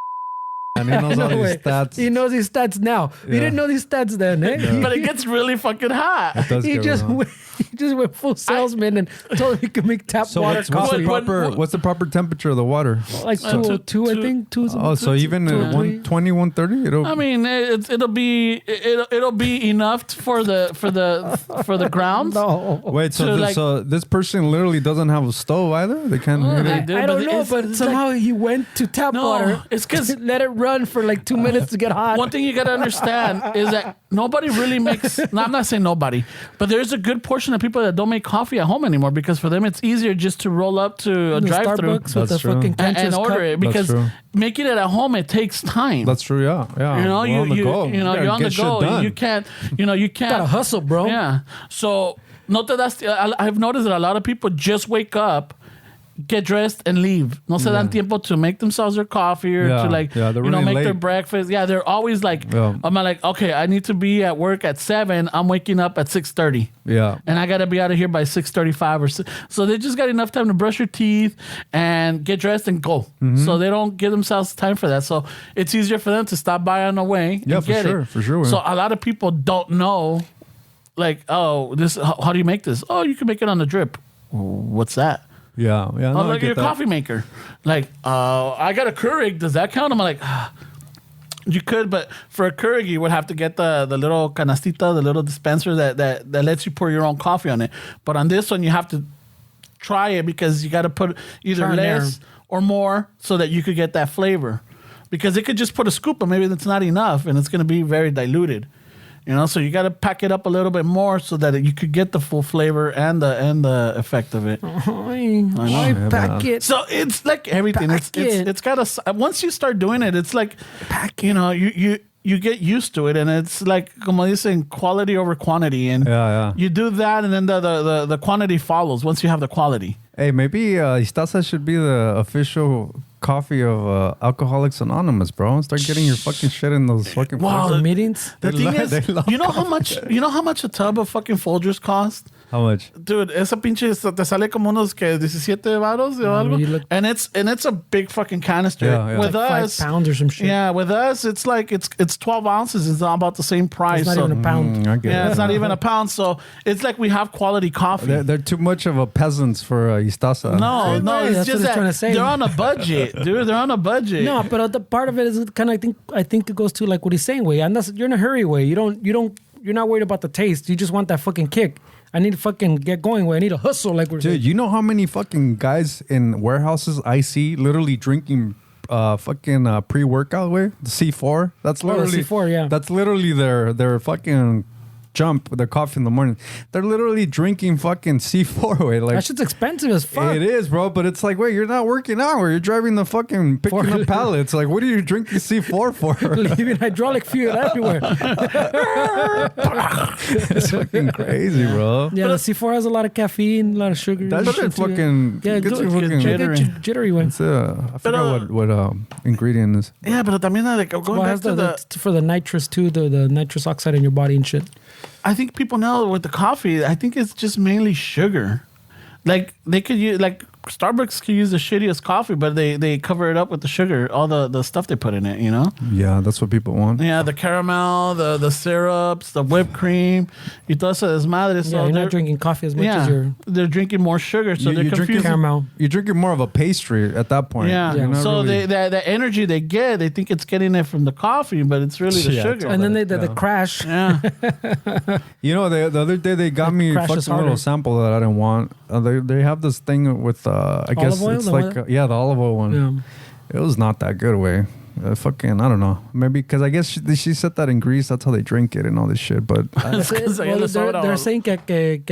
And he knows all these stats. He knows these stats now. He didn't know these stats then, eh? Yeah. But it gets really fucking hot. He just went full salesman and told him he could make tap water coffee. What's the proper temperature of the water? Like 202, I think. So even at 120, 130, I mean, it'll be enough for the grounds. No. Wait, so this person literally doesn't have a stove either? They can't. I don't know, but somehow he went to tap water. It's because let it run for like 2 minutes to get hot. One thing you gotta understand is that nobody really makes. No, I'm not saying nobody, but there's a good portion of people that don't make coffee at home anymore because for them it's easier just to roll up to a drive-through Starbucks with the fucking and order it because making it at home it takes time. That's true. Yeah. You know, you're on the go. You can't. Gotta hustle, bro. Yeah. So I've noticed that a lot of people just wake up, get dressed and leave. No se dan tiempo to make themselves their coffee or to like really make late. their breakfast. Yeah, they're always like, I'm like, okay, I need to be at work at 7. I'm waking up at 6:30. Yeah, and I gotta be out of here by 6:35 or so. They just got enough time to brush your teeth and get dressed and go. So they don't give themselves time for that. So it's easier for them to stop by on the way. Yeah, and get it. for sure. So a lot of people don't know, like, oh, this. How do you make this? Oh, you can make it on the drip. What's that? Yeah. No, like your coffee maker. Like, I got a Keurig. Does that count? I'm like, you could, but for a Keurig, you would have to get the little canastita, the little dispenser that lets you pour your own coffee on it. But on this one, you have to try it because you got to put either less or more so that you could get that flavor. Because it could just put a scoop, but maybe that's not enough, and it's going to be very diluted. You know, so you got to pack it up a little bit more so that you could get the full flavor and the effect of it. I pack it. So it's like everything. It's got a. Once you start doing it, it's like, you know, you get used to it, and it's like, como dicen, quality over quantity, and you do that, and then the quantity follows once you have the quality. Hey, maybe Istaza should be the official coffee of Alcoholics Anonymous, bro. Start getting your fucking shit in those fucking meetings. The thing is, you know how much a tub of fucking Folgers cost? How much? Dude, esa pinche te sale como unos que 17 varos o algo. you look- And it's a big fucking canister. Yeah, yeah. With Like 5 us, pounds or some shit. yeah, with us it's like it's 12 ounces. It's about the same price. It's not so, even a pound. I get yeah, it. it's not even a pound. So it's like we have quality coffee. They're too much of a peasants for Istaza. No, Right, it's that's just what he's that trying to say. they're on a budget, dude. They're on a budget. No, but the part of it is kind of I think it goes to like what he's saying. Way, and that's you're in a hurry. Way, you're not worried about the taste. You just want that fucking kick. I need to fucking get going. Way, I need to hustle. Like we're Dude, you know how many fucking guys in warehouses I see literally drinking fucking pre-workout way? The C4? That's the literally C4, yeah. That's literally their fucking jump, their coffee in the morning. They're literally drinking fucking C4 way. Like that shit's expensive as fuck. it is, bro, but it's like, wait, you're not working out or you're driving the fucking picking up pallets. Like, what are you drinking C4 for? Leaving hydraulic fluid everywhere. It's fucking crazy, bro. Yeah, the C4 has a lot of caffeine, a lot of sugar. That and shit too. fucking Yeah, gets good- you good fucking jittery. Get you jittery way. It's, I forgot what ingredient is. Yeah, but también like going Well, it back has to for the nitrous too, the nitrous oxide in your body and shit. I think people know with the coffee, I think it's just mainly sugar. Like they could use like Starbucks could use the shittiest coffee, but they cover it up with the sugar, all the stuff they put in it, you know? Yeah, that's what people want. Yeah, the caramel, the syrups, the whipped cream, y todo ese desmadre. So Yeah, you're they're- not drinking coffee as much as you're they're drinking more sugar, so You- they're you're drinking confusing. caramel. You're drinking more of a pastry at that point. Yeah. You're not So really- the energy they get, they think it's getting it from the coffee, but it's really the Yeah, sugar. And then the Yeah. crash. Yeah. You know, the other day they got Like me crashes fucking little harder. sample that I didn't want. They have this thing with I guess oil? it's The like one- yeah, the olive oil one. Yeah. It was not that good way. Fucking I don't know. Maybe because I guess she said that in Greece that's how they drink it and all this shit. But They're saying que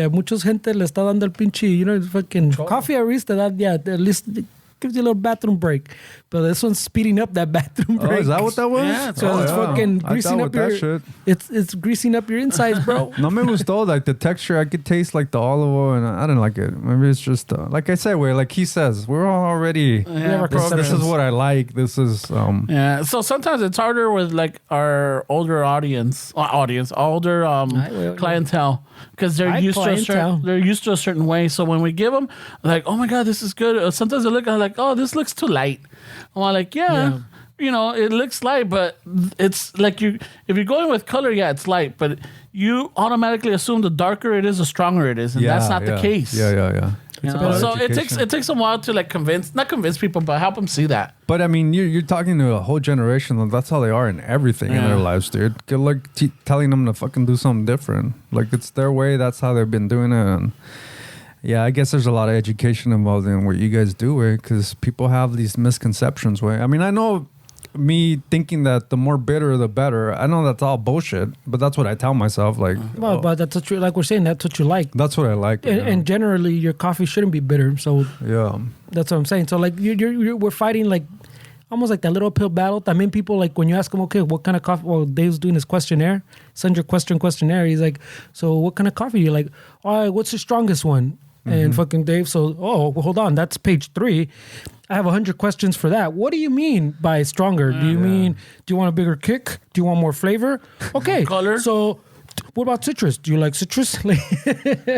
a muchos gente le está dando el pinche, fucking coffee at least at least it gives you a little bathroom break. But this one's speeding up that bathroom break. is that what that was? Yeah, So it's fucking I greasing thought up with that your shit. it's greasing up your insides, bro. No me gustó like the texture. I could taste like the olive oil, and I didn't like it. Maybe it's just like I said, like he says, we're all already. Yeah, our This is conceptions. what I like. This is Yeah, so sometimes it's harder with like our older older clientele, because they're Hi, used to clientele. they're used to a certain way. So when we give them, like, oh my god, this is good. Sometimes they look at it like, oh, this looks too light. I'm like, yeah. You know, it looks light, but it's like if you're going with color, yeah, it's light, but you automatically assume the darker it is, the stronger it is, and that's not the case. Yeah. You know? about So education. it takes a while to like not convince people, but help them see that. But I mean, you're talking to a whole generation. That's how they are in everything in Yeah. their lives, dude. Good luck telling them to fucking do something different. Like it's their way. That's how they've been doing it. And yeah, I guess there's a lot of education involved in what you guys do, way, because people have these misconceptions. Way, I mean, I know me thinking that the more bitter, the better. I know that's all bullshit, but that's what I tell myself. Like, Well, but that's what like we're saying, that's what you like. that's what I like. And generally, your coffee shouldn't be bitter. So yeah. that's what I'm saying. So like we're fighting like almost like that little uphill battle. I mean, people like when you ask them, okay, what kind of coffee? Well, Dave's doing his questionnaire. Send your questionnaire. He's like, so what kind of coffee? You're like, all right, what's the strongest one? And fucking Dave, so well, hold on, that's page 3. I have 100 questions for that. What do you mean by stronger? Do you mean, do you want a bigger kick? Do you want more flavor? Okay. Color? So what about citrus? Do you like citrus?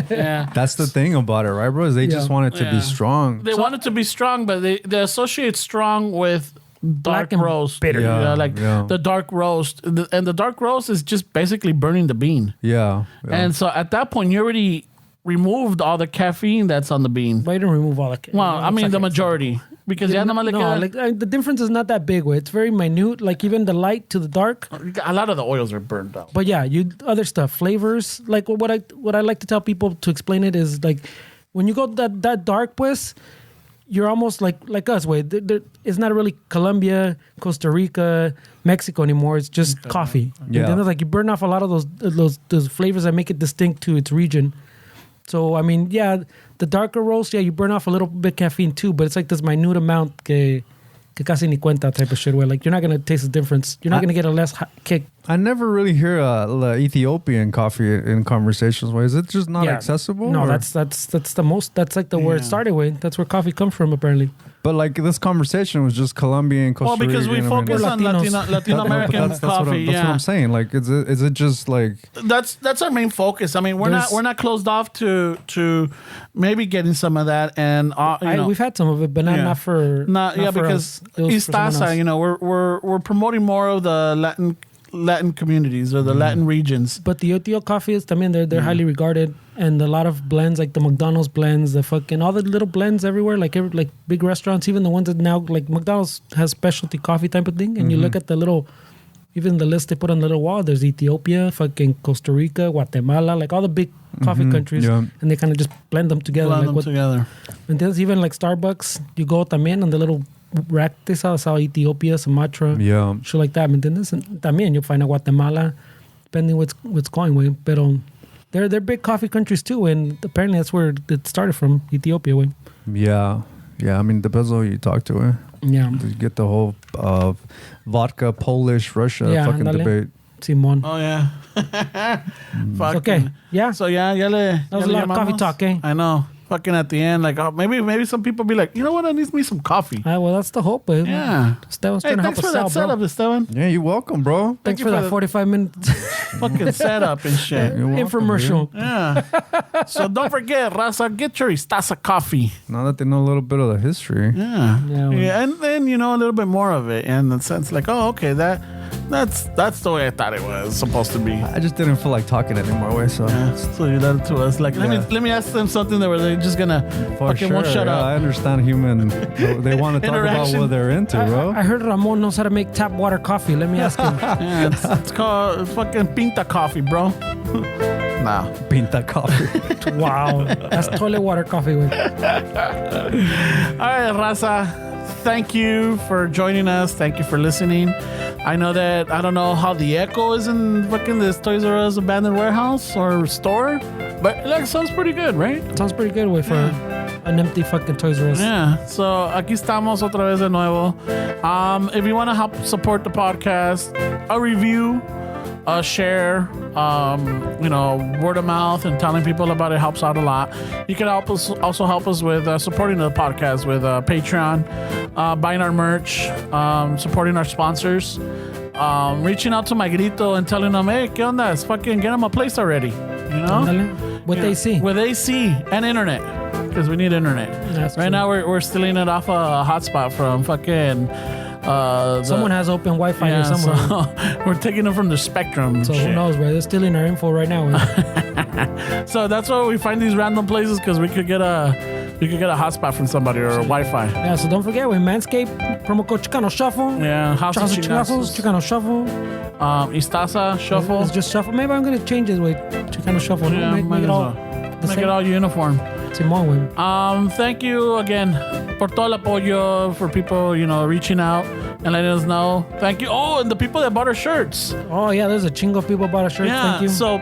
Yeah. That's the thing about it, right, bro? Is they just Yeah. want it to be Yeah. strong. They want it to be strong, but they associate strong with dark Black and roast. bitter. You know, Yeah, like yeah. the dark roast. And the dark roast is just basically burning the bean. Yeah. And so at that point, you already removed all the caffeine that's on the bean. Why don't remove all the Well, I mean, the majority. Because ya nomás le queda- the difference is not that big. Way it's very minute. Like even the light to the dark. a lot of the oils are burned out. But yeah, other stuff, flavors. Like what I like to tell people to explain it is like when you go that dark, pues, you're almost like us. Way it's not really Colombia, Costa Rica, Mexico anymore. It's just coffee. Yeah. And then it's like you burn off a lot of those flavors that make it distinct to its region. So I mean, yeah, the darker roast, yeah, you burn off a little bit caffeine too, but it's like this minute amount que casi ni cuenta type of shit where like you're not gonna taste the difference. You're not gonna get a less kick. I never really hear the Ethiopian coffee in conversations. Is it just not accessible? No, or? that's the most. That's like where it started with. That's where coffee comes from, apparently. But like this conversation was just Colombian, Costa Rica. Well, because we focus on Latino American coffee. That's what I'm saying. Like, is it just like that's our main focus? I mean, we're not closed off to maybe getting some of that, and we've had some of it, but not for because Istaza, we're promoting more of the Latin communities or the Latin regions. But the Ethio coffee is, I mean, they're highly regarded, and a lot of blends, like the McDonald's blends, all the little blends everywhere, like big restaurants, even the ones that now, like McDonald's has specialty coffee type of thing, and you look at the little, even the list they put on the little wall, there's Ethiopia, fucking Costa Rica, Guatemala, like all the big coffee countries, and they kind of just blend them together. And there's even like Starbucks, you go también on the little rack, they saw Ethiopia, Sumatra, shit like that. And también you'll find out Guatemala, depending what's going with. But they're big coffee countries too, and apparently that's where it started from, Ethiopia way. Yeah. I mean, depends on who you talk to. Yeah, you get the whole vodka, Polish, Russia fucking debate. Simon. Oh yeah. Okay. Yeah. So that was a lot of coffee talk, eh? I know. Fucking at the end, like maybe some people be like, you know what, I need me some coffee. Well, that's the hope. Yeah. Esteban's trying to help us out, bro. Thanks for that setup, Esteban. Yeah, you're welcome, bro. Thanks for that 45 minutes fucking setup and shit. Infomercial. Yeah. So don't forget, Raza, get your Istaza coffee. Now that they know a little bit of the history. Yeah, and then a little bit more of it, in the sense like, oh, okay, that's the way I thought it was supposed to be. I just didn't feel like talking anymore, so you let it to us. Like, let me ask them something that were they just gonna fucking won't shut up. I understand human. They want to talk about what they're into, bro. I heard Ramon knows how to make tap water coffee. Let me ask him. Yeah, it's called fucking Pinta coffee, bro. Nah, Pinta coffee. Wow, that's toilet water coffee. All right, Raza. Thank you for joining us. Thank you for listening. I know that I don't know how the echo is in fucking this Toys R Us abandoned warehouse or store, but it sounds pretty good, right? Sounds pretty good way for an empty fucking Toys R Us. Yeah. So aquí estamos otra vez de nuevo. If you want to help support the podcast, a review, a share, word of mouth and telling people about it helps out a lot. You can also help us with supporting the podcast with Patreon, buying our merch, supporting our sponsors, reaching out to my grito and telling them, hey, ¿qué onda? Fucking get them a place already. You know? With AC. With AC and internet. Because we need internet. That's right true. Now we're stealing it off a hotspot from fucking... someone has open Wi-Fi here somewhere. So we're taking them from the Spectrum. So who knows, bro? They're stealing our info right now. So that's why we find these random places, because we could get a hotspot from somebody or a Wi-Fi. Yeah, so don't forget, with Manscaped, promo code Chicano Shuffle. Yeah, House of Chicazos, Chicano Shuffle. Istaza Shuffle. It's just Shuffle. Maybe I'm going to change it with Chicano Shuffle. Yeah, make it all make it all uniform. Simón, güey. Thank you again por todo el apoyo, for people, reaching out and letting us know. Thank you. Oh, and the people that bought our shirts. Oh, yeah, there's a chingo of people bought our shirts. Yeah, Thank you. So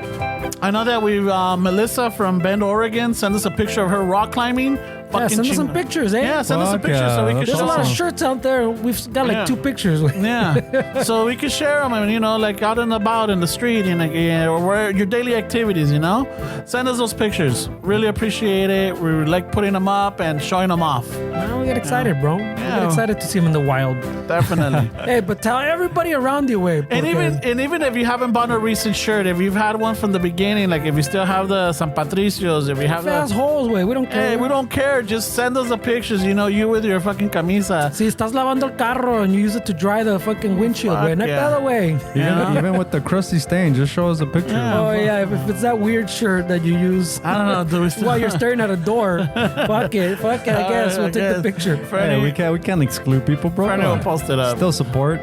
I know that we've, Melissa from Bend, Oregon, sent us a picture of her rock climbing. Yeah, send us some pictures, eh? Yeah, send us some pictures so we can There's share a lot of them. shirts out there. We've got like 2 pictures. Yeah, so we can share them, and like out and about in the street, and or where your daily activities. Send us those pictures. Really appreciate it. We like putting them up and showing them off. Now we get excited, bro. We get excited to see them in the wild. Definitely. Hey, but tell everybody around you, way. And even if you haven't bought a recent shirt, if you've had one from the beginning, like if you still have the San Patricios, if you have fast holes, way, we don't care. Hey, we don't care. Just send us the pictures. You with your fucking camisa. Si estás lavando el carro and you use it to dry the fucking windshield, way, not the other way. Even with the crusty stain, just show us a picture. Yeah. Oh yeah, if it's that weird shirt that you use, I don't know. while you're staring at a door, fuck it. I guess we'll take the picture. Hey, we can't exclude people, bro. Friendly will post it up. Still support.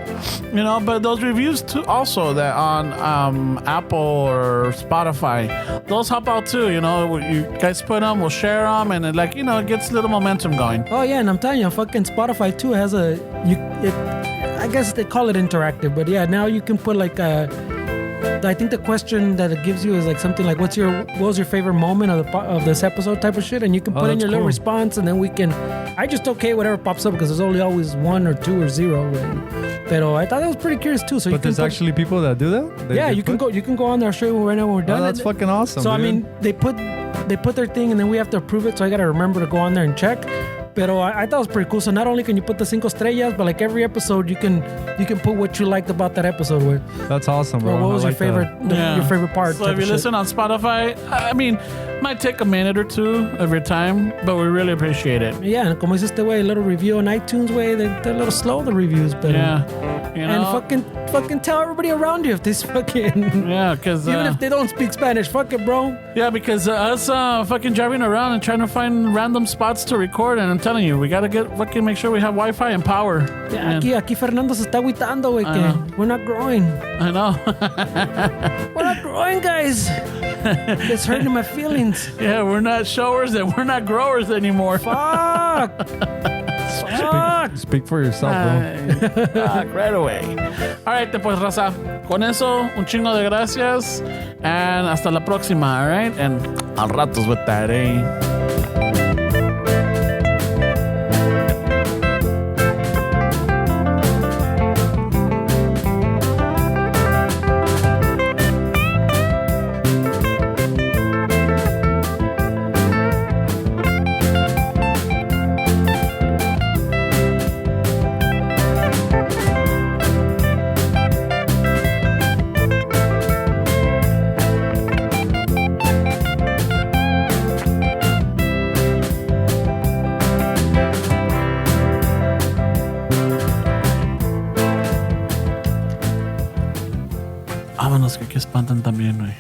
But those reviews too, also that on Apple or Spotify, those help out too. You guys put them, we'll share them, and it gets a little momentum going. Oh yeah, and I'm telling you, fucking Spotify too has I guess they call it interactive, but yeah, now you can put I think the question that it gives you is like something like, what was your favorite moment of this episode type of shit, and you can put in your little response, and then we can I just okay whatever pops up because there's only always 1 or 2 or 0. Pero I thought that was pretty curious too. So but there's actually people that do that? You can go on there. I'll show you right now when we're done. Oh, that's fucking awesome. So, dude. I mean, they put their thing and then we have to approve it. So I got to remember to go on there and check. Pero I thought it was pretty cool. So not only can you put the 5 estrellas, but like every episode, you can put what you liked about that episode. With. That's awesome, bro. What was your like favorite your favorite part? So if you listen on Spotify, I mean, might take a minute or 2 of your time, but we really appreciate it. Yeah, and como dice este güey, a little review on iTunes, way they're a little slow, the reviews, but you know? and fucking tell everybody around you if this fucking because even if they don't speak Spanish, fuck it, bro. Yeah, because us fucking driving around and trying to find random spots to record, and I'm telling you, we gotta fucking make sure we have Wi-Fi and power. Yeah, aquí Fernando se está agüitando, güey, que we're not growing. I know. We're not growing, guys. It's hurting my feelings. Yeah, we're not showers and we're not growers anymore. Fuck. Speak for yourself, bro. Fuck, right away. All right, pues, raza. Con eso, un chingo de gracias. And hasta la próxima, all right? And al ratos with that, Vámonos, que aquí espantan también, güey.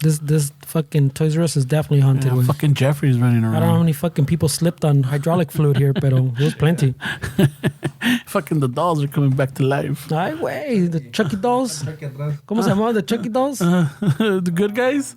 This fucking Toys R Us is definitely haunted. Yeah, fucking Jeffrey's running around. I don't know how many fucking people slipped on hydraulic fluid here, pero it was plenty. Fucking the dolls are coming back to life. Ay, güey, the Chucky dolls. ¿Cómo se llamaban the Chucky dolls? The good guys?